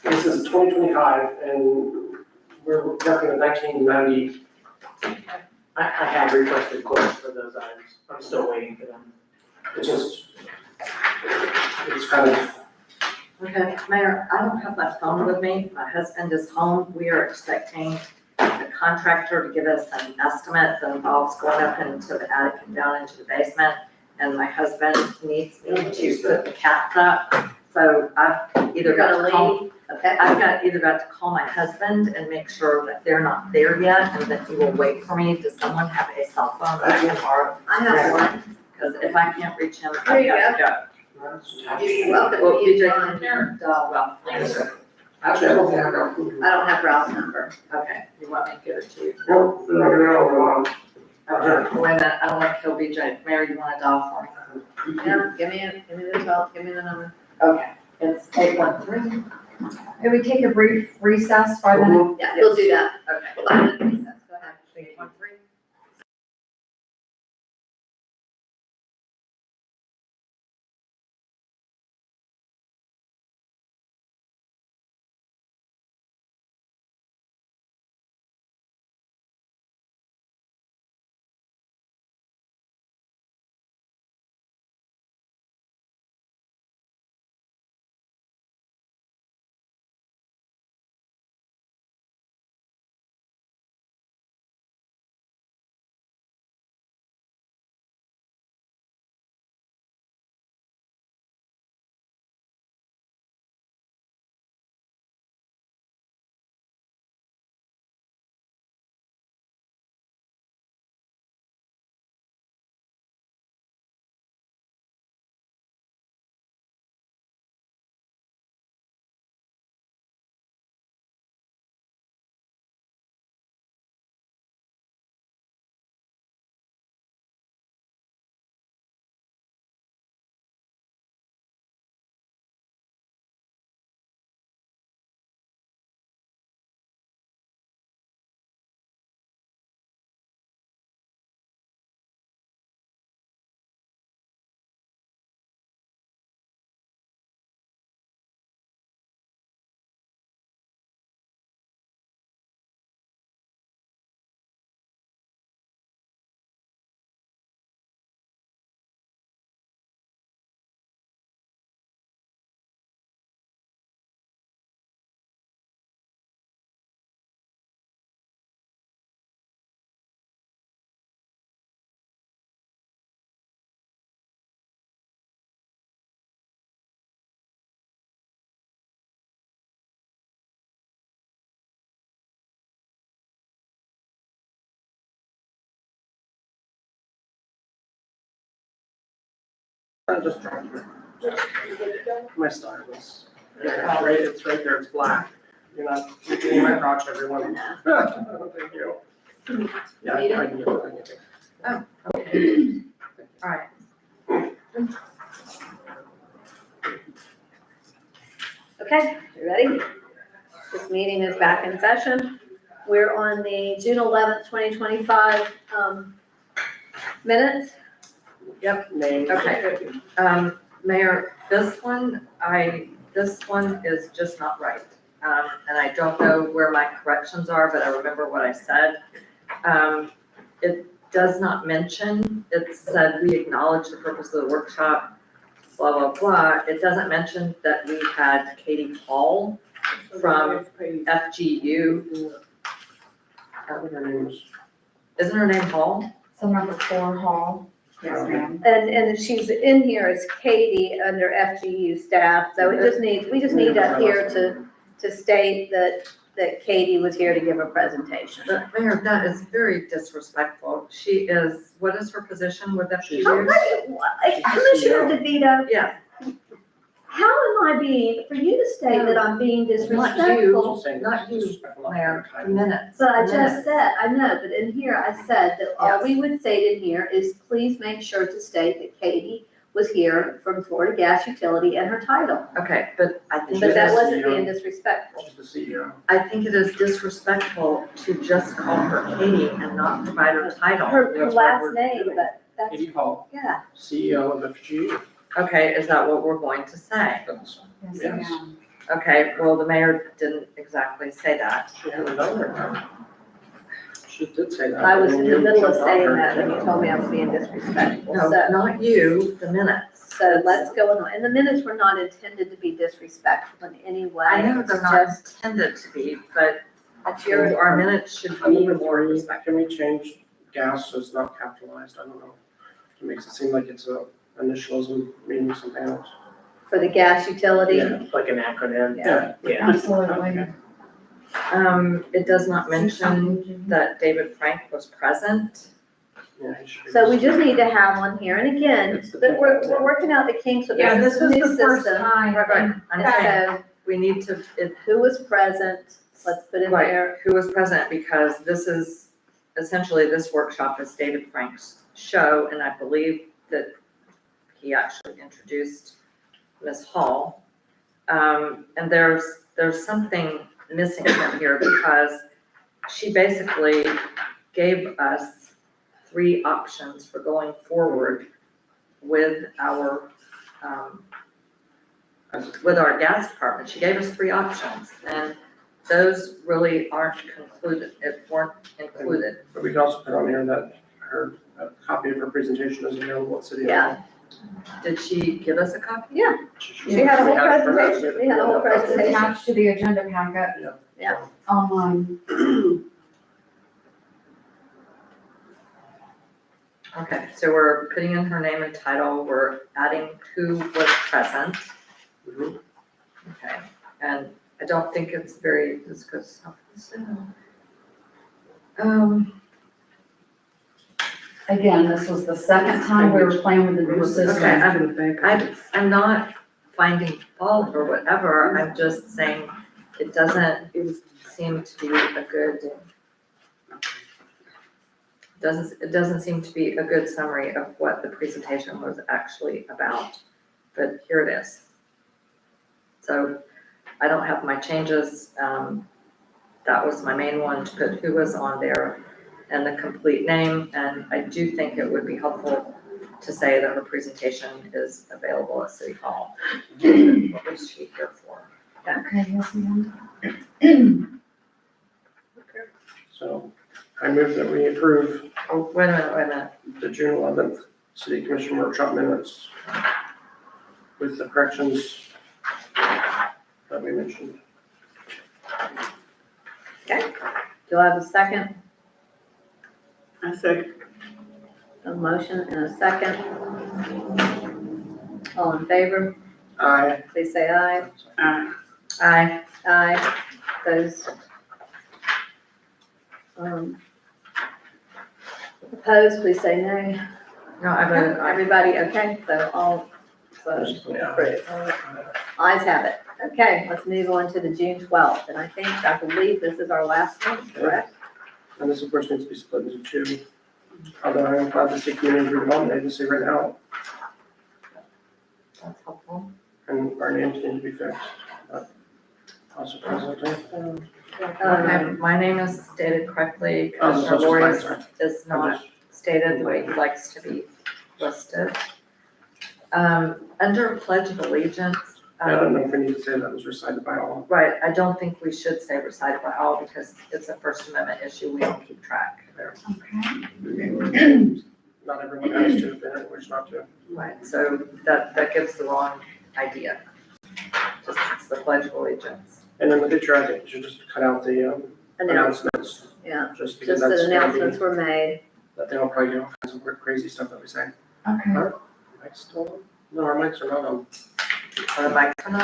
[SPEAKER 3] This is 2025, and we're working in 1990.
[SPEAKER 2] I have requested quotes for those items. I'm still waiting for them.
[SPEAKER 3] It's kind of,
[SPEAKER 6] Okay, Mayor, I don't have my phone with me. My husband is home. We are expecting the contractor to give us an estimate that involves going up into the attic and down into the basement. And my husband needs me to put the cats up. So I've either got to call,
[SPEAKER 1] Okay.
[SPEAKER 6] either got to call my husband and make sure that they're not there yet and that he will wait for me. Does someone have a cell phone that I can borrow?
[SPEAKER 1] I have one.
[SPEAKER 6] Because if I can't reach him,
[SPEAKER 1] There
[SPEAKER 6] I've
[SPEAKER 1] you
[SPEAKER 6] got to go.
[SPEAKER 1] You're welcome
[SPEAKER 6] Well,
[SPEAKER 1] to use
[SPEAKER 6] BJ
[SPEAKER 1] mine.
[SPEAKER 6] can hear. Well,
[SPEAKER 3] actually, I don't think I got.
[SPEAKER 1] I don't have Ralph's number.
[SPEAKER 6] okay, you want me to give it to you?
[SPEAKER 3] No,
[SPEAKER 6] Okay, wait a minute, I don't want to kill BJ. Mary, you want to dial for me?
[SPEAKER 1] Yeah, give me the number.
[SPEAKER 6] Okay, it's 813.
[SPEAKER 4] Can we take a brief recess, 5 minutes?
[SPEAKER 1] Yeah, we'll do that.
[SPEAKER 6] Okay.
[SPEAKER 1] 5 minutes recess. Go ahead.
[SPEAKER 6] 813.
[SPEAKER 3] I just dropped it. My stylus. Yeah, it's right there, it's black. You're not, you're getting my crotch, everyone. Thank you. Yeah, I can get it.
[SPEAKER 6] All right.
[SPEAKER 1] Okay, you ready? This meeting is back in session. We're on the June 11th, 2025 minutes.
[SPEAKER 3] Names.
[SPEAKER 6] Okay. Mayor, this one is just not right. And I don't know where my corrections are, but I remember what I said. It does not mention, it said we acknowledge the purpose of the workshop, blah, blah, blah. It doesn't mention that we had Katie Hall from FGU.
[SPEAKER 3] What are her names?
[SPEAKER 6] Isn't her name Hall?
[SPEAKER 4] So number 4, Hall. Yes, ma'am.
[SPEAKER 1] And she's in here as Katie under FGU staff, so we just need to here to state that Katie was here to give a presentation.
[SPEAKER 6] But Mayor, that is very disrespectful. She is, what is her position with FGU?
[SPEAKER 1] Commissioner DeVito,
[SPEAKER 6] Yeah,
[SPEAKER 1] how am I being, for you to state that I'm being disrespectful?
[SPEAKER 3] Just saying
[SPEAKER 6] Not you,
[SPEAKER 3] disrespectful, not
[SPEAKER 6] Mayor,
[SPEAKER 3] very
[SPEAKER 6] the
[SPEAKER 3] kind.
[SPEAKER 6] minutes.
[SPEAKER 1] But I
[SPEAKER 6] the
[SPEAKER 1] just
[SPEAKER 6] minutes.
[SPEAKER 1] said, I know, but in here I said that all we would state in here is please make sure to state that Katie was here from Florida Gas Utility and her title.
[SPEAKER 6] Okay, but I think,
[SPEAKER 1] But that
[SPEAKER 3] She's the
[SPEAKER 1] wasn't being
[SPEAKER 3] CEO.
[SPEAKER 1] disrespectful.
[SPEAKER 3] She's the CEO.
[SPEAKER 6] I think it is disrespectful to just call her Katie and not provide her title.
[SPEAKER 1] Her
[SPEAKER 3] That's why
[SPEAKER 1] last
[SPEAKER 3] we're
[SPEAKER 1] name,
[SPEAKER 3] doing
[SPEAKER 1] but that's,
[SPEAKER 3] Katie Hall,
[SPEAKER 1] yeah.
[SPEAKER 3] CEO of FGU.
[SPEAKER 6] Okay, is that what we're going to say?
[SPEAKER 3] That's-
[SPEAKER 4] Yes,
[SPEAKER 3] Yes.
[SPEAKER 4] ma'am.
[SPEAKER 6] Okay, well, the mayor didn't exactly say that.
[SPEAKER 3] She had it on there. She did say that.
[SPEAKER 1] I was in the
[SPEAKER 3] and
[SPEAKER 1] middle of
[SPEAKER 3] you
[SPEAKER 1] saying
[SPEAKER 3] jumped
[SPEAKER 1] that
[SPEAKER 3] on
[SPEAKER 1] when
[SPEAKER 3] her.
[SPEAKER 1] you told me I was being disrespectful,
[SPEAKER 6] No,
[SPEAKER 1] so.
[SPEAKER 6] not you, the minutes.
[SPEAKER 1] So let's go on. And the minutes were not intended to be disrespectful in any way.
[SPEAKER 6] I know
[SPEAKER 1] It's
[SPEAKER 6] they're not
[SPEAKER 1] just-
[SPEAKER 6] intended to be, but
[SPEAKER 1] It's your,
[SPEAKER 6] our minutes should
[SPEAKER 3] On
[SPEAKER 6] be
[SPEAKER 3] number
[SPEAKER 6] more
[SPEAKER 3] 3,
[SPEAKER 6] respectful.
[SPEAKER 3] can we change gas so it's not capitalized? I don't know. It makes it seem like it's a initialism, meaning something else.
[SPEAKER 1] for the gas utility.
[SPEAKER 3] Yeah.
[SPEAKER 2] Like an acronym.
[SPEAKER 1] Yeah.
[SPEAKER 2] Yeah.
[SPEAKER 4] Absolutely.
[SPEAKER 6] It does not mention that David Frank was present.
[SPEAKER 3] Yeah, it should be.
[SPEAKER 1] So we just need to have one here. And again,
[SPEAKER 3] It's the
[SPEAKER 1] but we're
[SPEAKER 3] technical.
[SPEAKER 1] working out the kinks with
[SPEAKER 7] Yeah,
[SPEAKER 1] this.
[SPEAKER 7] this was
[SPEAKER 1] is a new
[SPEAKER 7] the first
[SPEAKER 1] system.
[SPEAKER 7] time.
[SPEAKER 6] Right, I'm saying,
[SPEAKER 1] And
[SPEAKER 6] we need to,
[SPEAKER 1] so who was present, let's put in
[SPEAKER 6] Right.
[SPEAKER 1] there.
[SPEAKER 6] who was present, because this is, essentially, this workshop is David Frank's show, and I believe that he actually introduced Ms. Hall. And there's something missing from here, because she basically gave us 3 options for going forward with our gas department. She gave us 3 options, and those really weren't included.
[SPEAKER 3] But we can also put on here that a copy of her presentation is available at City Hall.
[SPEAKER 1] Yeah.
[SPEAKER 6] Did she give us a copy?
[SPEAKER 1] Yeah,
[SPEAKER 3] She
[SPEAKER 1] She had a whole
[SPEAKER 3] we it for that,
[SPEAKER 1] presentation.
[SPEAKER 3] so
[SPEAKER 1] We had a whole
[SPEAKER 3] have it.
[SPEAKER 4] It's
[SPEAKER 1] presentation.
[SPEAKER 4] attached to the agenda packet.
[SPEAKER 1] Yeah.
[SPEAKER 4] Online.
[SPEAKER 6] Okay, so we're putting in her name and title, we're adding who was present.
[SPEAKER 3] Mhm.
[SPEAKER 6] Okay, and I don't think it's very, this goes,
[SPEAKER 4] Again, this was the second time we were playing with the new system.
[SPEAKER 6] Okay, I'm not finding fault or whatever, I'm just saying it doesn't seem to be a good, it doesn't seem to be a good summary of what the presentation was actually about, but here it is. So I don't have my changes, that was my main one, to put who was on there and the complete name, and I do think it would be helpful to say that her presentation is available at City Hall. What was she here for?
[SPEAKER 4] Okay, yes, ma'am.
[SPEAKER 3] So I move that we approve
[SPEAKER 6] Oh, wait a minute.
[SPEAKER 3] the June 11th City Commission workshop minutes with the corrections that we mentioned.
[SPEAKER 1] Okay. Do I have a second?
[SPEAKER 8] I second.
[SPEAKER 1] A motion and a second. All in favor,
[SPEAKER 3] Aye.
[SPEAKER 1] please say aye.
[SPEAKER 6] Aye.
[SPEAKER 1] Aye. Those opposed, please say nay.
[SPEAKER 6] No, I voted aye.
[SPEAKER 1] Everybody, okay, so all So,
[SPEAKER 3] Yeah.
[SPEAKER 1] approved. Ayes have it. Okay, let's move on to the June 12th, and I believe this is our last one, correct?
[SPEAKER 3] And this of course needs to be split into two. Although I am glad to see community redevelopment agency right now,
[SPEAKER 6] That's helpful.
[SPEAKER 3] and our names need to be fixed. But I'll surprise them.
[SPEAKER 6] Okay, my name is stated correctly,
[SPEAKER 3] Oh,
[SPEAKER 6] Commissioner
[SPEAKER 3] so it's
[SPEAKER 6] Lori's
[SPEAKER 3] fine, sorry.
[SPEAKER 6] is not stated the way he likes to be listed. Under Pledge of Allegiance,
[SPEAKER 3] I don't know if we need to say that was recited by all.
[SPEAKER 6] right, I don't think we should say recited by all because it's a First Amendment issue, we don't keep track there.
[SPEAKER 4] Okay.
[SPEAKER 3] Not everyone has to, they don't wish not to.
[SPEAKER 6] Right, so that gives the wrong idea. Just it's the Pledge of Allegiance.
[SPEAKER 3] And in the future, I think we should just cut out the announcements,
[SPEAKER 1] Yeah,
[SPEAKER 3] just because
[SPEAKER 1] just
[SPEAKER 3] that's
[SPEAKER 1] that
[SPEAKER 3] gonna be,
[SPEAKER 1] announcements were made.
[SPEAKER 3] that they'll probably do all kinds of weird, crazy stuff that we say.
[SPEAKER 4] Okay.
[SPEAKER 3] Mics still on? No, our mics are not on.
[SPEAKER 6] Are the mics on?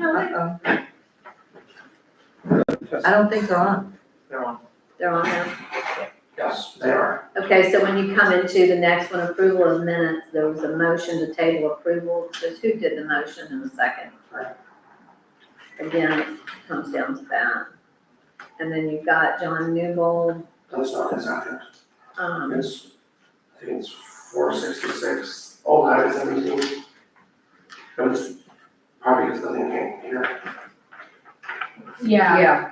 [SPEAKER 6] Uh-oh. I don't think they're on.
[SPEAKER 3] They're on.
[SPEAKER 1] They're on now.
[SPEAKER 3] Yes, they are.
[SPEAKER 1] Okay, so when you come into the next one, approval of minutes, there was a motion to table approval. Just who did the motion in the second? Again, it comes down to that. And then you've got John Newbold,
[SPEAKER 3] That's not his address.
[SPEAKER 1] um,
[SPEAKER 3] It's, I think it's 466, Old Highway 17. But it's probably because the link came here,
[SPEAKER 7] Yeah,
[SPEAKER 6] Yeah,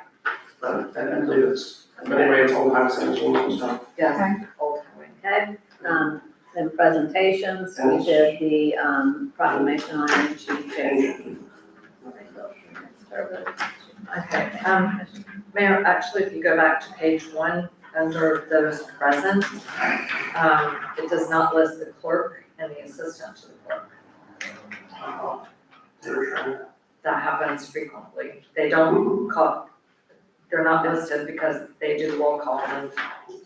[SPEAKER 3] but I believe it's, but anyway, it's Old Highway 17, so.
[SPEAKER 6] yes, Old Highway.
[SPEAKER 1] okay, then presentations, we did the, proclamation on energy change.
[SPEAKER 6] Okay, Mayor, actually, if you go back to page 1, under those present, it does not list the clerk and the assistant to the clerk.
[SPEAKER 3] They were trying.
[SPEAKER 6] That happens frequently. They don't call, they're not listed because they do the roll call and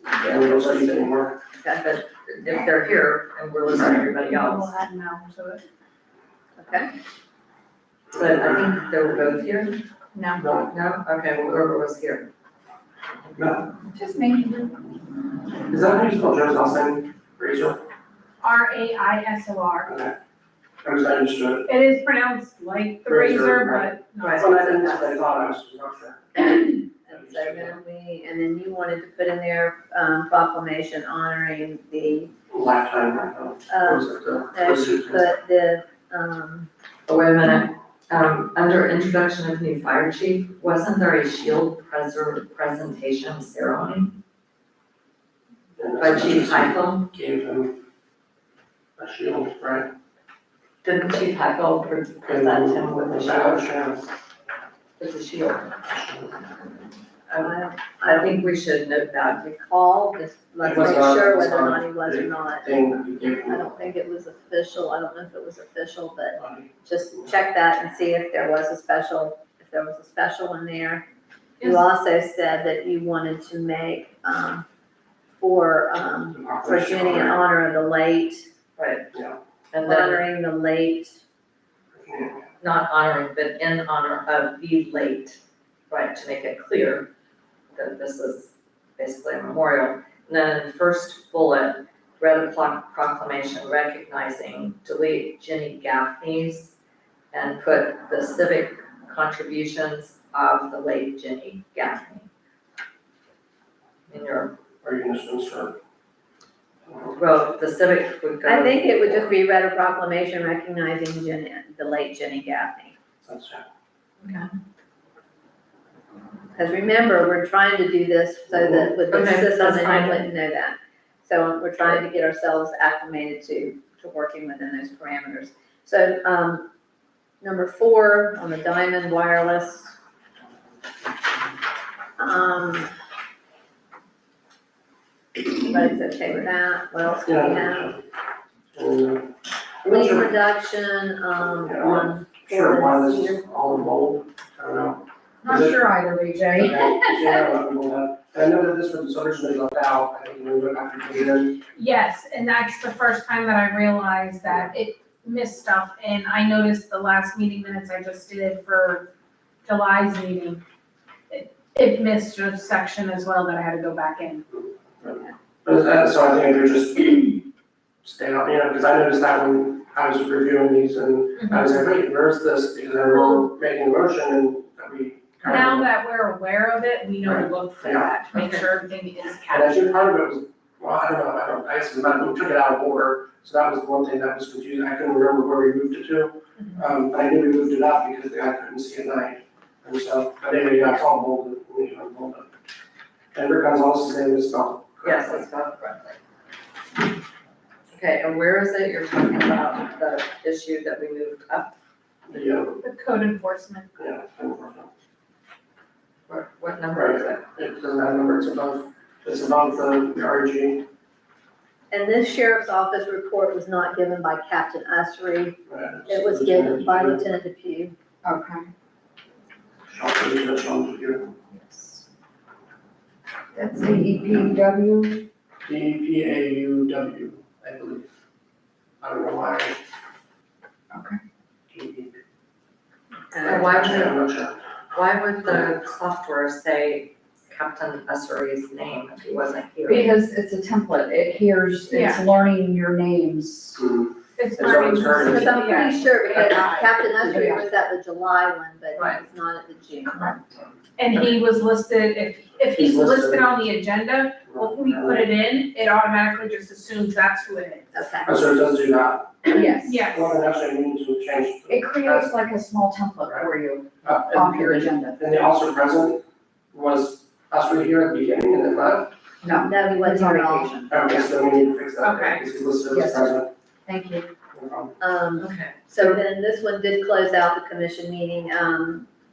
[SPEAKER 3] And we don't speak anymore.
[SPEAKER 6] but if they're here and we're listing everybody
[SPEAKER 7] we'll
[SPEAKER 6] else.
[SPEAKER 7] add now to it.
[SPEAKER 1] Okay,
[SPEAKER 6] But I think they were both here.
[SPEAKER 7] No,
[SPEAKER 3] No,
[SPEAKER 6] No? Okay, well, whoever was here.
[SPEAKER 3] no.
[SPEAKER 7] just making
[SPEAKER 3] Is that how you spell Joe's last name? Razor?
[SPEAKER 7] RAISOR.
[SPEAKER 3] Okay. I understood.
[SPEAKER 7] It is pronounced like the razor, but not.
[SPEAKER 6] Right.
[SPEAKER 3] Well, I didn't, I thought I was not sure.
[SPEAKER 1] and so and then you wanted to put in there, proclamation honoring the,
[SPEAKER 3] Lifetime, right now. What was it,
[SPEAKER 1] no, she put the,
[SPEAKER 6] Oh, wait a minute. Under introduction of new fire chief, wasn't there a shield presentation ceremony by Chief Heifel?
[SPEAKER 3] Gave him a shield, right?
[SPEAKER 6] Didn't Chief Heifel present him with a shield? With a shield. I think we should note that.
[SPEAKER 1] recall, just let's
[SPEAKER 3] It was
[SPEAKER 1] make
[SPEAKER 3] not-
[SPEAKER 1] sure
[SPEAKER 3] it was
[SPEAKER 1] whether or
[SPEAKER 3] not
[SPEAKER 1] not he was or not.
[SPEAKER 3] Thing that you gave
[SPEAKER 1] I
[SPEAKER 3] him.
[SPEAKER 1] don't think it was official, I don't know if it was official, but just check that and see if there was a special in there. You
[SPEAKER 7] Yes.
[SPEAKER 1] also said that you wanted to make, for Jenny in honor of the late,
[SPEAKER 6] Right.
[SPEAKER 3] Yeah.
[SPEAKER 6] And then
[SPEAKER 1] honoring the late,
[SPEAKER 6] not honoring, but in honor of the late, right, to make it clear that this is basically a memorial. And then first bullet, read a proclamation recognizing, delete Jenny Gaffney's and put the civic contributions of the late Jenny Gaffney. In your,
[SPEAKER 3] Are you gonna just insert?
[SPEAKER 6] well, the civic would go.
[SPEAKER 1] I think it would just be read a proclamation recognizing Jenny, the late Jenny Gaffney.
[SPEAKER 3] That's it.
[SPEAKER 1] Because remember, we're trying to do this so that with the
[SPEAKER 6] Okay,
[SPEAKER 1] system,
[SPEAKER 6] that's
[SPEAKER 1] and
[SPEAKER 6] fine.
[SPEAKER 1] you wouldn't know that. So we're trying to get ourselves acclimated to working within those parameters. So, number 4 on the Diamond Wireless. Everybody's okay with that? What else do we have? Lead reduction, on.
[SPEAKER 3] Sure, why this is all in bold, I don't know.
[SPEAKER 4] Not sure either, BJ.
[SPEAKER 3] Okay, yeah, a lot of people have. And I know that this was originally left out, I think we went after put it in.
[SPEAKER 7] Yes, and that's the first time that I realized that it missed stuff, and I noticed the last meeting minutes I just did for July's meeting. It missed a section as well that I had to go back in.
[SPEAKER 3] But, so I think if you're just stay on, because I noticed that when I was reviewing these and I was like, wait, where's this? Because I remember making the motion and that we kind of.
[SPEAKER 7] Now that we're aware of it, we know to look for that, to make sure everything is
[SPEAKER 3] And I
[SPEAKER 7] captured.
[SPEAKER 3] think part of it was, well, I don't know, I guess we took it out of order, so that was the one thing that was confusing, I couldn't remember where we moved it to. But I knew we moved it up because the guy couldn't see at night, and so, but anyway, I saw bolded, we unbolded. And Rick Gonzalez's name is spelled
[SPEAKER 6] Yes,
[SPEAKER 3] correctly.
[SPEAKER 6] it's spelled correctly. Okay, and where is it you're talking about the issue that we moved up?
[SPEAKER 3] The,
[SPEAKER 7] The code enforcement.
[SPEAKER 3] yeah,
[SPEAKER 6] What number is it?
[SPEAKER 3] it doesn't have a number, it's above the RG.
[SPEAKER 1] And this sheriff's office report was not given by Captain Usry, it was given by Lieutenant Depew.
[SPEAKER 4] Okay. Yes. That's DEPW.
[SPEAKER 3] DPAUW, I believe. I don't know why.
[SPEAKER 4] Okay.
[SPEAKER 6] And why would,
[SPEAKER 3] I'm not sure.
[SPEAKER 6] why would the software say Captain Ussery's name if he wasn't here?
[SPEAKER 4] Because it's a template, it hears, it's learning your names.
[SPEAKER 7] It's
[SPEAKER 3] It's already started.
[SPEAKER 1] Because I'm pretty sure, because
[SPEAKER 7] Yeah.
[SPEAKER 1] Captain Usry was at the July one, but he
[SPEAKER 6] Right.
[SPEAKER 1] was not at the June.
[SPEAKER 7] And he was listed, if he's
[SPEAKER 3] He's listed.
[SPEAKER 7] listed on the agenda, when we put it in, it automatically just assumes that's who it is.
[SPEAKER 1] Okay.
[SPEAKER 3] Oh, so it does do that?
[SPEAKER 4] Yes.
[SPEAKER 7] Yes.
[SPEAKER 3] Well, then actually I need to change.
[SPEAKER 4] It creates like a small template for you
[SPEAKER 3] And
[SPEAKER 4] off your agenda.
[SPEAKER 3] and the also present was us right here at the beginning and then left.
[SPEAKER 4] No,
[SPEAKER 1] No, he
[SPEAKER 4] it's
[SPEAKER 1] wasn't
[SPEAKER 4] on
[SPEAKER 1] at all.
[SPEAKER 4] vacation.
[SPEAKER 3] Okay, so we need to fix that.
[SPEAKER 7] Okay.
[SPEAKER 3] Because he's listed as
[SPEAKER 4] Yes.
[SPEAKER 3] present.
[SPEAKER 4] Thank you.
[SPEAKER 3] No problem.
[SPEAKER 6] Okay,
[SPEAKER 1] So then this one did close out the commission meeting,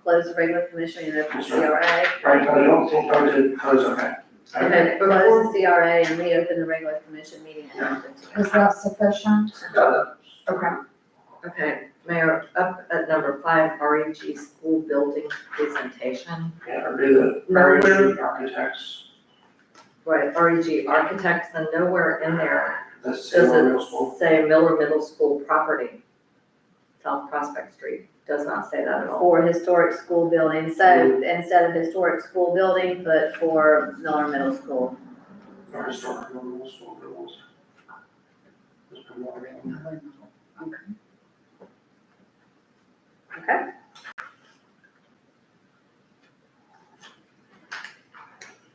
[SPEAKER 1] close the regular commission and open the CRA.
[SPEAKER 3] Right, but I don't think I did close, okay.
[SPEAKER 1] Okay, close the CRA and reopen the regular commission meeting at 9:15.
[SPEAKER 4] Is that sufficient? Okay.
[SPEAKER 6] okay, Mayor, up at number 5, REG school building presentation.
[SPEAKER 3] Yeah, or do the REG architects,
[SPEAKER 6] Right, REG architects, and nowhere in there
[SPEAKER 3] that's
[SPEAKER 6] does
[SPEAKER 3] Salem Middle School.
[SPEAKER 6] it say Miller Middle School property, South Prospect Street, does not say that at all.
[SPEAKER 1] For historic school building, so instead of historic school building, but for Miller Middle School.
[SPEAKER 3] Or historic Middle School buildings. Just put more in.
[SPEAKER 1] Okay.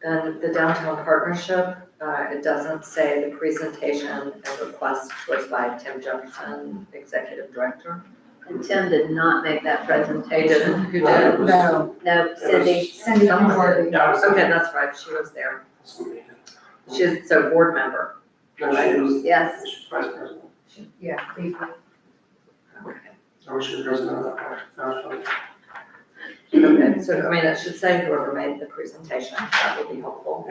[SPEAKER 6] Then the downtown partnership, it doesn't say the presentation and request was by Tim Jefferson, Executive Director.
[SPEAKER 1] And Tim did not make that presentation.
[SPEAKER 6] Who
[SPEAKER 3] Well,
[SPEAKER 6] did?
[SPEAKER 3] it was-
[SPEAKER 4] No,
[SPEAKER 1] No, Cindy.
[SPEAKER 4] Cindy
[SPEAKER 6] Someone
[SPEAKER 4] Harvey.
[SPEAKER 3] Yeah, it was
[SPEAKER 6] Okay, that's right, she was there.
[SPEAKER 3] somebody.
[SPEAKER 6] She's a board member.
[SPEAKER 3] No, she was.
[SPEAKER 1] Yes.
[SPEAKER 3] She's vice president.
[SPEAKER 4] Yeah, VP.
[SPEAKER 6] Okay.
[SPEAKER 3] Or she's president of that part. That was funny.
[SPEAKER 6] Okay, so I mean, it should say whoever made the presentation, that would be helpful.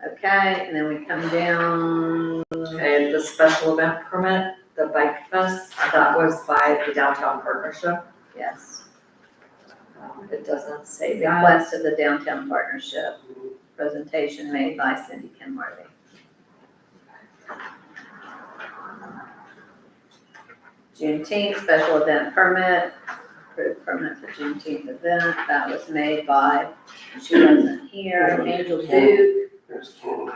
[SPEAKER 1] Okay, and then we come down,
[SPEAKER 6] Okay, the special event permit, the bike fest, that was by the downtown partnership.
[SPEAKER 1] yes,
[SPEAKER 6] It doesn't say that.
[SPEAKER 1] request of the downtown partnership, presentation made by Cindy Kim Harvey. Juneteenth, special event permit, approved permit for Juneteenth event, that was made by, she wasn't here, Angel Duke.
[SPEAKER 3] There's King.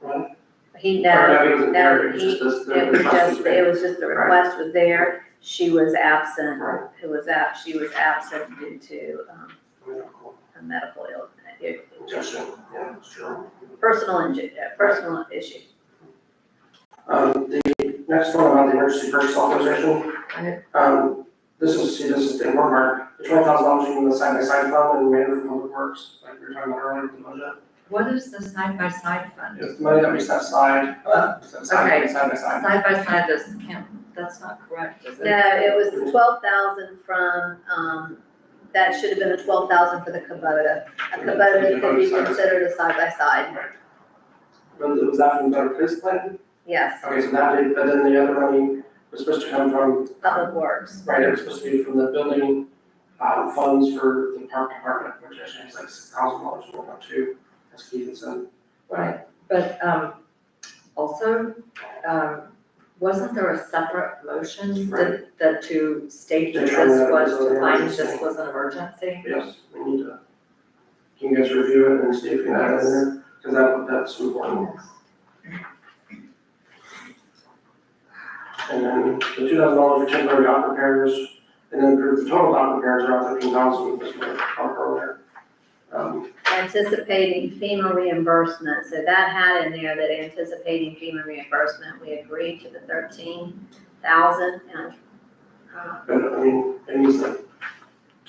[SPEAKER 3] Right?
[SPEAKER 1] He,
[SPEAKER 3] Or
[SPEAKER 1] no,
[SPEAKER 3] he wasn't
[SPEAKER 1] no,
[SPEAKER 3] there, it was
[SPEAKER 1] he,
[SPEAKER 3] just this- the
[SPEAKER 1] it was
[SPEAKER 3] request
[SPEAKER 1] just,
[SPEAKER 3] was made.
[SPEAKER 1] it was just the request was there, she was absent,
[SPEAKER 3] Right.
[SPEAKER 1] she was absent due to,
[SPEAKER 3] Yeah, cool.
[SPEAKER 1] a medical illness,
[SPEAKER 3] Objection, yeah, sure.
[SPEAKER 1] personal issue.
[SPEAKER 3] The next one about the emergency purchase authorization.
[SPEAKER 6] Right.
[SPEAKER 3] This is the important part, the $20,000 from the side-by-side fund and remainder from public works, like we were talking about earlier with the budget.
[SPEAKER 6] What is the side-by-side fund?
[SPEAKER 3] It's the money that we set aside,
[SPEAKER 6] Okay.
[SPEAKER 3] side by side.
[SPEAKER 6] Side-by-side is, that's not correct, is it?
[SPEAKER 1] No, it was the 12,000 from, that should have been the 12,000 for the Kubota. A Kubota could be considered a side-by-side,
[SPEAKER 3] But was that from the Better Place plan?
[SPEAKER 1] yes,
[SPEAKER 3] Okay, so that did, but then the other money was supposed to come from,
[SPEAKER 1] public works.
[SPEAKER 3] right, it was supposed to be from the building, funds for the park department, which actually is like $6,000, or about two, as Keith had said.
[SPEAKER 6] Right, but, also, wasn't there a separate motion that to state that this was, to find this was an emergency?
[SPEAKER 3] Yes, we need to, can you guys review it and see if you have it in there, because that's important. And then the $2,000 for temporary dock repairs, and then approve the total dock repairs around $13,000, this was our earlier.
[SPEAKER 1] Anticipating FEMA reimbursement, so that had in there that anticipating FEMA reimbursement, we agreed to the 13,000, and,
[SPEAKER 3] But I mean, it needs to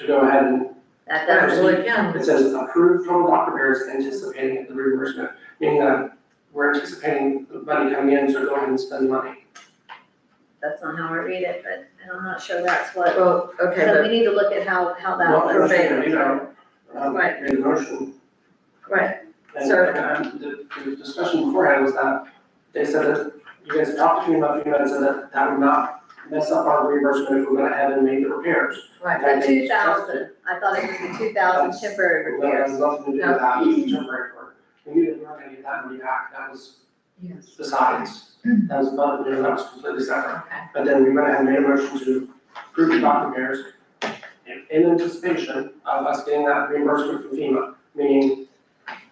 [SPEAKER 3] go ahead and,
[SPEAKER 1] that
[SPEAKER 6] Well,
[SPEAKER 1] doesn't,
[SPEAKER 6] again,
[SPEAKER 3] it says approve total dock repairs anticipating the reimbursement, meaning that we're anticipating the money coming in, so go ahead and spend the money.
[SPEAKER 1] that's not how I read it, but I'm not sure that's what,
[SPEAKER 6] well, okay,
[SPEAKER 1] so we
[SPEAKER 6] but,
[SPEAKER 1] need to look at how that
[SPEAKER 3] Well, I
[SPEAKER 1] works.
[SPEAKER 3] understand,
[SPEAKER 6] Right.
[SPEAKER 3] made the motion.
[SPEAKER 6] right,
[SPEAKER 3] And,
[SPEAKER 6] So-
[SPEAKER 3] and the discussion beforehand was that they said that you guys talked to FEMA and said that that would not mess up our reimbursement if we went ahead and made the repairs.
[SPEAKER 6] right.
[SPEAKER 1] The 2,000, I thought it was the 2,000 temporary
[SPEAKER 3] That has
[SPEAKER 1] repairs.
[SPEAKER 3] nothing to do with that, it's temporary work. We knew that we weren't gonna get that money back, that was
[SPEAKER 6] Yes.
[SPEAKER 3] besides, that was above, that was completely separate.
[SPEAKER 6] Okay.
[SPEAKER 3] But then we went ahead and made a motion to approve the dock repairs in anticipation of us getting that reimbursement from FEMA, meaning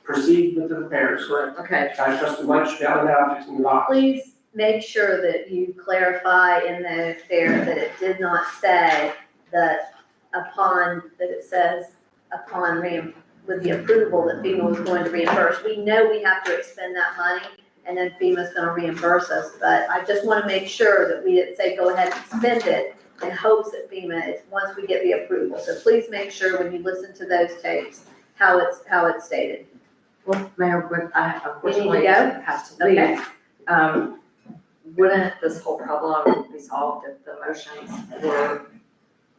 [SPEAKER 3] proceed with the repairs.
[SPEAKER 6] Okay,
[SPEAKER 3] Guys, just much should be out now fixing the dock.
[SPEAKER 1] Please make sure that you clarify in there that it did not say that that it says upon with the approval that FEMA was going to reimburse. We know we have to expend that money and then FEMA's gonna reimburse us, but I just wanna make sure that we didn't say go ahead and spend it in hopes that FEMA is, once we get the approval. So please make sure when you listen to those tapes, how it's stated.
[SPEAKER 6] well, Mayor, I
[SPEAKER 1] You need
[SPEAKER 6] unfortunately
[SPEAKER 1] to go?
[SPEAKER 6] have to
[SPEAKER 1] Okay.
[SPEAKER 6] leave. Wouldn't this whole problem be solved if the motions were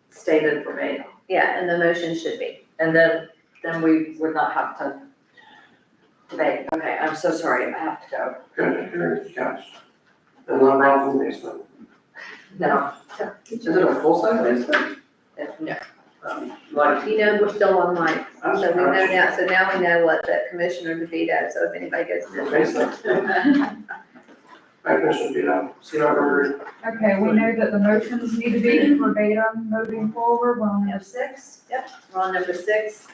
[SPEAKER 6] stated verbatim?
[SPEAKER 1] Yeah, and the motion should be.
[SPEAKER 6] And then we would not have to debate. Okay, I'm so sorry, I have to go.
[SPEAKER 3] Good, good, catch. And not around in the basement.
[SPEAKER 6] No.
[SPEAKER 3] Is it a full-size basement?
[SPEAKER 6] No.
[SPEAKER 3] Like,
[SPEAKER 1] You know, we're still on mic,
[SPEAKER 3] I'm
[SPEAKER 1] so we know
[SPEAKER 3] surprised.
[SPEAKER 1] now, so now we know what the Commissioner DeVito, so if anybody gets
[SPEAKER 3] The
[SPEAKER 1] this.
[SPEAKER 3] basement. My commission be that, see how we're,
[SPEAKER 4] Okay, we know that the motions need to be verbatim moving forward, we're on number 6.
[SPEAKER 1] We're on number 6.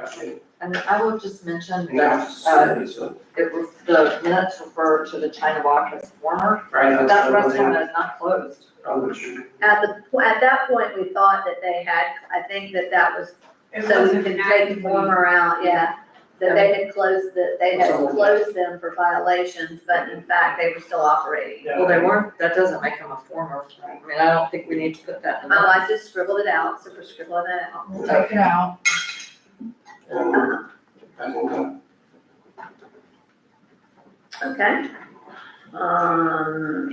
[SPEAKER 3] actually,
[SPEAKER 6] And I will just mention,
[SPEAKER 3] now, so,
[SPEAKER 6] it was, the minutes refer to the China Walk as former.
[SPEAKER 3] right,
[SPEAKER 6] That
[SPEAKER 3] that's
[SPEAKER 6] restaurant is not closed.
[SPEAKER 1] At that point, we thought that they had, I think that was,
[SPEAKER 7] It
[SPEAKER 1] so we
[SPEAKER 7] wasn't
[SPEAKER 1] could take
[SPEAKER 7] actively-
[SPEAKER 1] former out, yeah. That they had closed them for violations, but in fact, they were still operating.
[SPEAKER 6] Well, they weren't, that doesn't make them a former. I mean, I don't think we need to put that in
[SPEAKER 1] Oh,
[SPEAKER 6] there.
[SPEAKER 1] I just scribbled it out, super scribbling it out.
[SPEAKER 4] We'll take it out.
[SPEAKER 3] And I think
[SPEAKER 1] Okay.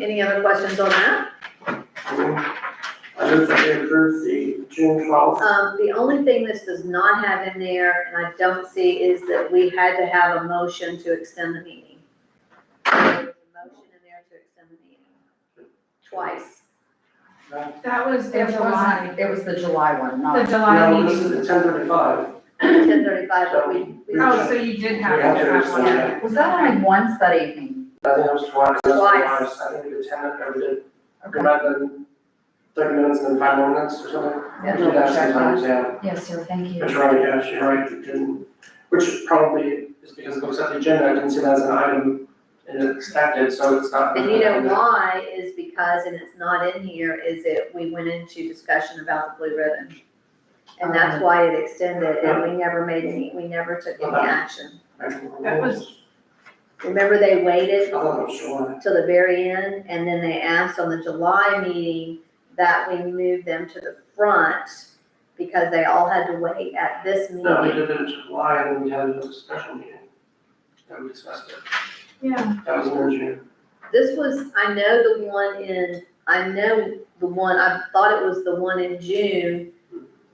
[SPEAKER 1] Any other questions on that?
[SPEAKER 3] I move that we approve the June 12th.
[SPEAKER 1] The only thing this does not have in there, and I don't see, is that we had to have a motion to extend the meeting. There was a motion in there to extend the meeting. Twice.
[SPEAKER 7] That was the
[SPEAKER 4] It
[SPEAKER 7] July,
[SPEAKER 4] it was the July one,
[SPEAKER 7] the
[SPEAKER 4] not.
[SPEAKER 7] July
[SPEAKER 3] No, this
[SPEAKER 7] meeting.
[SPEAKER 3] is at 10:35.
[SPEAKER 1] 10:35, but we.
[SPEAKER 7] Oh, so you did have
[SPEAKER 3] We
[SPEAKER 7] to
[SPEAKER 3] have to
[SPEAKER 7] have
[SPEAKER 3] extend
[SPEAKER 7] one.
[SPEAKER 3] it.
[SPEAKER 4] Was that only once that evening?
[SPEAKER 3] I think it was twice.
[SPEAKER 1] Twice.
[SPEAKER 3] I think we did 10, or we did,
[SPEAKER 4] Okay.
[SPEAKER 3] about 30 minutes and then 5 more minutes or something.
[SPEAKER 1] Yeah.
[SPEAKER 3] We did that sometimes, yeah.
[SPEAKER 4] Yes, sir, thank you.
[SPEAKER 3] That's right, yeah, you're right, it didn't, which probably is because it looks at the agenda, I didn't see that as an item and it's expected, so it's not.
[SPEAKER 1] And you know why is because, and it's not in here, is that we went into discussion about the blue ribbon. And that's why it extended, and we never took any action.
[SPEAKER 7] That was-
[SPEAKER 1] Remember, they waited
[SPEAKER 3] I thought it was July.
[SPEAKER 1] till the very end, and then they asked on the July meeting that we move them to the front because they all had to wait at this
[SPEAKER 3] No, we
[SPEAKER 1] meeting.
[SPEAKER 3] did it in July and then we had a special meeting. That we discussed it.
[SPEAKER 7] Yeah,
[SPEAKER 3] That was in June.
[SPEAKER 1] This was, I thought it was the one in June,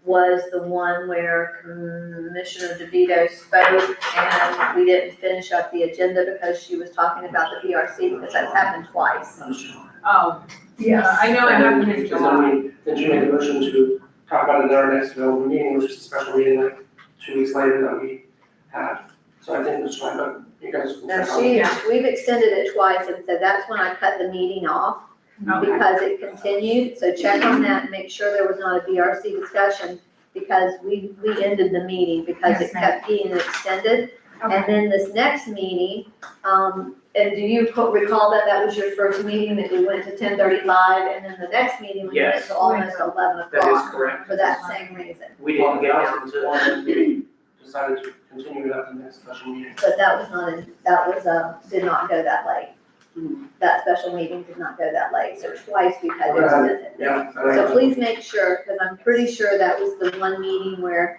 [SPEAKER 1] was the one where Commissioner DeVito spoke and we didn't finish up the agenda because she was talking about the VRC, because that's happened twice.
[SPEAKER 3] That was July.
[SPEAKER 7] oh, yeah, I know it happened in July.
[SPEAKER 3] Then you made the motion to talk about it in our next available meeting, which is a special meeting like 2 weeks later that we had. So I think it's fine, but you guys. can
[SPEAKER 1] Now,
[SPEAKER 3] check on it.
[SPEAKER 1] we've extended it twice, and so that's when I cut the meeting off,
[SPEAKER 7] Okay.
[SPEAKER 1] because it continued, so check on that and make sure there was not a VRC discussion, because we ended the meeting because it
[SPEAKER 4] Yes, ma'am.
[SPEAKER 1] kept being extended. And
[SPEAKER 7] Okay.
[SPEAKER 1] then this next meeting, And do you recall that that was your first meeting, that we went to 10:35, and then the next meeting, we went
[SPEAKER 2] Yes.
[SPEAKER 1] to almost 11
[SPEAKER 2] That is
[SPEAKER 1] o'clock
[SPEAKER 2] correct.
[SPEAKER 1] for that same reason?
[SPEAKER 2] We didn't get
[SPEAKER 3] Well,
[SPEAKER 2] down
[SPEAKER 3] that
[SPEAKER 2] to,
[SPEAKER 3] was one, we decided to continue it at the next special meeting.
[SPEAKER 1] But that was not, did not go that late. That special meeting did not go that late, so twice we've had to extend it.
[SPEAKER 3] Yeah.
[SPEAKER 1] So please make sure, because I'm pretty sure that was the one meeting where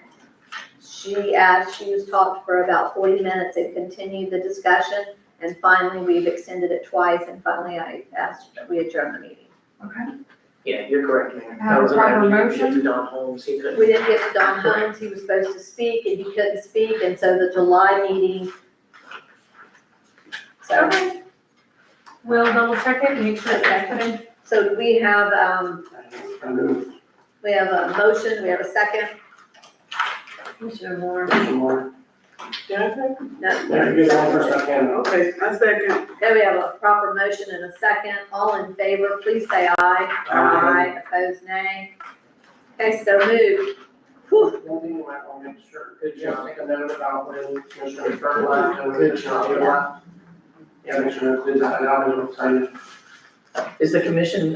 [SPEAKER 1] she was talked for about 40 minutes, it continued the discussion, and finally we've extended it twice, and finally I asked that we adjourn the meeting.
[SPEAKER 2] yeah, you're correct, Mayor.
[SPEAKER 4] Have
[SPEAKER 2] That
[SPEAKER 4] a
[SPEAKER 2] was
[SPEAKER 4] proper
[SPEAKER 2] we didn't get
[SPEAKER 4] motion?
[SPEAKER 2] to Don Holmes, he couldn't.
[SPEAKER 1] We didn't get to Don Holmes, he was supposed to speak, and he couldn't speak, and so the July meeting. So,
[SPEAKER 7] Okay. We'll double check it and make sure it's put in.
[SPEAKER 1] so we have,
[SPEAKER 3] I moved
[SPEAKER 1] we have a motion, we have a second. Commissioner Moore,
[SPEAKER 3] some more.
[SPEAKER 8] Yeah, okay.
[SPEAKER 1] no.
[SPEAKER 3] Yeah, you get one person I can.
[SPEAKER 8] Okay, I second.
[SPEAKER 1] Okay, we have a proper motion and a second. All in favor, please say aye.
[SPEAKER 3] Aye.
[SPEAKER 1] Opposed, nay. Okay, so moved. Whew.
[SPEAKER 3] One thing you might want to make sure,
[SPEAKER 2] Good
[SPEAKER 3] you know,
[SPEAKER 2] job.
[SPEAKER 3] take a note about when Commissioner Fern left and when Commissioner Taylor left. Yeah, make sure to include that, and I'll be able to tell you.
[SPEAKER 2] Is the commission,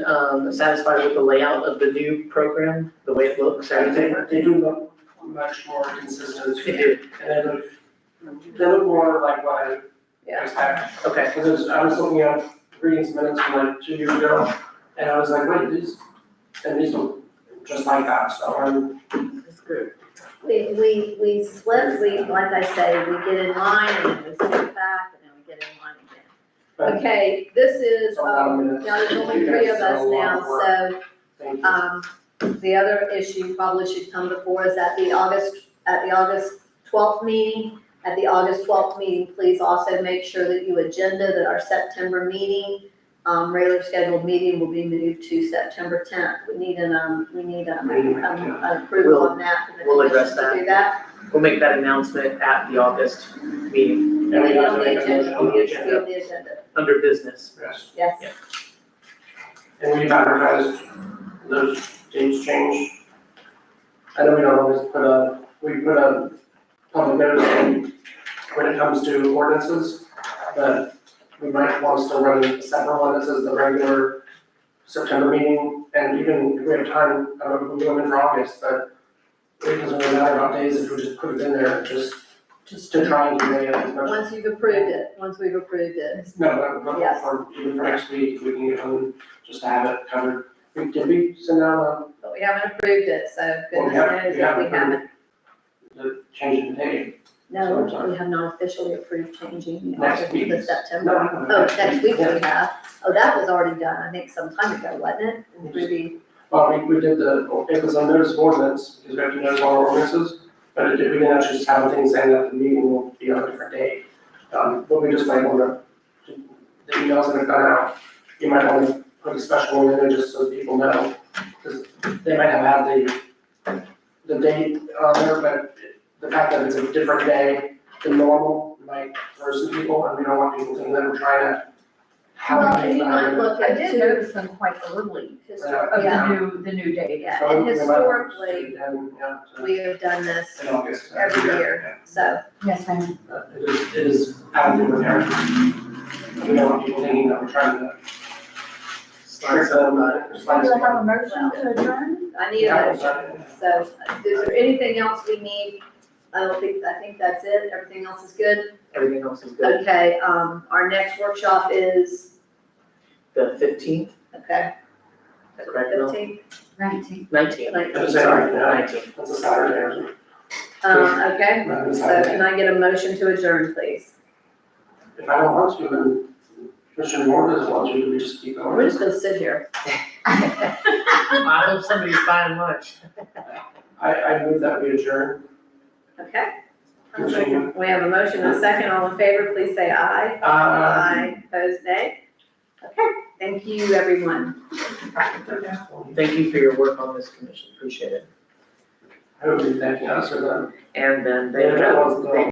[SPEAKER 2] satisfied with the layout of the new program, the way it looks, everything?
[SPEAKER 3] They do look much more consistent,
[SPEAKER 2] They do,
[SPEAKER 3] and they look more like what I
[SPEAKER 1] Yeah.
[SPEAKER 3] expect.
[SPEAKER 2] okay.
[SPEAKER 3] Because I was looking at, reading some minutes from like 2 years ago, and I was like, wait, these look just like that, so
[SPEAKER 8] That's good.
[SPEAKER 1] We slip, like I say, we get in line and then we slip back and then we get in line again.
[SPEAKER 3] But-
[SPEAKER 1] Okay, this is,
[SPEAKER 3] It's a lot of minutes.
[SPEAKER 1] now there's only 3 of us now, so,
[SPEAKER 3] thank you.
[SPEAKER 1] the other issue probably should come before us at the August 12th meeting. At the August 12th meeting, please also make sure that you agenda that our September meeting, regular scheduled meeting will be moved to September 10th. We need an approval on that for the
[SPEAKER 2] We'll address
[SPEAKER 1] commission to do that.
[SPEAKER 2] We'll make that announcement at the August meeting,
[SPEAKER 3] And we have
[SPEAKER 1] On
[SPEAKER 3] to
[SPEAKER 1] the
[SPEAKER 3] make a
[SPEAKER 1] agenda,
[SPEAKER 3] motion on the
[SPEAKER 1] it's
[SPEAKER 3] agenda.
[SPEAKER 1] on the agenda,
[SPEAKER 2] under business.
[SPEAKER 3] Yes.
[SPEAKER 1] yes.
[SPEAKER 3] And we've advertised those dates changed. I know we don't always we put a public notice in when it comes to ordinances, but we might want to still run a separate one that says the regular September meeting, and even if we have time, I don't know if we'll go in for August, but it doesn't really matter about days if we just put it in there, just to try and convey it as much.
[SPEAKER 1] Once we've approved it.
[SPEAKER 3] No, but
[SPEAKER 1] Yes.
[SPEAKER 3] for, even for next week, we can get on, just to have it covered. Did we send out
[SPEAKER 1] But we haven't approved it, so
[SPEAKER 3] Well,
[SPEAKER 1] goodness
[SPEAKER 3] we have-
[SPEAKER 1] knows
[SPEAKER 3] we
[SPEAKER 1] that we
[SPEAKER 3] have
[SPEAKER 1] haven't.
[SPEAKER 3] the change in date?
[SPEAKER 1] No,
[SPEAKER 3] Sometime.
[SPEAKER 1] we have not officially approved changing the
[SPEAKER 3] Next
[SPEAKER 1] August
[SPEAKER 3] week.
[SPEAKER 1] to September.
[SPEAKER 3] No,
[SPEAKER 1] Oh, next week we
[SPEAKER 3] Yeah.
[SPEAKER 1] have. Oh, that was already done, I think some time ago, wasn't it? Through the,
[SPEAKER 3] Well, we did it was a notice of ordinance, because we have to notice all our ordinances, but we didn't actually just have a thing saying that the meeting will be on a different date. But we just might want to, the emails that have gone out, you might want to put a special one in there just so people know, because they might have had the date on there, but the fact that it's a different day than normal might throw some people, and we don't want people thinking that we're trying to have
[SPEAKER 1] well,
[SPEAKER 3] a
[SPEAKER 1] and
[SPEAKER 3] date.
[SPEAKER 1] you might look
[SPEAKER 4] I
[SPEAKER 1] at
[SPEAKER 4] did
[SPEAKER 1] too,
[SPEAKER 4] notice them quite early of
[SPEAKER 1] yeah,
[SPEAKER 4] the new date.
[SPEAKER 1] yeah, and historically,
[SPEAKER 3] Yeah,
[SPEAKER 1] we have done this
[SPEAKER 3] in August.
[SPEAKER 1] every year, so.
[SPEAKER 4] Yes, ma'am.
[SPEAKER 3] It is out of the area. We don't want people thinking that we're trying to trick them,
[SPEAKER 4] Do
[SPEAKER 3] slice
[SPEAKER 4] I
[SPEAKER 3] them.
[SPEAKER 4] have a motion to adjourn?
[SPEAKER 1] I need a motion. So, is there anything else we need? I think that's it, everything else is good?
[SPEAKER 2] Everything else is good.
[SPEAKER 1] Okay, our next workshop is,
[SPEAKER 2] The 15th,
[SPEAKER 1] okay,
[SPEAKER 2] is that correct, Bill?
[SPEAKER 1] 15th,
[SPEAKER 4] 19.
[SPEAKER 2] 19th,
[SPEAKER 3] That's
[SPEAKER 2] sorry,
[SPEAKER 3] it, yeah.
[SPEAKER 2] 19th.
[SPEAKER 3] That's a Saturday or something.
[SPEAKER 1] Okay,
[SPEAKER 3] Not a
[SPEAKER 1] so
[SPEAKER 3] Saturday.
[SPEAKER 1] can I get a motion to adjourn, please?
[SPEAKER 3] If I don't want to, then Commissioner Moore doesn't want to, we just keep
[SPEAKER 1] We're
[SPEAKER 3] going.
[SPEAKER 1] just gonna sit here.
[SPEAKER 2] I hope somebody's buying lunch.
[SPEAKER 3] I move that we adjourn.
[SPEAKER 1] Okay,
[SPEAKER 3] Commissioner-
[SPEAKER 1] we have a motion and a second, all in favor, please say aye. Opposed, nay? Okay, thank you, everyone.
[SPEAKER 2] Thank you for your work on this commission, appreciate it.
[SPEAKER 3] I would be thanking us for that.
[SPEAKER 2] And then
[SPEAKER 3] Yeah, that was the-
[SPEAKER 2] they